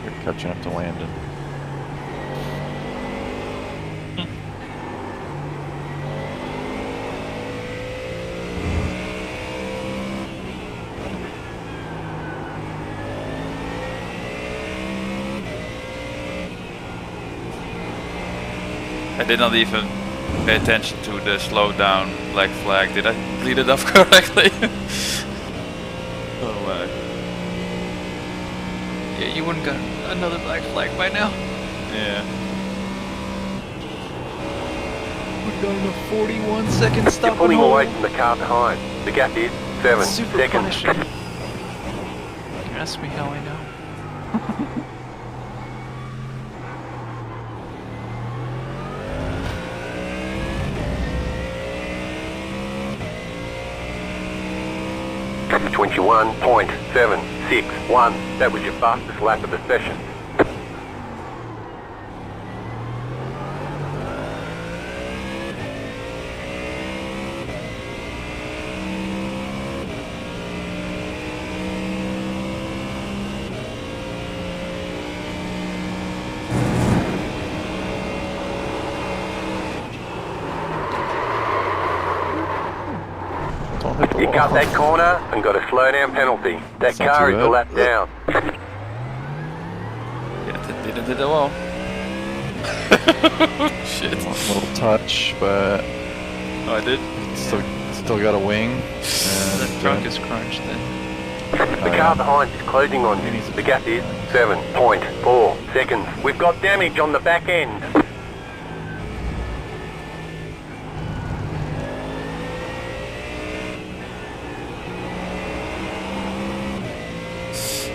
You're catching up to Landon. I did not even pay attention to the slow down black flag. Did I lead it off correctly? Oh my. Yeah, you wouldn't got another black flag by now. Yeah. We've got a 41-second You're stop pulling and away hold. from the car behind. The gap is 7 Super seconds. punishing. You ask me how I know. .761. That was your fastest lap of the session. Don't hit the You cut wall. that corner and got a slow down penalty. That That's not car too is a bad. lap down. Yeah, didn't hit the wall. Shit. One little touch, but Oh, I did? still got a wing. The And, trunk is crunched then. The car behind is closing on you. The gap is 7.4 seconds. We've got damage on the back end.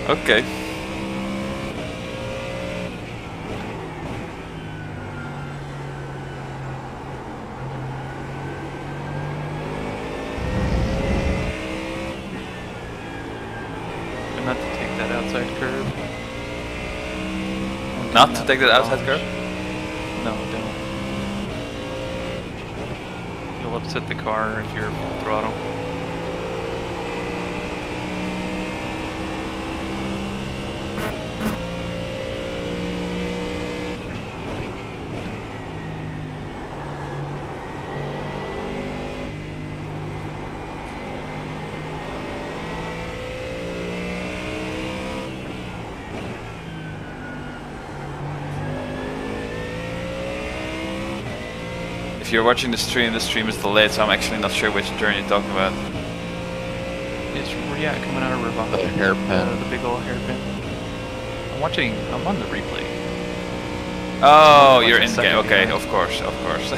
Okay. Not coming to out take of that the outside curve? garage. No, don't. You'll upset the car if you're full throttle. If you're watching the stream is delayed, so I'm actually not sure which turn you're talking about. It's yeah, coming out of River. The hairpin. The big old hairpin. I'm on the replay. Oh, Like you're a in second game. Okay, behind. of course, of course.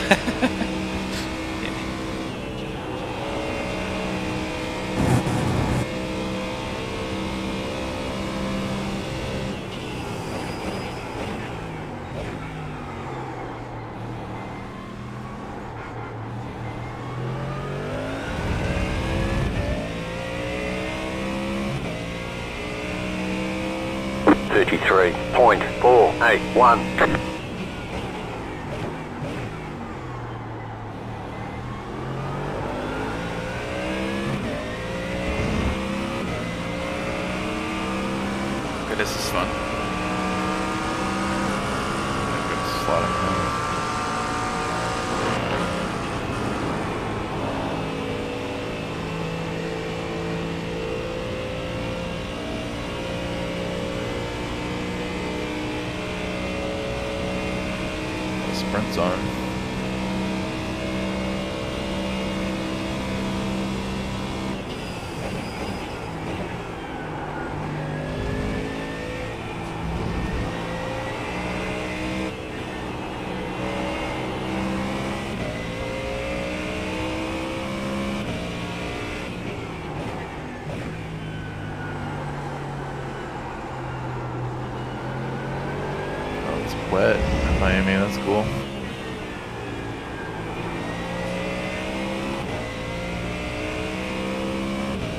Thirty-three point 481. Okay, this is fun. Good slotting. Sprint zone. Oh, it's wet in Miami, that's cool.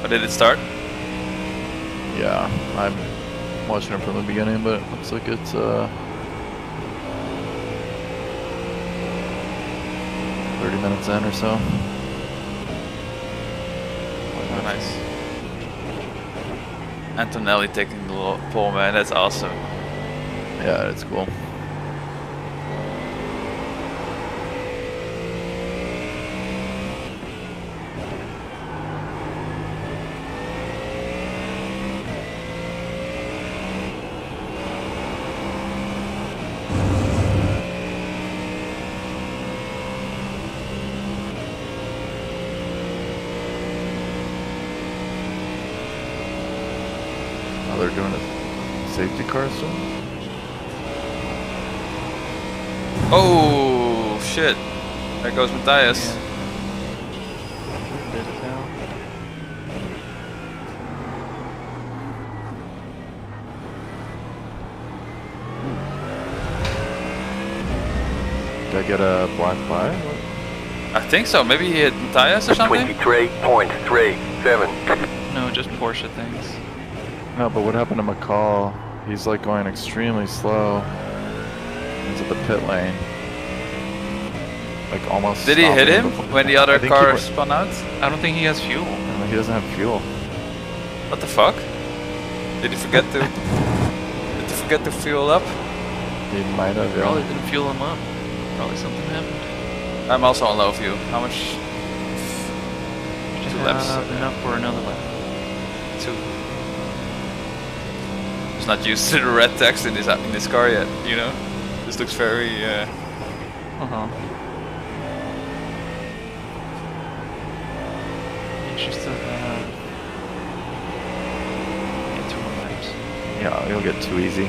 But did it start? Yeah, I'm watching it from the beginning, but it looks like it's 30 minutes in or so. Oh, nice. Antonelli taking the pole, man. That's awesome. Yeah, it's cool. Oh, they're doing a safety car soon? Oh shit! There goes Matthias. Did I get a black flag? What? I think so. Maybe he hit Matthias or something. 23.37. No, just Porsche things. No, but what happened to McCall? He's like going extremely slow into the pit lane. Like almost. Did he hit stopping him before- when the other I think he car went- spun out? I don't think he has fuel. No, he doesn't have fuel. What the fuck? Did he forget to? Did he forget to fuel up? He might have. Yeah. Probably didn't fuel him up. Probably something happened. I'm also on low fuel. How much? Just 2 laps. enough for another lap. 2. He's not used to the red text in this car yet. You know, this looks very. Uh-huh. It's just get 2 more laps. Yeah, he'll get too easy.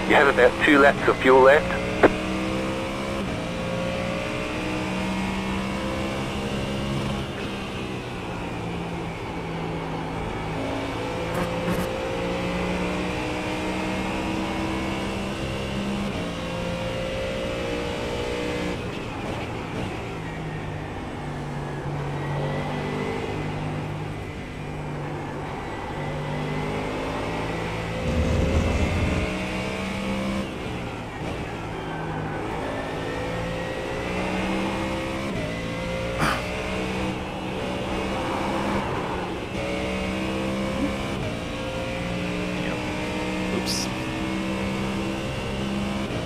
You have about 2 laps of fuel left.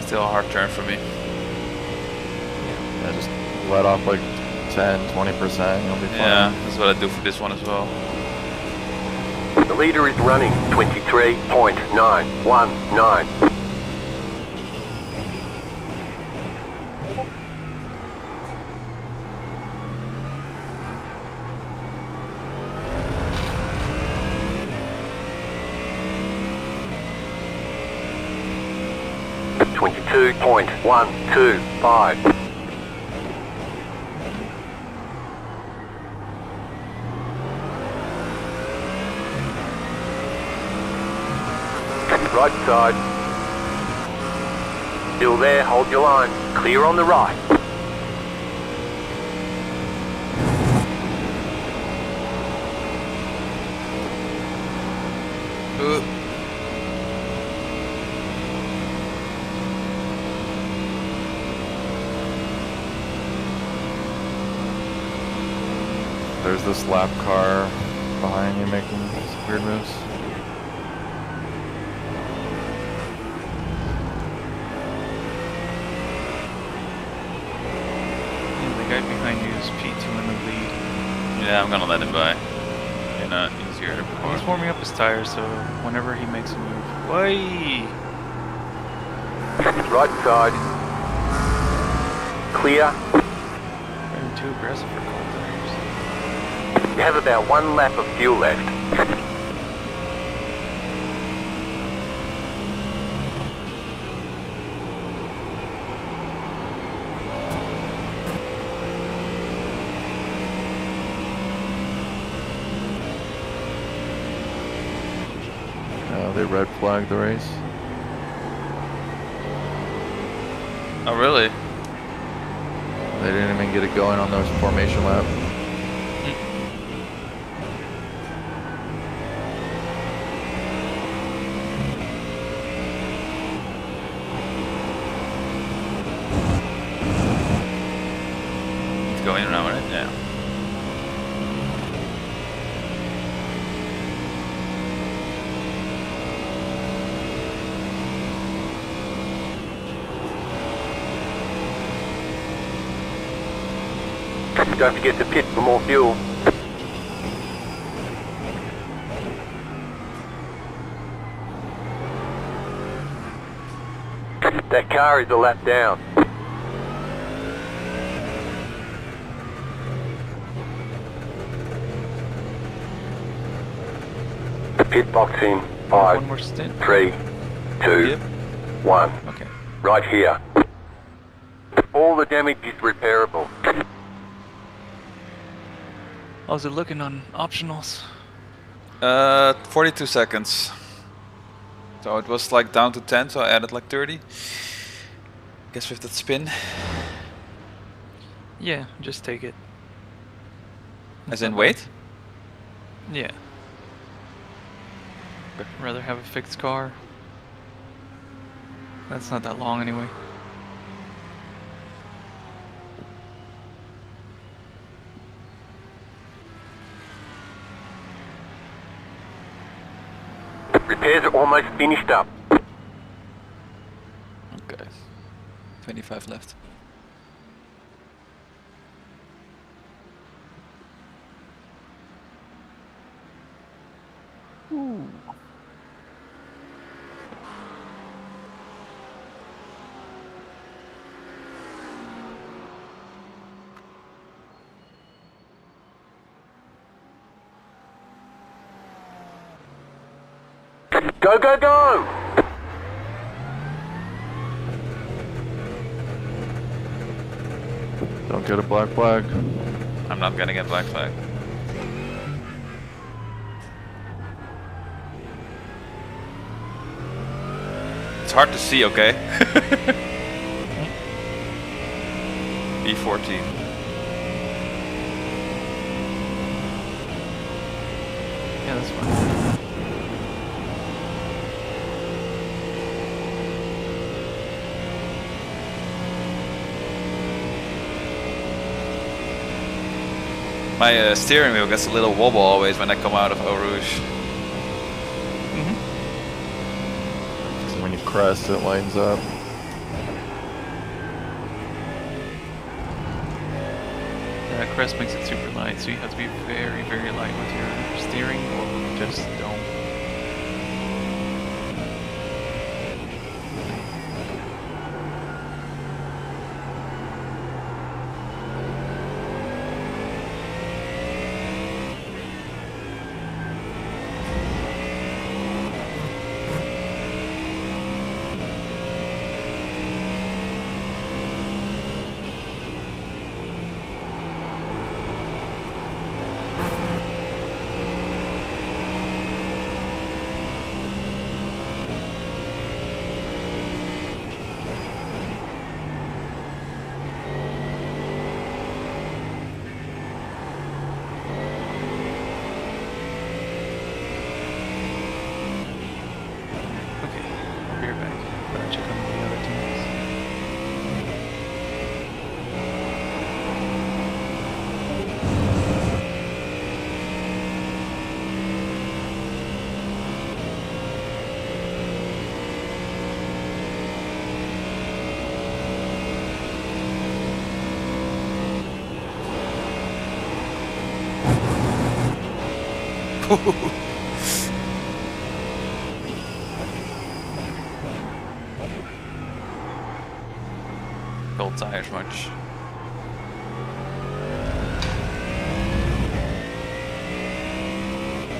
Still a hard turn for me. Yeah, just let off like 10, 20%. You'll be fine. Yeah, that's what I do for this one as well. The leader is running 23.919. .125. Right side. Still there, hold your line. Clear on the right. There's this lap car behind you making some weird moves. Yeah, the guy behind you is P2 in the lead. Yeah, I'm gonna let him by. Easier to He's record. warming up his tires, so whenever he makes a move, why? Right side. Clear. Driving too aggressive for cold tires. You have about 1 lap of fuel left. They red flagged the race. Oh, really? They didn't even get it going on those formation lap. It's going around, right? Yeah. Don't forget to pit for more fuel. That car is a lap down. Pit box in One 5, more stint. 3, 2, Yep. 1. Okay. Right here. All the damage is repairable. How's it looking on optionals? 42 seconds. So it was like down to 10, so I added like 30. Guess with that spin. Yeah, just take it. As in wait? Yeah. Rather have a fixed car. That's not that long anyway. Repairs are almost finished up. Okay. 25 left. Go, go, go! Don't get a black flag. I'm not gonna get black flag. It's hard to see, okay? B14. Yeah, that's fine. My steering wheel gets a little wobble always when I come out of Eau Rouge. So when you crest, it lines up. Crest makes it super light, so you have to be very, very light with your steering, or just don't. Okay, I'll be right back. Better check on the other teams. Cold tires much.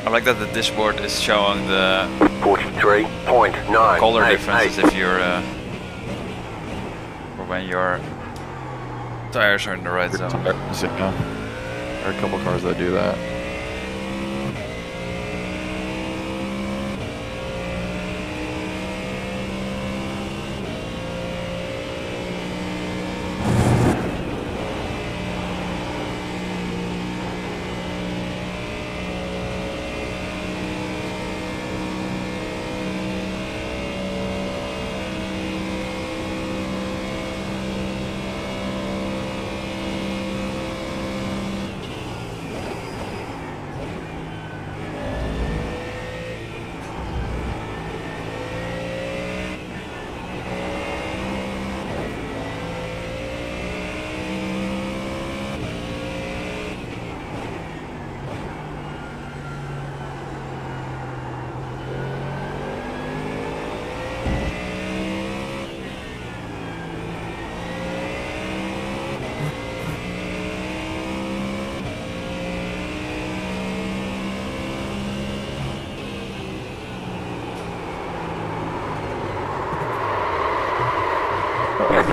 I like that the dashboard is showing the 43.9. color differences if you're or when your tires are in the red zone. Yeah. There are a couple cars that do that.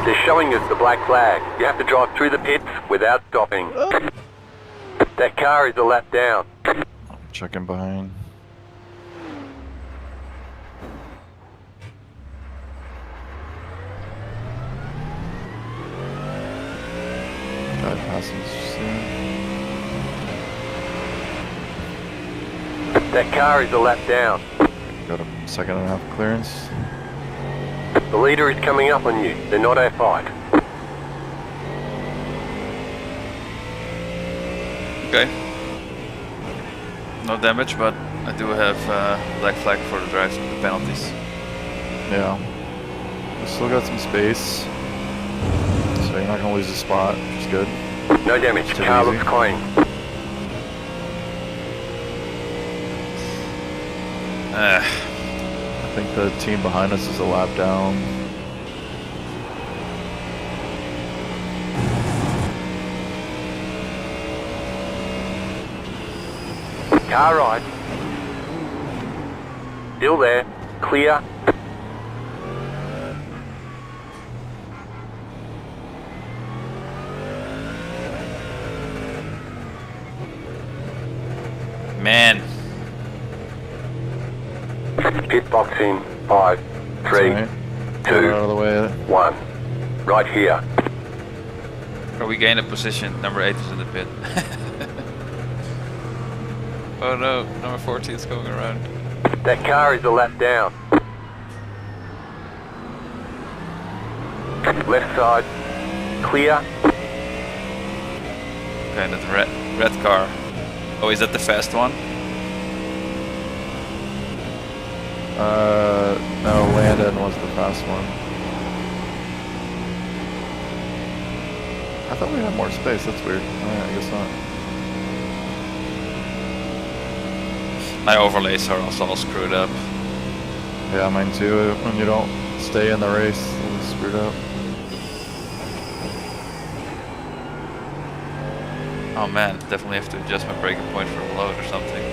They're showing us the black flag. You have to drive through the pits without stopping. That car is a lap down. Checking behind. Guy passing soon. That car is a lap down. Got a second and a half clearance. The leader is coming up on you. They're not our fight. Okay. No damage, but I do have black flag for the drive the penalties. Yeah. We still got some space. So you're not gonna lose a spot, which is good. No damage. Too Car easy. looks clean. I think the team behind us is a lap down. Car right. Still there. Clear. Man, Pit box in. 5, 3, Alright. 2, Get out of the way. 1. Right here. are we gain a position? Number 8 is in the pit. Oh no, number 40 is going around. That car is a lap down. Left side. Clear. Okay, that red car. Oh, is that the fast one? No, Landon was the fast one. I thought we had more space. That's weird. Alright, I guess not. My overlays are also all screwed up. Yeah, mine too. When you don't stay in the race, it's screwed up. Oh man, definitely have to adjust my braking point for a load or something.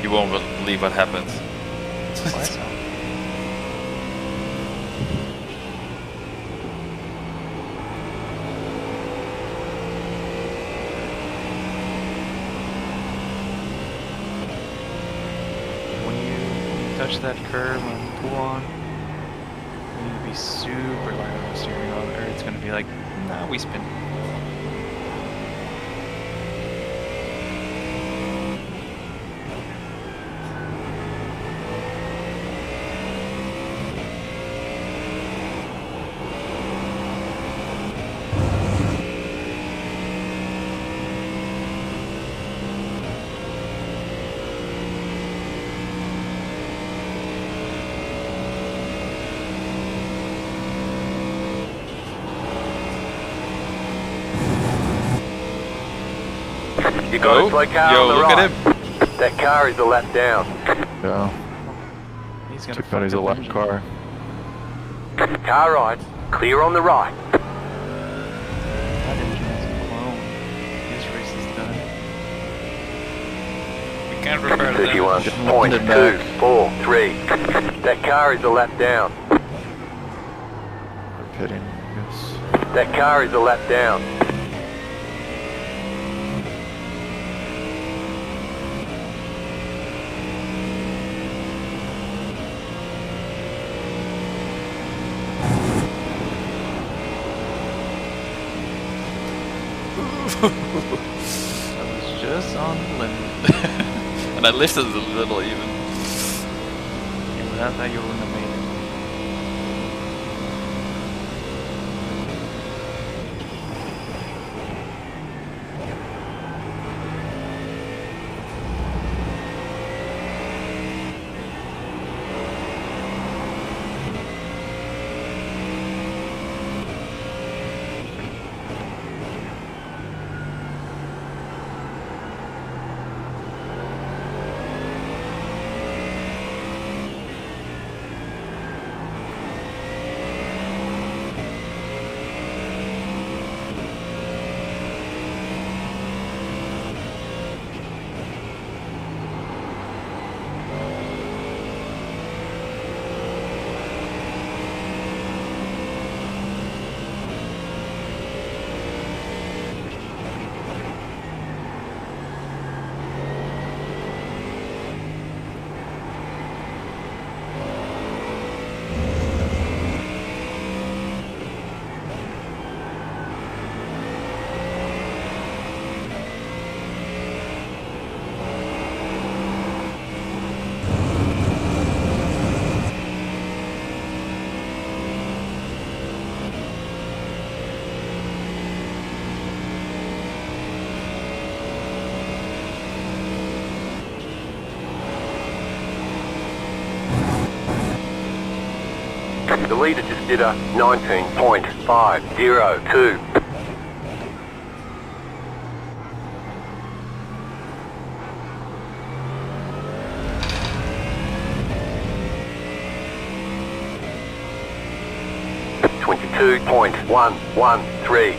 You won't believe what happens. What? When you touch that curve and pull on, you need to be super light on the steering wheel, or it's going to be like, nah, we spin. You got a slow car yo, on the look right. at him. That car is a lap down. Yeah. He's going Too to bad he's a lap car. Car right, clear on the right. That engine is blown. His race is done. We can't repair that. 31.243. That car is a lap down. They're pitting, I guess. That car is a lap down. I was just on the limit. And I lifted it a little even. And without that, you wouldn't have made it. The leader just did a 19.502. .113.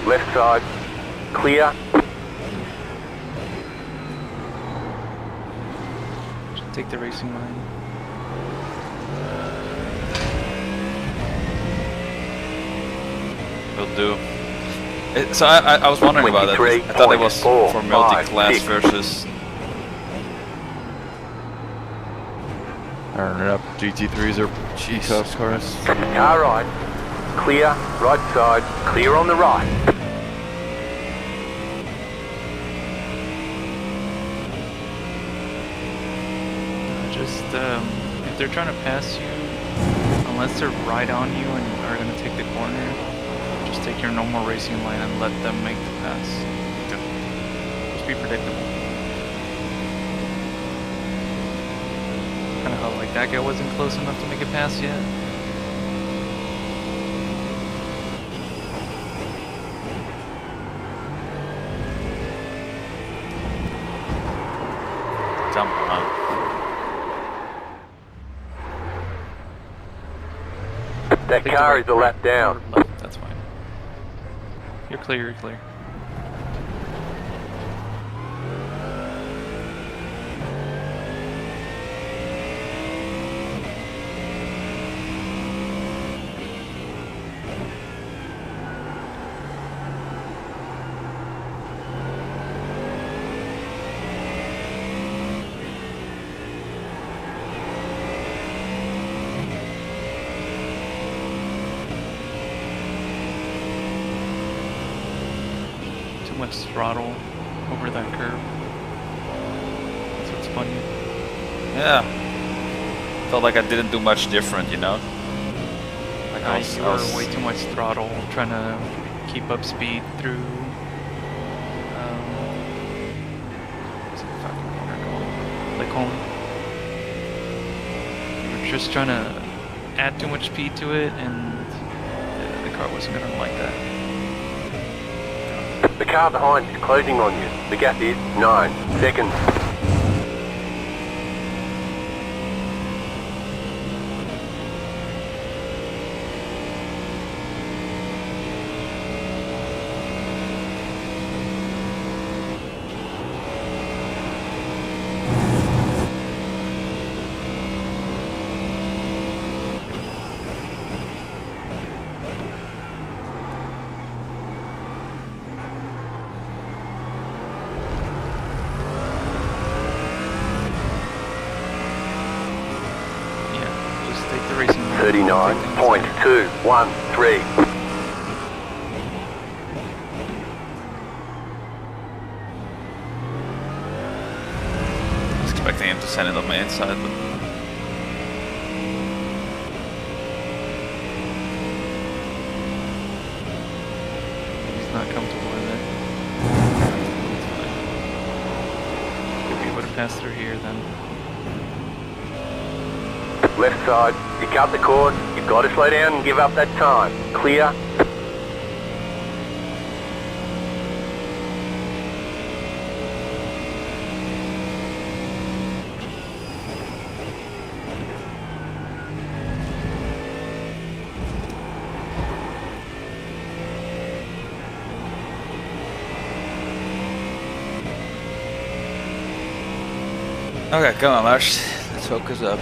Left side. Clear. Just take the racing line. Will do. So I was wondering about that. I thought it was for 23.45, multi-class 6. versus. Turn it up. GT3s are tough cars. Car right. Clear. Right side. Clear on the right. Just if they're trying to pass you, unless they're right on you and are going to take the corner, just take your normal racing line and let them make the pass. Just be predictable. Kind of how like that guy wasn't close enough to make a pass yet. Jump on. That Take the car right- is a lap down. Left, that's fine. You're clear, you're clear. Too much throttle over that curve. That's what's funny. Yeah. Felt like I didn't do much different, you know? Like You were way too much throttle trying to keep up speed through. What's the fucking corner called? Lacombe. You were just trying to add too much speed to it, and the car wasn't gonna like that. The car behind is closing on you. The gap is 9 seconds. Yeah, just take the racing line. Take things later. 39.213. I was expecting him to send it on my inside, but He's not comfortable with it. You'll be able to pass through here then. Left side. You cut the course. You've got to slow down and give up that time. Clear. okay, come on, Lars. Let's focus up.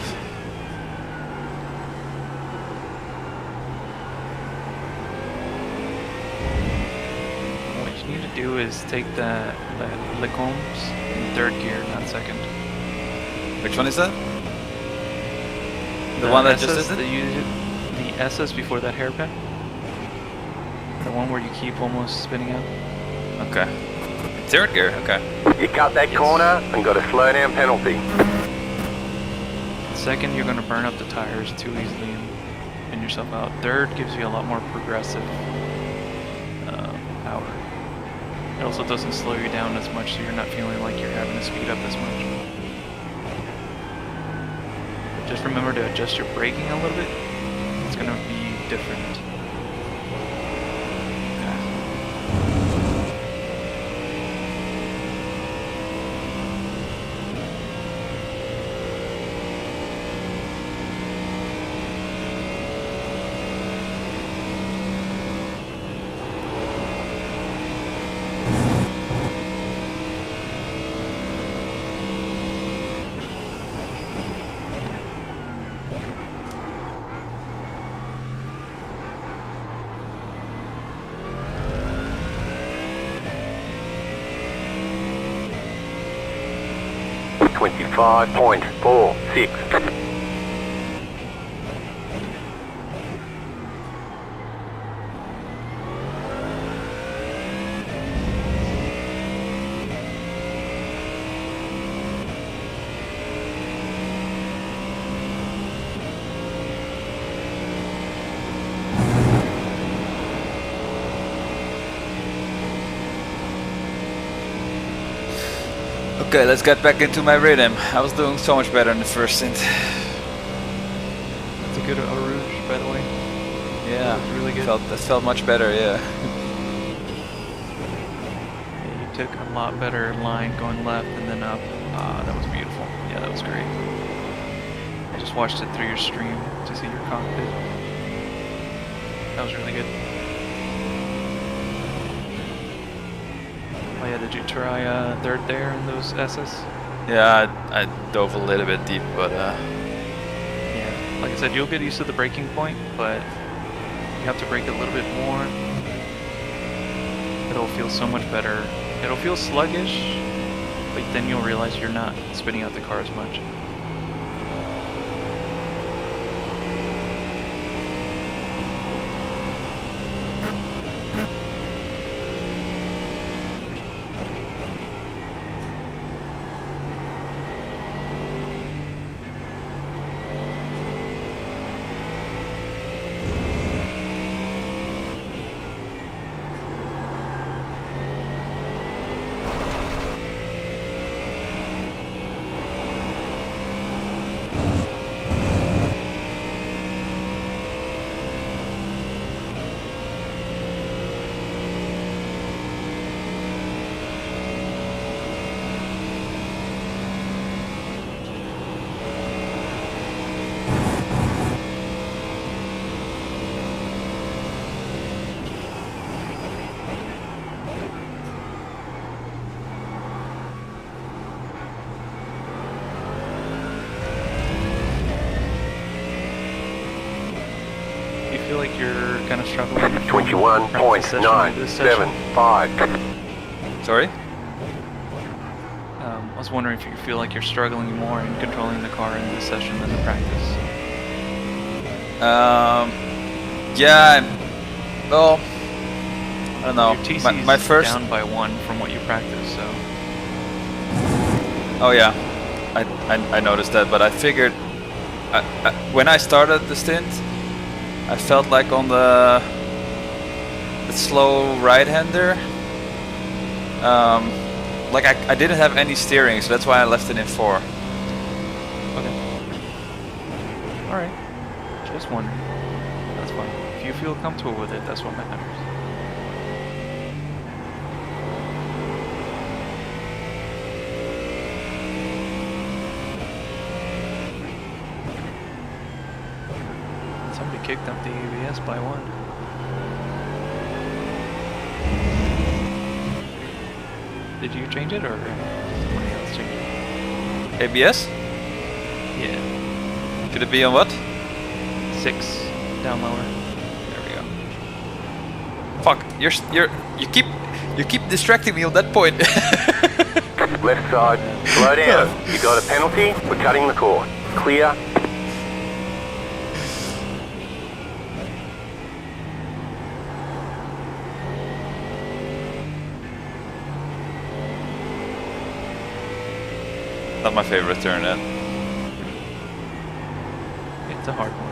What you need to do is take that Lecombes in third gear, not second. Which one is that? The one that just SS, did it? the SS before that hairpin. The one where you keep almost spinning out. Okay. Third gear, okay. You cut that Yes. corner and got a slow down penalty. Second, you're going to burn up the tires too easily and pin yourself out. Third gives you a lot more progressive power. It also doesn't slow you down as much, so you're not feeling like you're having to speed up as much. Just remember to adjust your braking a little bit. It's going to be different. 25.46. Okay, let's get back into my rhythm. I was doing so much better in the first stint. That's a good Eau Rouge, by the way. Yeah, That was really good. That felt much better. Yeah. Yeah, you took a lot better line going left and then up. That was beautiful. Yeah, that was great. I just watched it through your stream to see your cockpit. That was really good. Oh yeah, did you try third there in those S's? Yeah, I dove a little bit deep, but Yeah. Like I said, you'll get used to the braking point, but you have to brake a little bit more. It'll feel so much better. It'll feel sluggish, but then you'll realize you're not spinning out the car as much. You feel like you're kind of struggling from practice session to this session? 21.975. sorry. I was wondering if you feel like you're struggling more in controlling the car in this session than the practice. Yeah. Well, I don't know. Your TC My is first. down by 1 from what you practiced, so Oh yeah, I noticed that, but I figured when I started the stint, I felt like on the slow right-hander, like I didn't have any steering, so that's why I left it in 4. okay. All right. Just wondering. That's fine. If you feel comfortable with it, that's what matters. Somebody kicked up the ABS by 1. Did you change it or somebody else change it? ABS? Yeah. Should it be on what? 6 down lower. There we go. Fuck, you keep distracting me on that point. Left side, slow down. You got a penalty for cutting the course. Clear. Not my favorite turn, that. It's a hard one.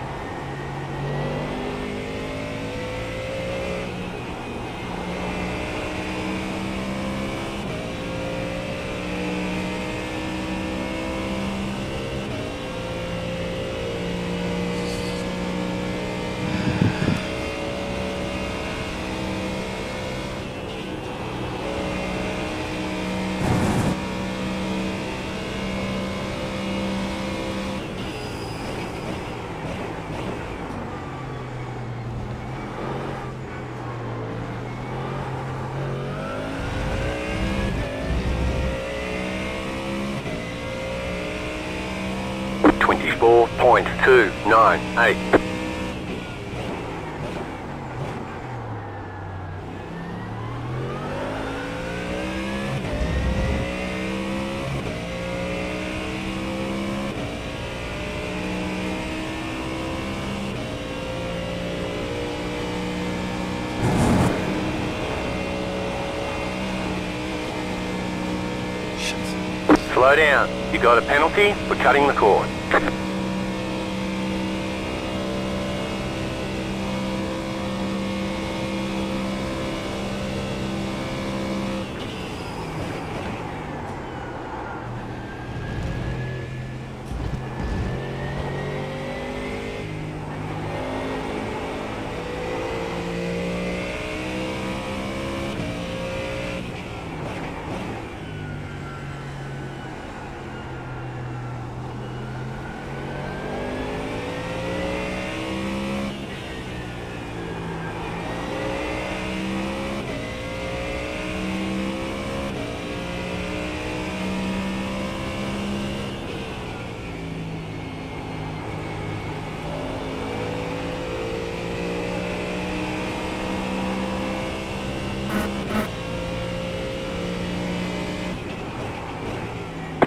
.298. Slow down. You got a penalty for cutting the course.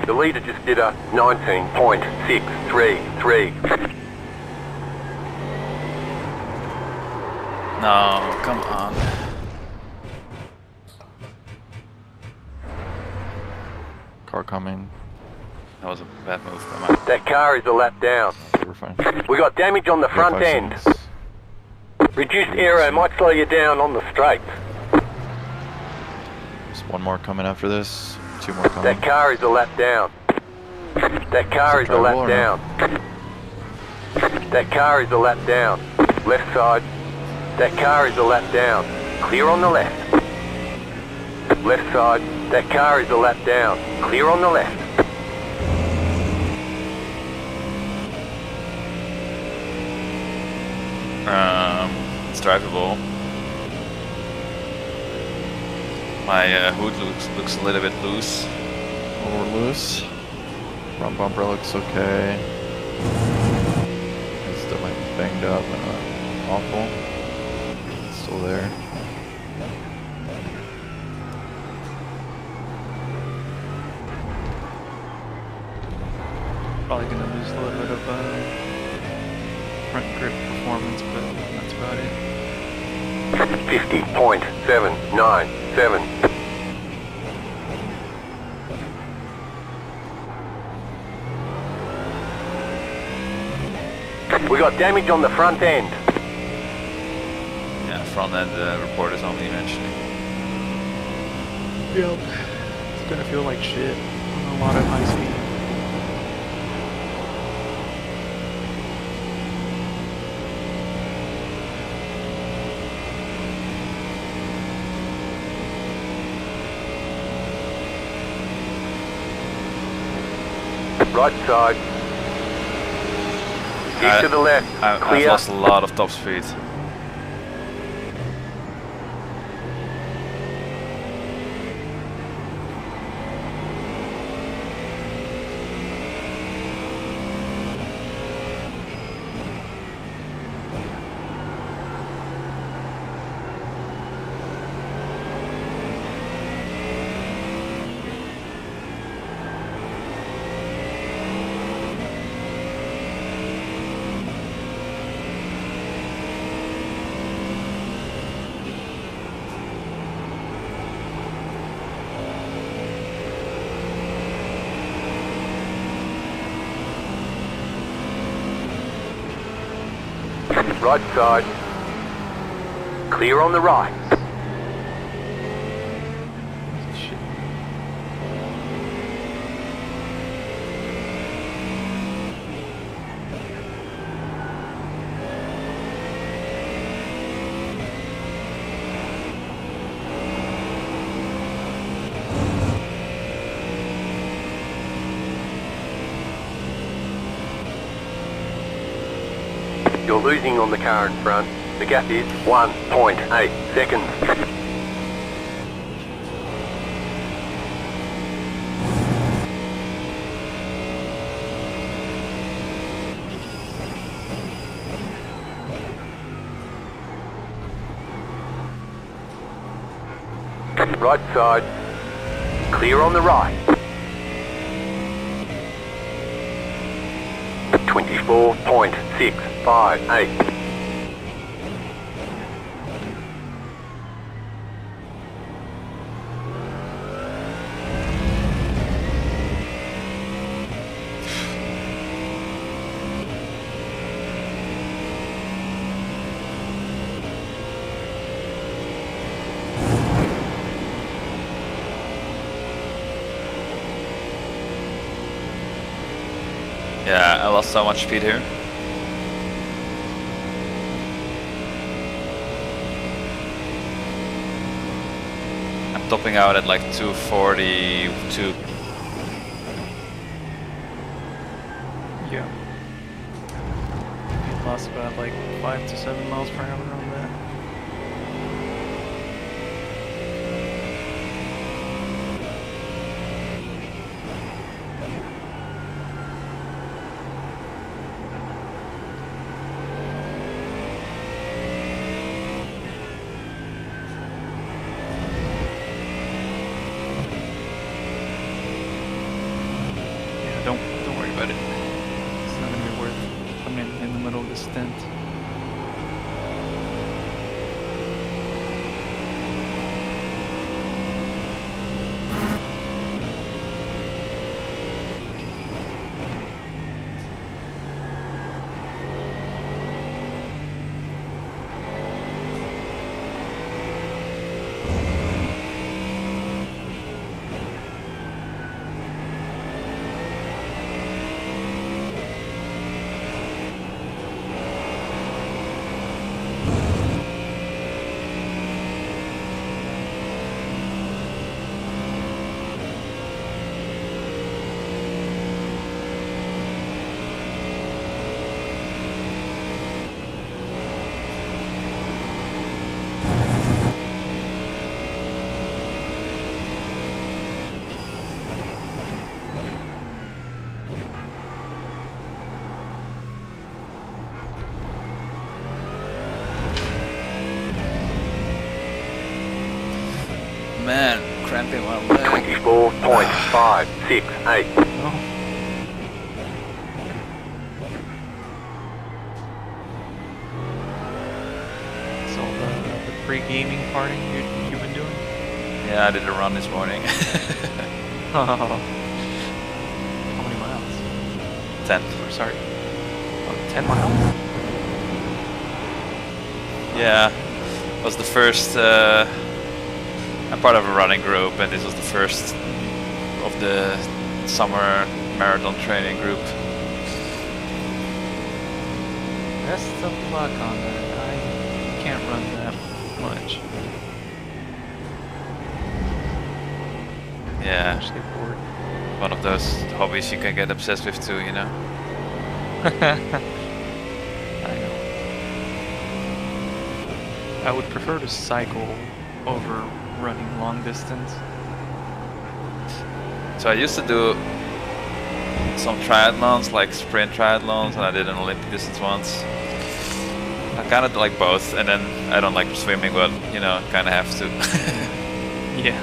The leader just did a 19.633. No, come on. Car coming. That was a bad move by my... That car is a lap down. We're fine. We got damage on the front end. Reduced aero might slow you down on the straight. There's one more coming after this. Two more coming. That car is a lap down. That car is a lap down. That car is a lap down. Left side. That car is a lap down. Clear on the left. Left side. That car is a lap down. Clear on the left. It's drivable. My hood looks a little bit loose. Or loose. Front bumper looks okay. It's still like banged up and awful. It's still there. Probably gonna lose a little bit of front grip performance, but that's about it. 50.797. We got damage on the front end. Yeah, front end report is only mentioning. Yep. It's gonna feel like shit on a lot of high speed. Right side. Keep to the left. I've Clear. lost a lot of top speed. Right side. Clear on the right. Shit. You're losing on the car in front. The gap is 1.8 seconds. Right side. Clear on the right. 24.658. Yeah, I lost so much speed here. I'm topping out at like 242. Yeah. You lost about like 5 to 7 miles per hour on that. Yeah, don't worry about it. It's not gonna be worth coming in the middle of the stint. Man, cramping my leg. 24.568. Oh. So the pre-gaming party you've been doing? Yeah, I did a run this morning. How many miles? 10. Or sorry, 10 miles? Yeah, it was the first. I'm part of a running group, and this was the first of the summer marathon training group. Best of luck on that. I can't run that much. Yeah, Actually bored. one of those hobbies you can get obsessed with too, you know. I know. I would prefer to cycle over running long distance. So I used to do some triathlons, like sprint triathlons, and I did an Olympic distance once. I kind of like both, and then I don't like swimming, but you know, kind of have to. Yeah.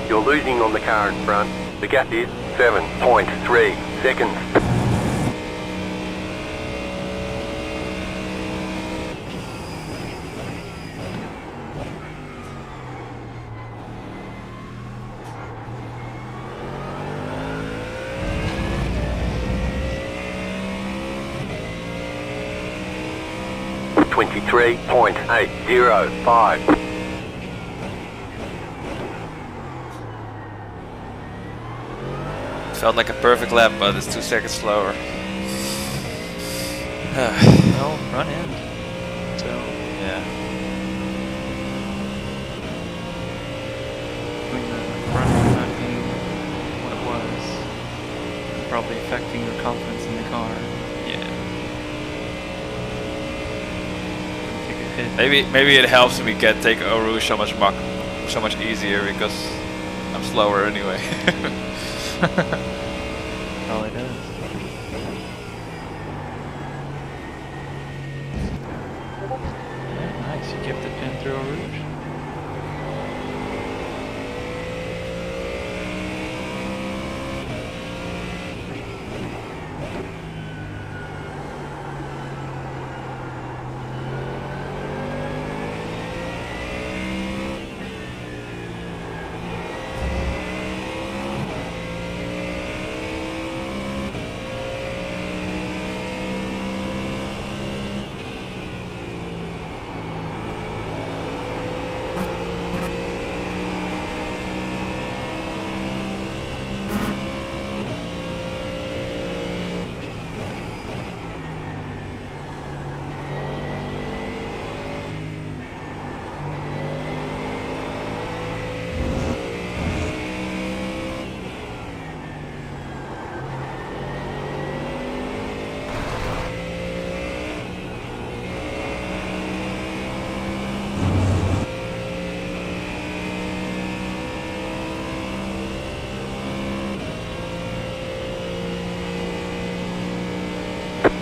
You're losing on the car in front. The gap is 7.3 seconds. .805. Felt like a perfect lap, but it's 2 seconds slower. Well, run in. So Yeah. between the running not being what it was, probably affecting your confidence in the car. Yeah. Take a hit. Maybe it helps if we can take Eau Rouge so much easier because I'm slower anyway. Probably does. Zero Rouge.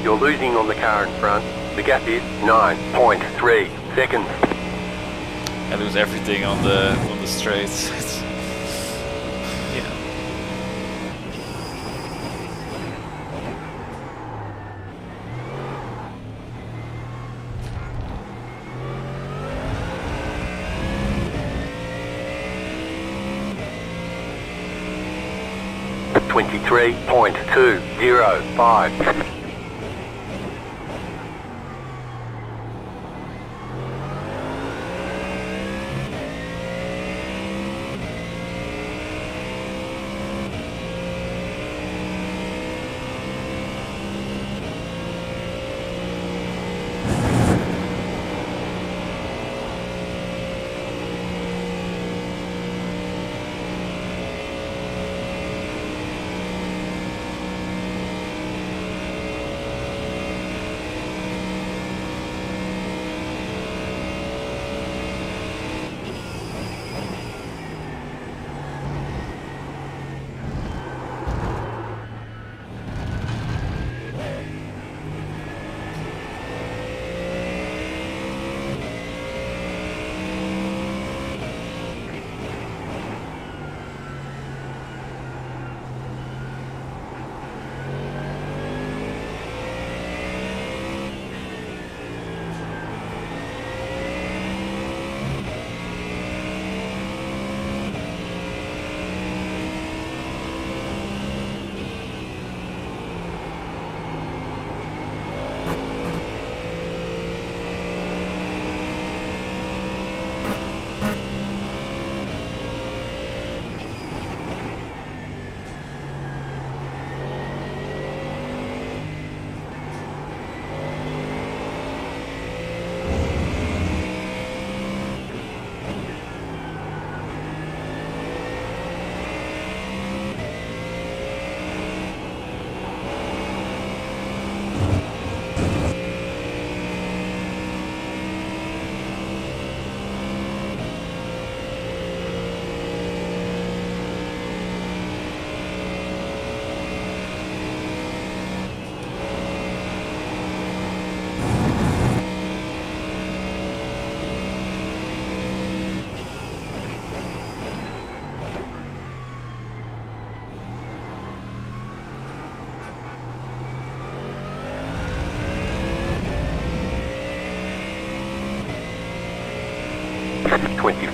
You're losing on the car in front. The gap is 9.3 seconds. I lose everything on the straights. Yeah. .205.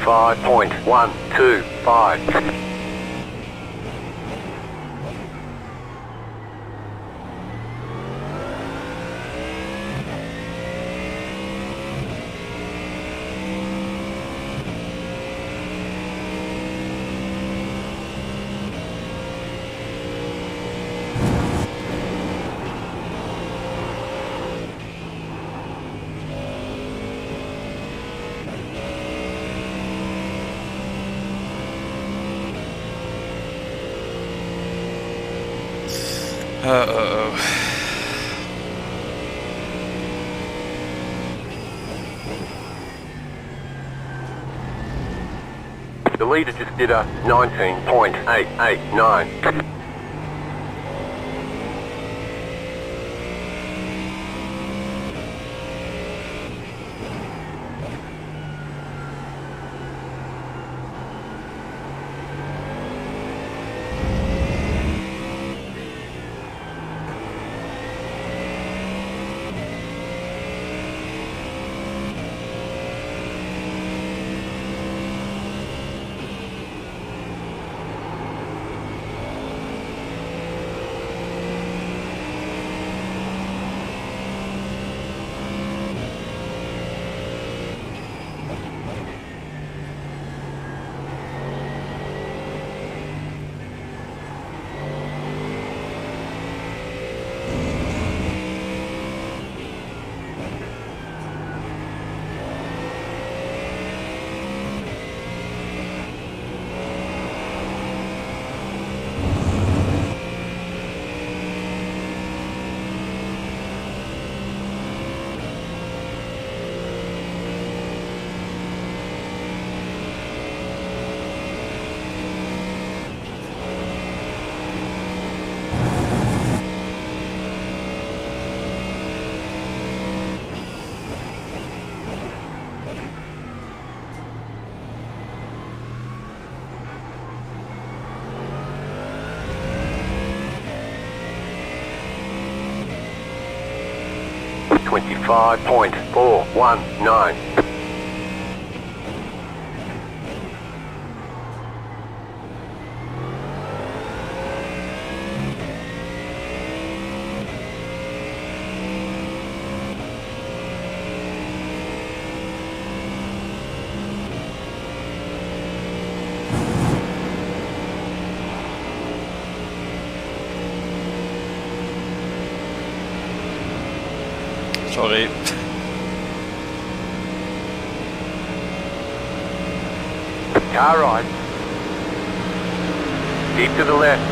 .125. The leader just did a 19.889. 25.419. Sorry. Car right. Deep to the left.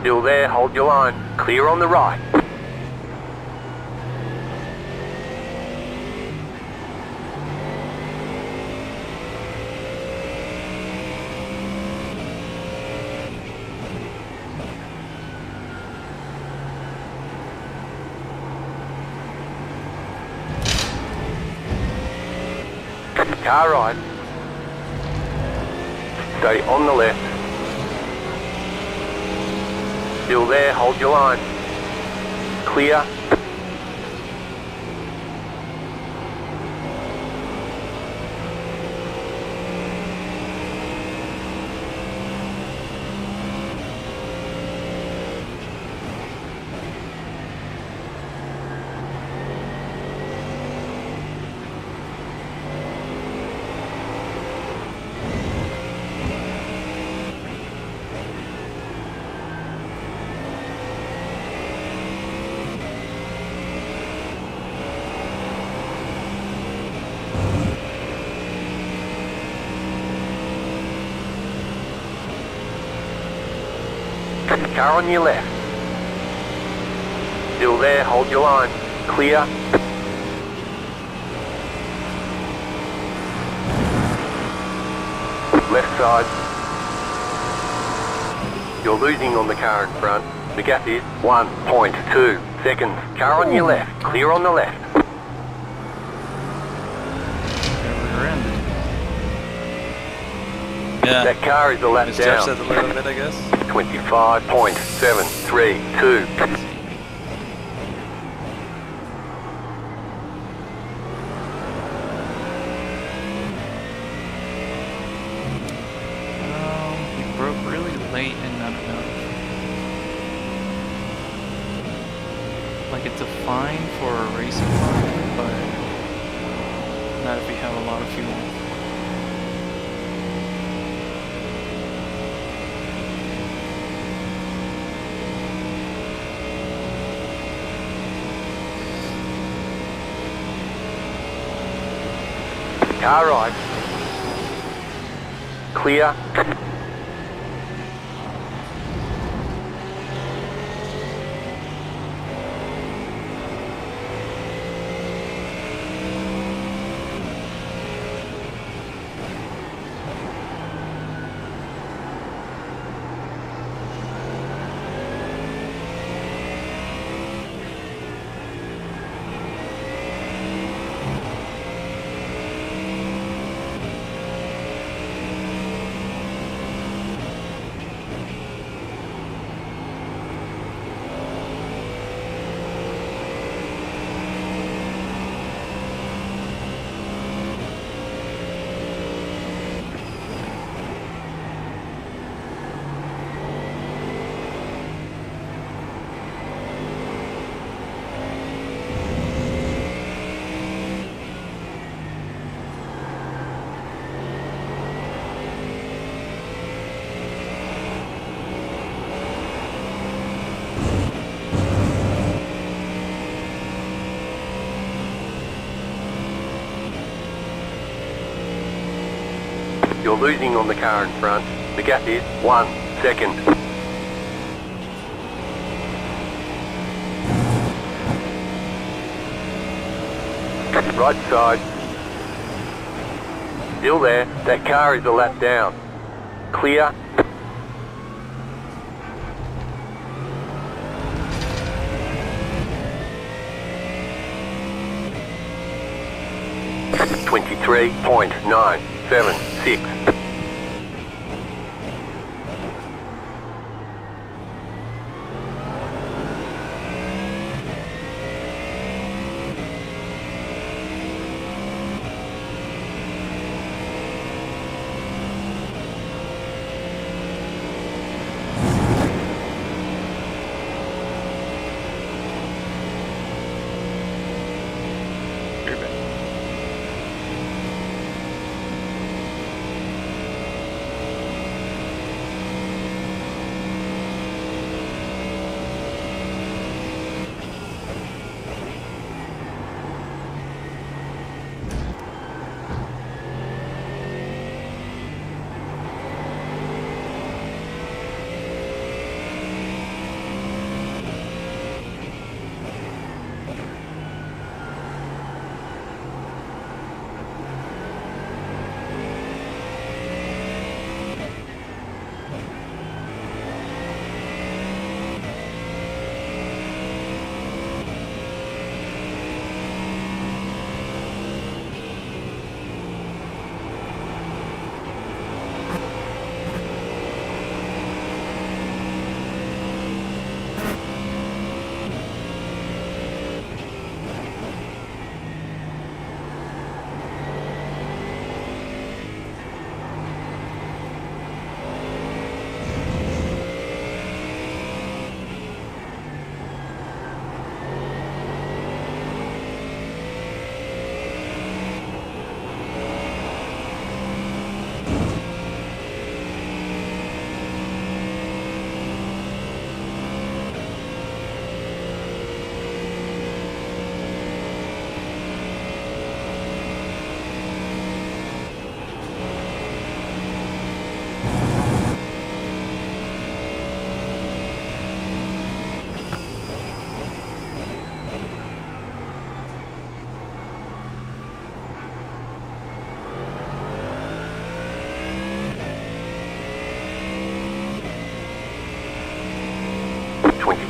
Still there, hold your line. Clear on the right. Car right. Stay on the left. Still there, hold your line. Clear. Car on your left. Still there, hold your line. Clear. Left side. You're losing on the car in front. The gap is 1.2 seconds. Car on your left. Clear on the left. Yeah. That car is a lap Misjudged down. that a little bit, I guess. 25.732. He broke really late and not enough. Like it's a fine for a racing fine, but not if you have a lot of fuel. Car right. Clear. You're losing on the car in front. The gap is 1 second. Right side. Still there. That car is a lap down. Clear. .976.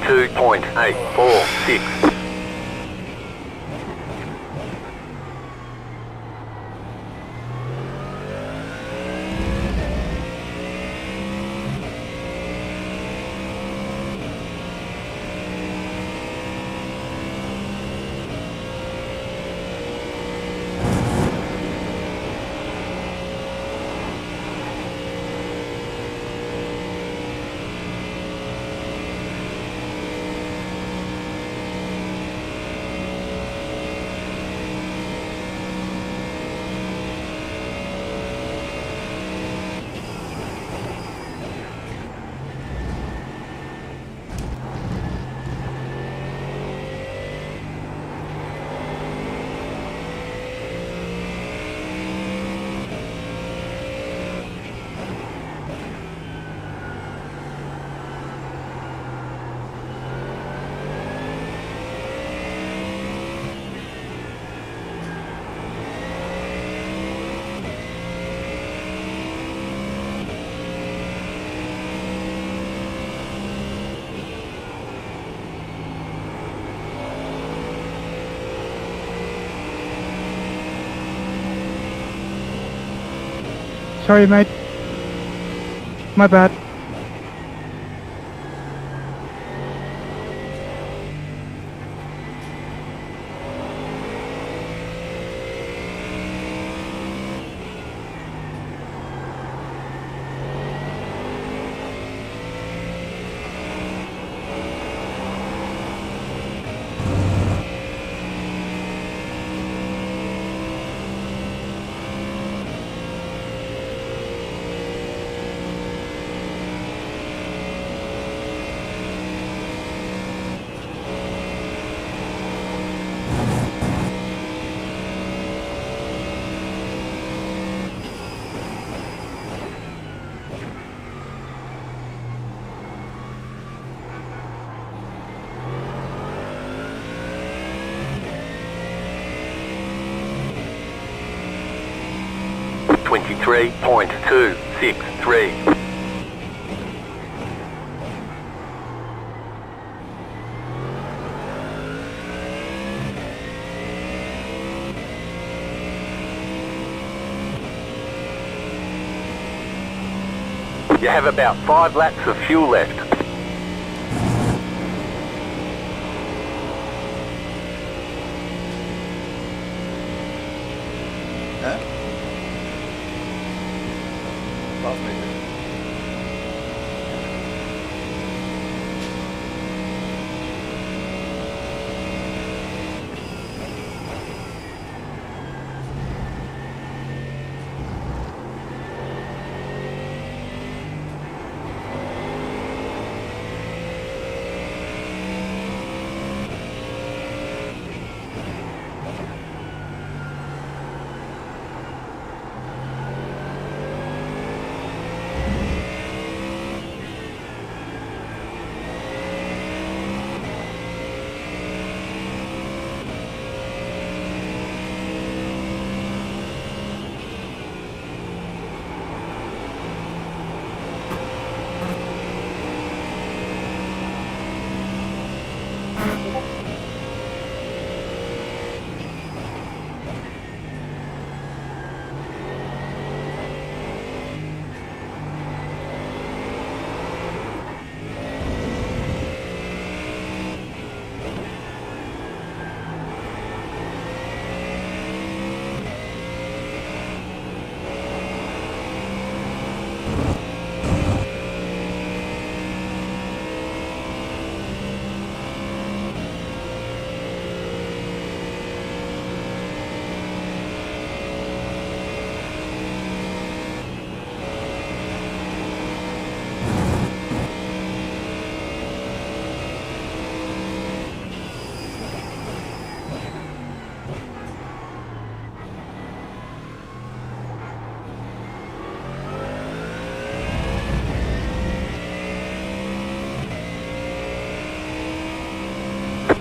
22.846. Sorry, mate. My bad. Twenty-three point 263. You have about 5 laps of fuel left.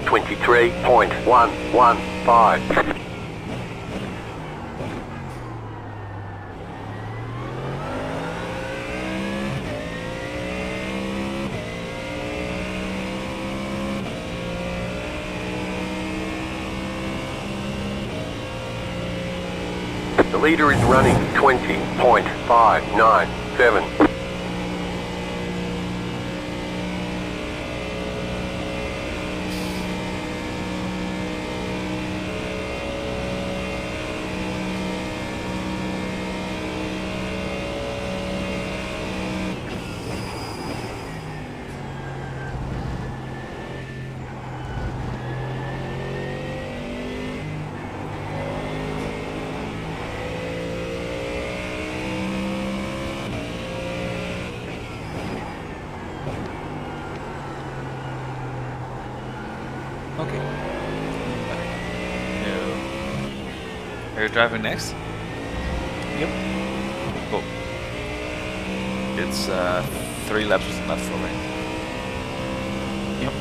Twenty-three point 115. leader is running 20.597. Okay. Are you driving next? Yep. Cool. It's 3 laps left for me. Yep.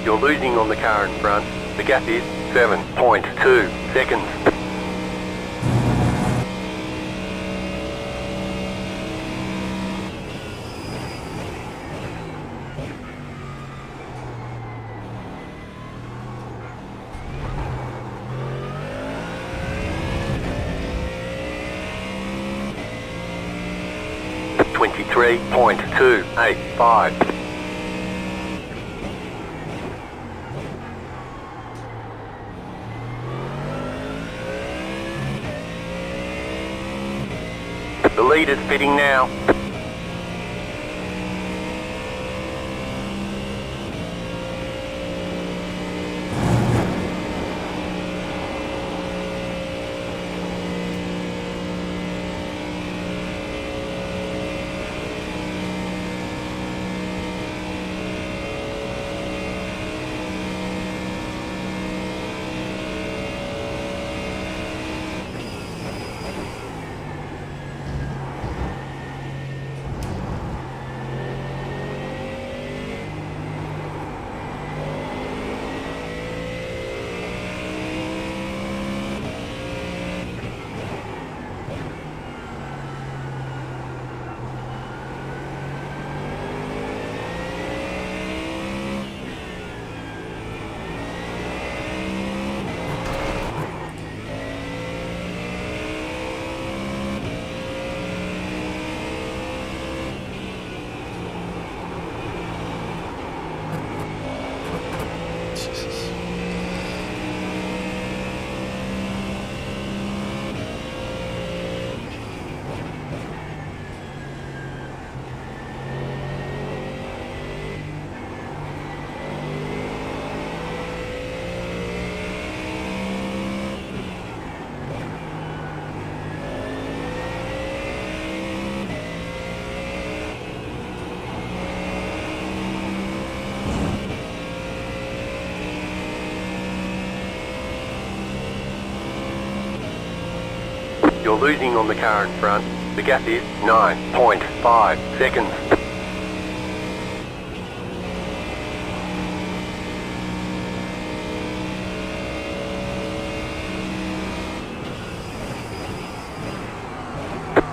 You're losing on the car in front. The gap is 7.2 seconds. .285. The leader's fitting now. You're losing on the car in front. The gap is 9.5 seconds.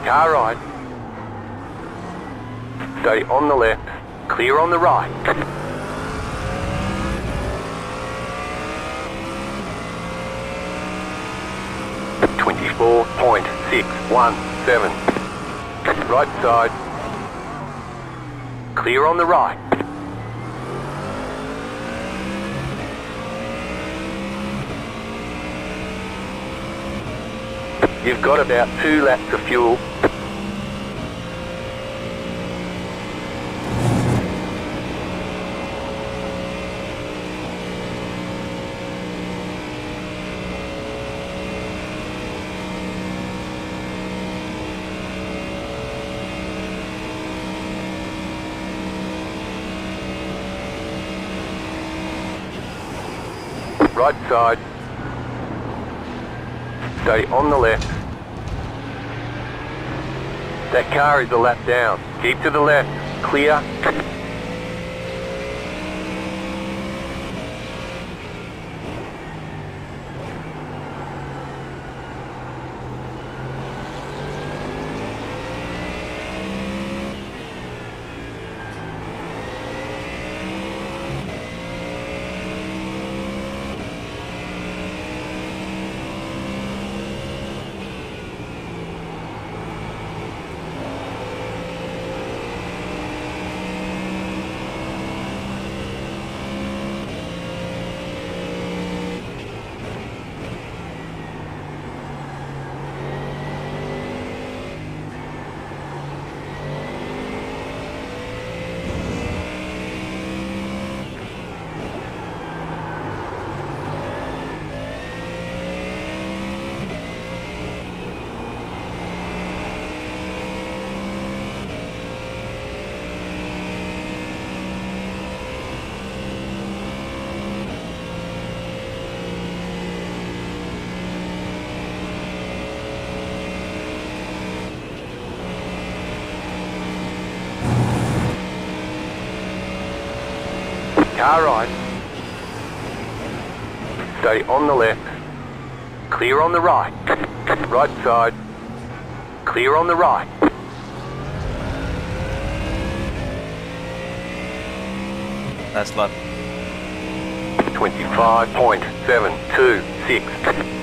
Car right. Stay on the left. Clear on the right. .617. Right side. Clear on the right. You've got about 2 laps of fuel. Right side. Stay on the left. That car is a lap down. Keep to the left. Clear. Car right. Stay on the left. Clear on the right. Right side. Clear on the right. Last lap. 25.726.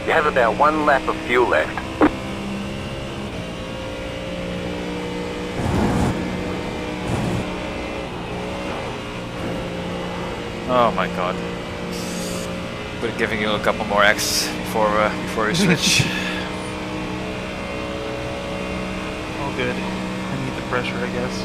You have about 1 lap of fuel left. Oh my god. We're giving you a couple more X before you switch. All good. I need the pressure, I guess.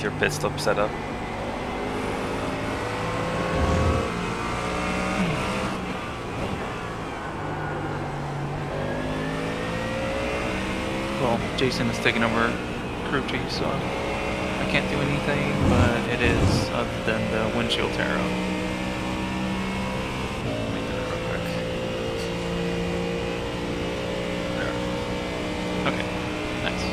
Your pit stop set up. Well, Jason is taking over crew chief, so I can't do anything, but it is other than the windshield tear up. Let me do it real quick. Okay, nice.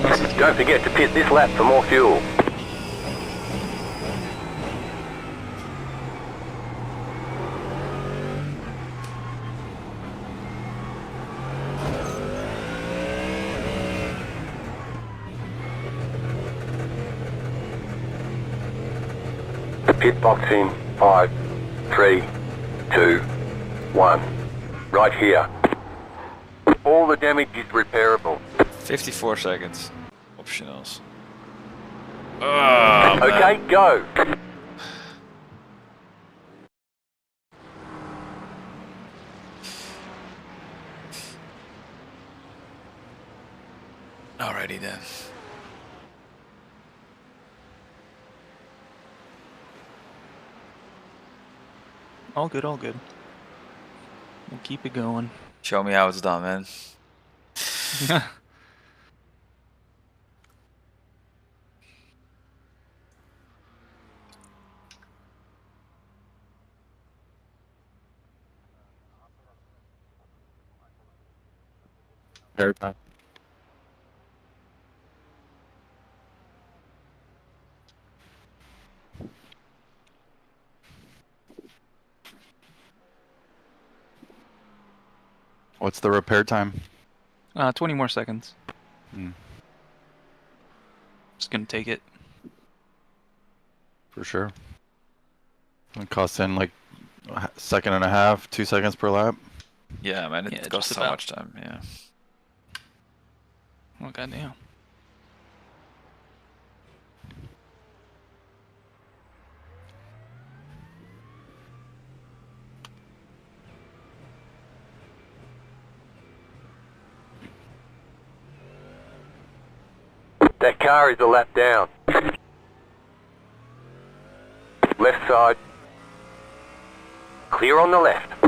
This is Don't forget to pit this lap for more fuel. Pit box in 5, 3, 2, 1. Right here. All the damage is repairable. 54 seconds. Optionals. Oh, Okay, man. go. Alrighty then. all good, all good. We'll keep it going. Show me how it's done, man. repair time? What's the repair time? 20 more seconds. Hmm. Just gonna take it. For sure. It costs in like a second and a half, 2 seconds per lap. Yeah, man, it Yeah, costs just so about. much time. Yeah. Oh goddamn. That car is a lap down. Left side. Clear on the left.